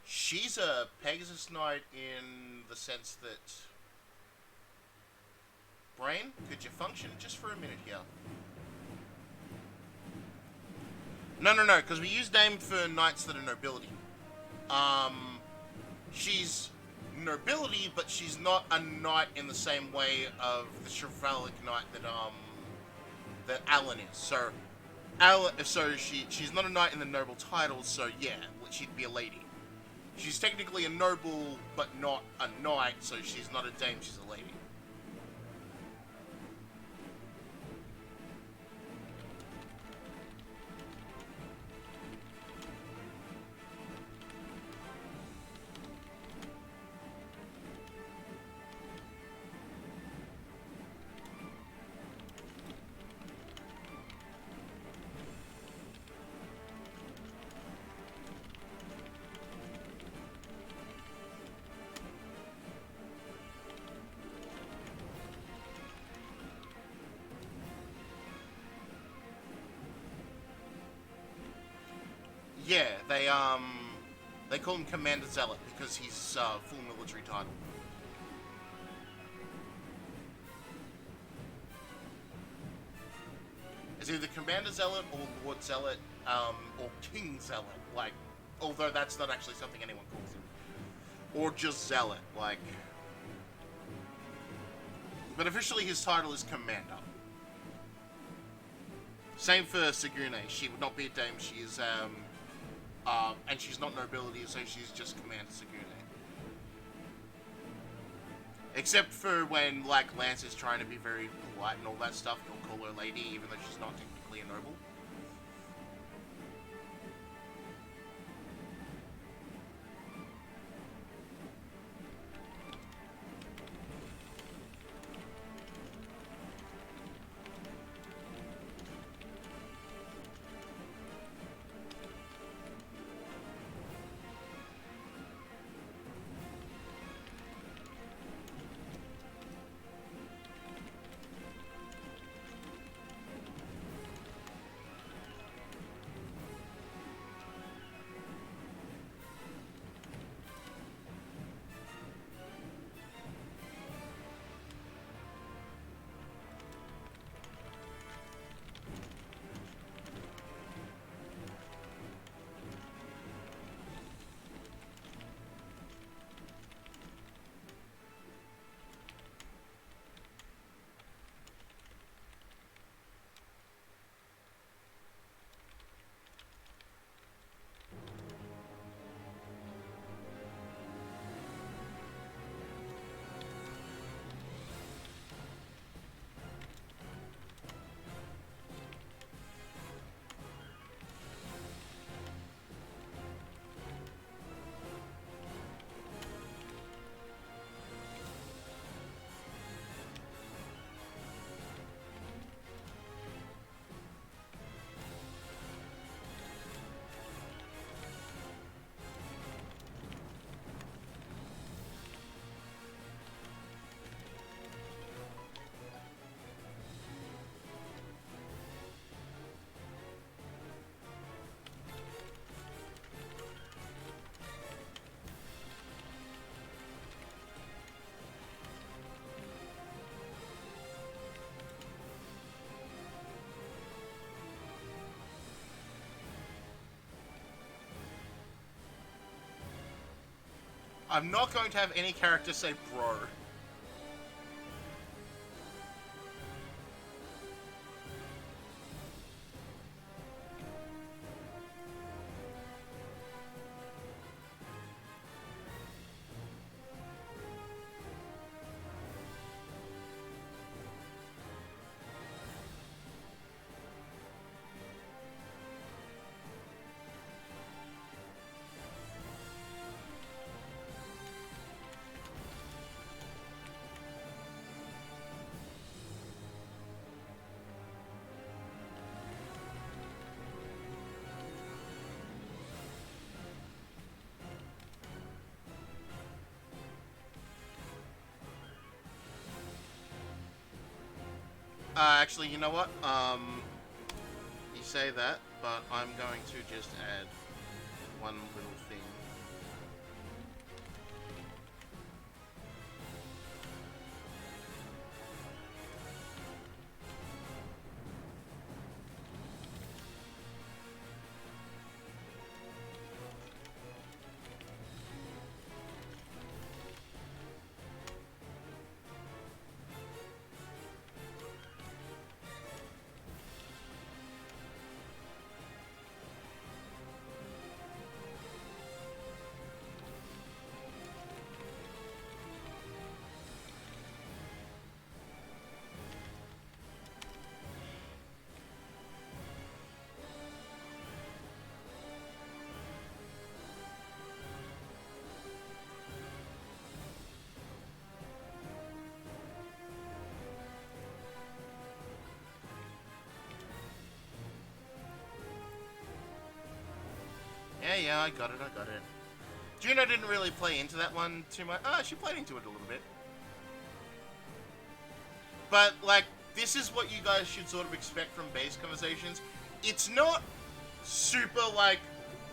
she's a Pegasus Knight in the sense that... Brain, could you function just for a minute here? No, no, no, because we use Dame for knights that are nobility. She's nobility, but she's not a knight in the same way of the chivalric knight that Alan is. So, she's not a knight in the noble titles. So yeah, she'd be a lady. She's technically a noble, but not a knight. So she's not a dame. She's a lady. Yeah, they call him Commander Zealot because he's full military title. It's either Commander Zealot or Lord Zealot, or King Zealot. Like, although that's not actually something anyone calls him, or just Zealot. Like, but officially his title is Commander. Same for Sigune. She would not be a dame. She is and she's not nobility, so she's just Commander Sigune. Except for when, like, Lance is trying to be very polite and all that stuff, he'll call her lady, even though she's not technically a noble. I'm not going to have any character say bro. Actually, you know what? You say that, but I'm going to just add one little thing. yeah, I got it. Juno didn't really play into that one too much. She played into it a little bit. But, like, this is what you guys should sort of expect from base conversations. It's not super, like,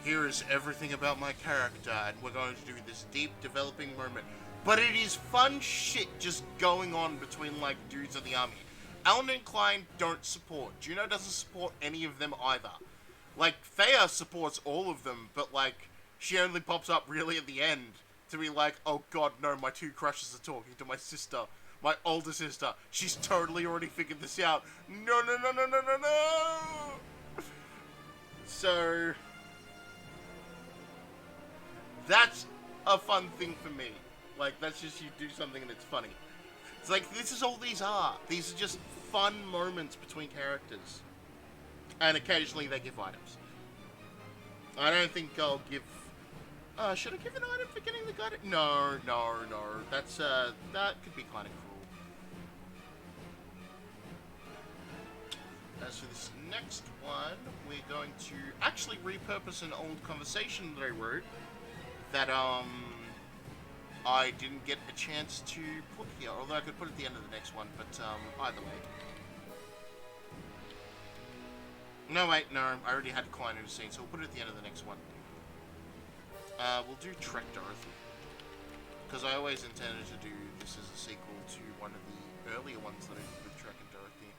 here is everything about my character, and we're going to do this deep developing moment. But it is fun shit just going on between, like, dudes in the army. Alan and Klein don't support. Juno doesn't support any of them either. Like, Thea supports all of them, but, like, she only pops up really at the end to be like, oh god, no, my two crushes are talking to my sister. My older sister. She's totally already figured this out. No. So, that's a fun thing for me. Like, that's just you do something and it's funny. It's like, this is all these are. These are just fun moments between characters. And occasionally they give items. I don't think I'll give... should I give an item for getting the guide? No. That's, that could be kind of cruel. As for this next one, we're going to actually repurpose an old conversation that I wrote that, I didn't get a chance to put here, although I could put it at the end of the next one, but, either way. No, wait, no, I already had Klein in the scene, so we'll put it at the end of the next one. We'll do Trek Dorothy. Because I always intended to do this as a sequel to one of the earlier ones that I did with Trek and Dorothy.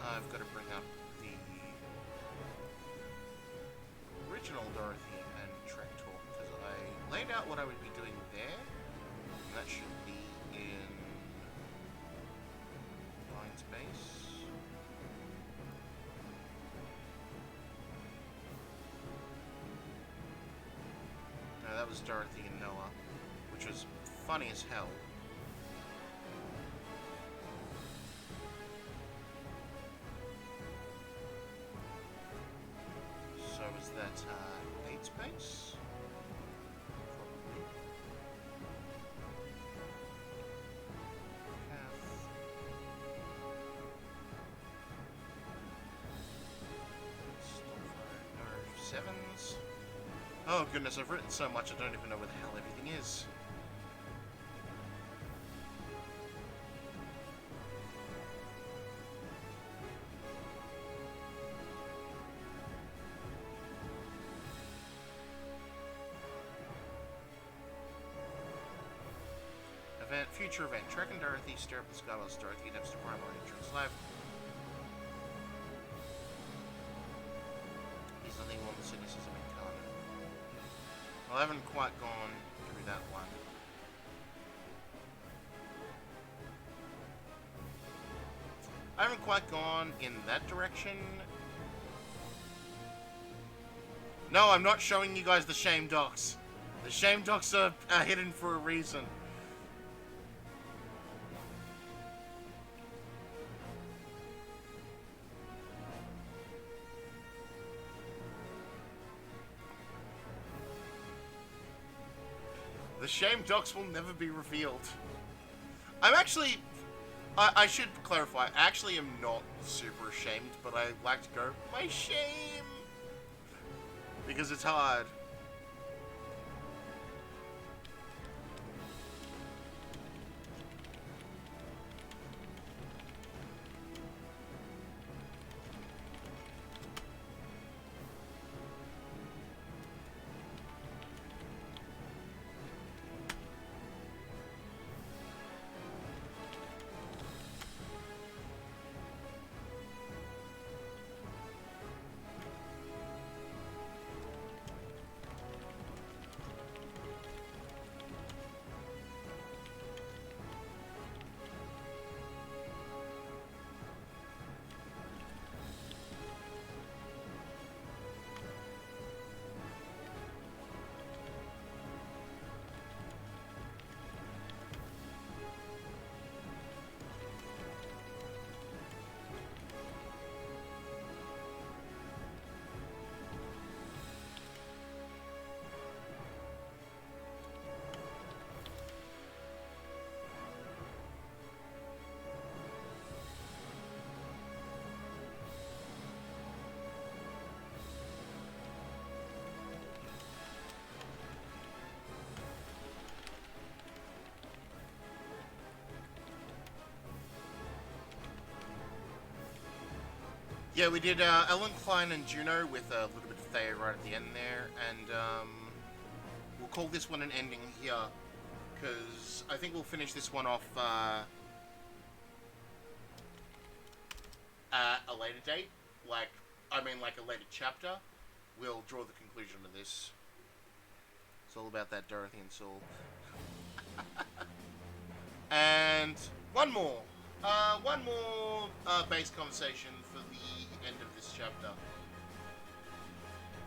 I've got to bring up the original Dorothy and Trek talk, because I laid out what I would be doing there, and that should be in Line's base. No, that was Dorothy and Noah, which was funny as hell. Evans. Oh goodness, I've written so much I don't even know where the hell everything is. Event, future event. Trek and Dorothy stare up the sky while Dorothy attempts to primarily insurance life. He's nothing more than cynicism incarnate. Well, I haven't quite gone through that one. I haven't quite gone in that direction. No, I'm not showing you guys the shame docs. The shame docs are hidden for a reason. The shame docs will never be revealed. I'm actually... I should clarify, I actually am not super ashamed, but I like to go, my shame! Because it's hard. Yeah, we did Ellen, Klein, and Juno with a little bit of Thea right at the end there, and we'll call this one an ending here, because I think we'll finish this one off at a later date, like a later chapter. We'll draw the conclusion of this. It's all about that Dorothy and Saul. And one more base conversation for the end of this chapter.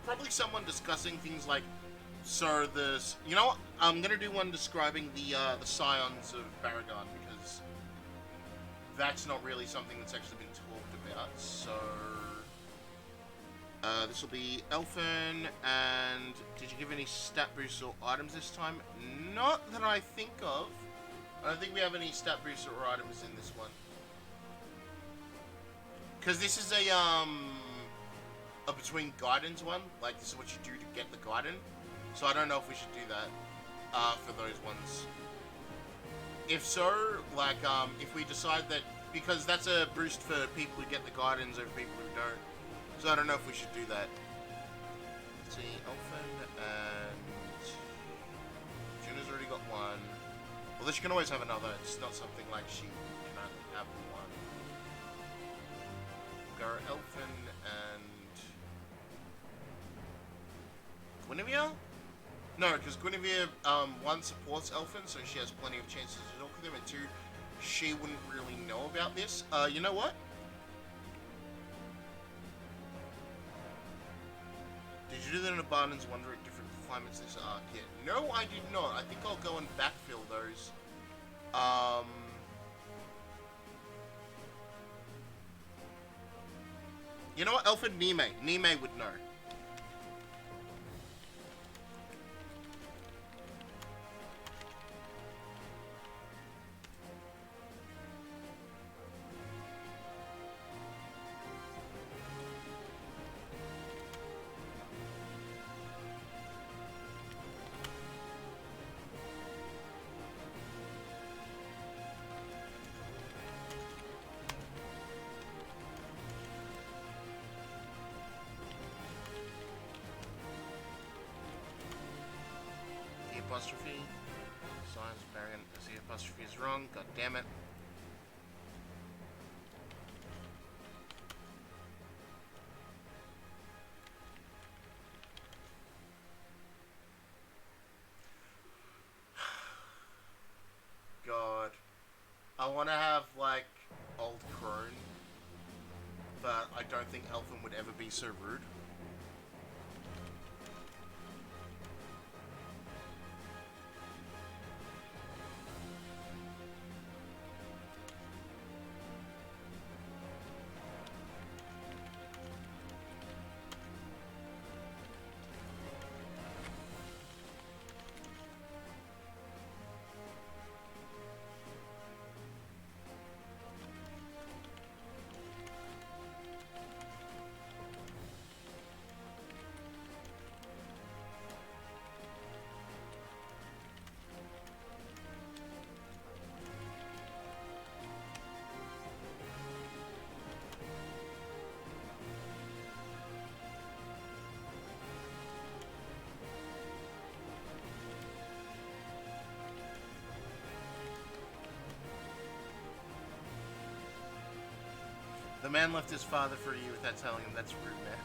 Probably someone discussing things like, so there's, you know what, I'm gonna do one describing the scions of Baragon, because that's not really something that's actually been talked about. So this will be Elfin, and did you give any stat boosts or items this time? Not that I think of. I don't think we have any stat boosts or items in this one. Because this is a between guidance one. Like, this is what you do to get the guidance. So I don't know if we should do that for those ones. If so, like, if we decide that, because that's a boost for people who get the guidance over people who don't. So I don't know if we should do that. Let's see, Elfin and Juno's already got one. Although she can always have another, it's not something like she can only have one. Go Elfin and Guinevere? No, because Guinevere, one, supports Elfin, so she has plenty of chances to talk with him, and two, she wouldn't really know about this. You know what? Did you do that in Abandon's Wonder at different climates this arc yet? No, I did not. I think I'll go and backfill those. You know what? Elfin Nime. Nime would know. apostrophe. Signs variant as the apostrophe is wrong. God damn it. God. I want to have, like, old crone, but I don't think Elfin would ever be so rude. The man left his father for you without telling him. That's rude, man.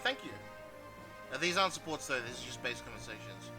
Thank you. These aren't supports though, this is just base conversations.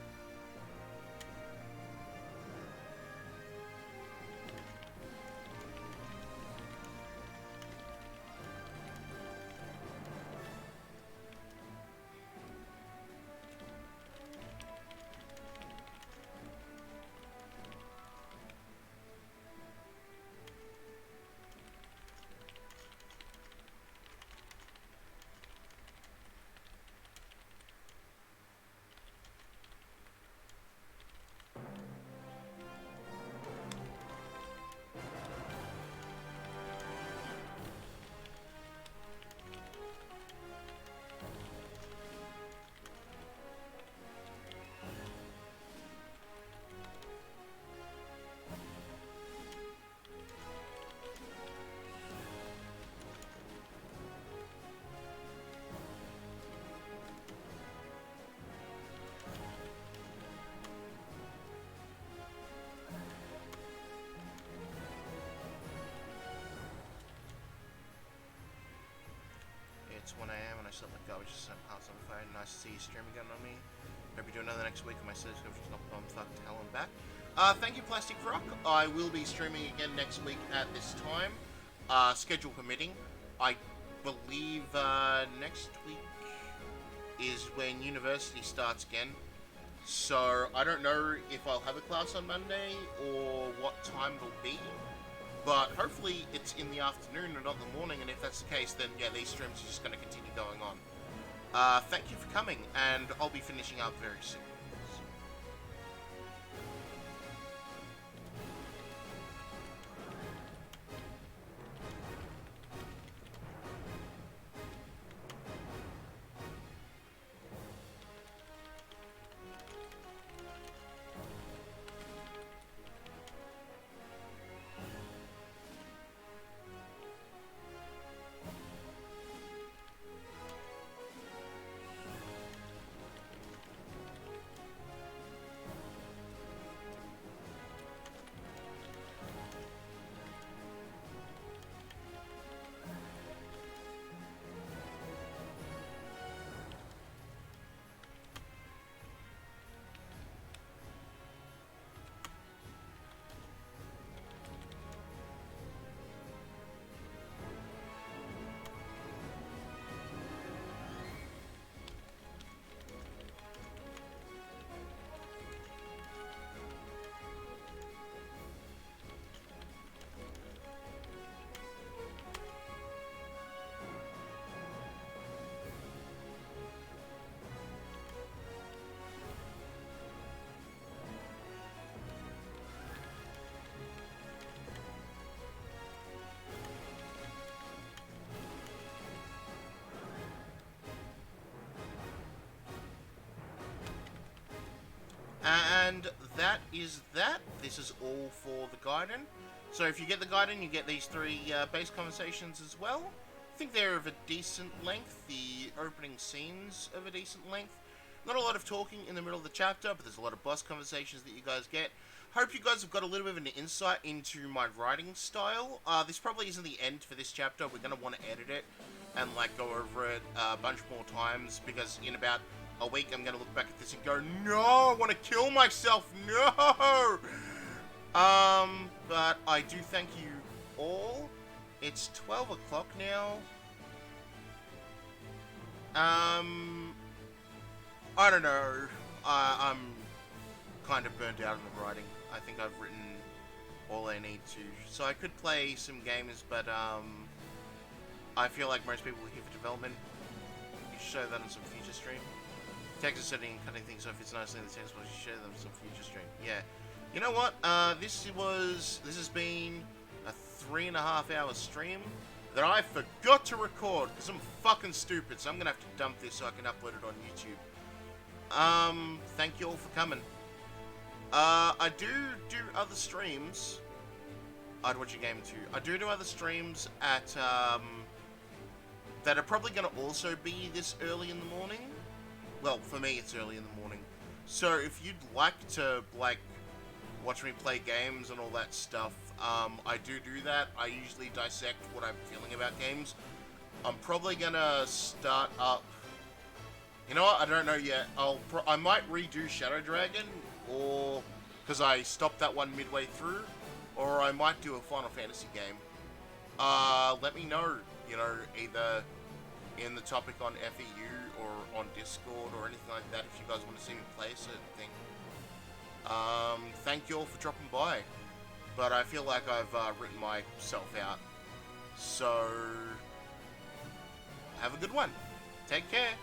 It's 1 AM and I slept like garbage just sent hearts on fire. Nice to see you stream again on me. Hope you do another next week and my subscription's not bumfuck to hell and back. Thank you, Plastic Rock. I will be streaming again next week at this time. Schedule permitting. I believe next week is when university starts again. So I don't know if I'll have a class on Monday or what time it'll be. But hopefully it's in the afternoon and not the morning, and if that's the case, then yeah, these streams are just going to continue going on. Thank you for coming, and I'll be finishing up very soon. And that is that. This is all for the Gaiden. So if you get the Gaiden, you get these 3 base conversations as well. I think they're of a decent length. The opening scenes of a decent length. Not a lot of talking in the middle of the chapter, but there's a lot of boss conversations that you guys get. Hope you guys have got a little bit of an insight into my writing style. This probably isn't the end for this chapter. We're going to want to edit it and like go over it a bunch more times, because in about a week I'm going to look back at this and go, no, I want to kill myself, no! But I do thank you all. It's 12 o'clock now. I don't know. I'm kind of burnt out on the writing. I think I've written all I need to. So I could play some games, but I feel like most people are here for development. You should show that on some future stream. Text is setting and cutting things off. It's nicely in the text, but you should share them on some future stream. Yeah. You know what? This has been a 3.5 hour stream that I forgot to record because I'm fucking stupid. So I'm gonna have to dump this so I can upload it on YouTube. Thank you all for coming. I do other streams. I'd watch a game too. I do other streams at that are probably gonna also be this early in the morning. Well, for me, it's early in the morning. So if you'd like to like watch me play games and all that stuff, I do that. I usually dissect what I'm feeling about games. I'm probably gonna start up You know what? I don't know yet. I might redo Shadow Dragon, or because I stopped that one midway through, or I might do a Final Fantasy game. Let me know. You know, either in the topic on FEU or on Discord or anything like that if you guys want to see me play a certain thing. Thank you all for dropping by, but I feel like I've written myself out. So have a good one. Take care.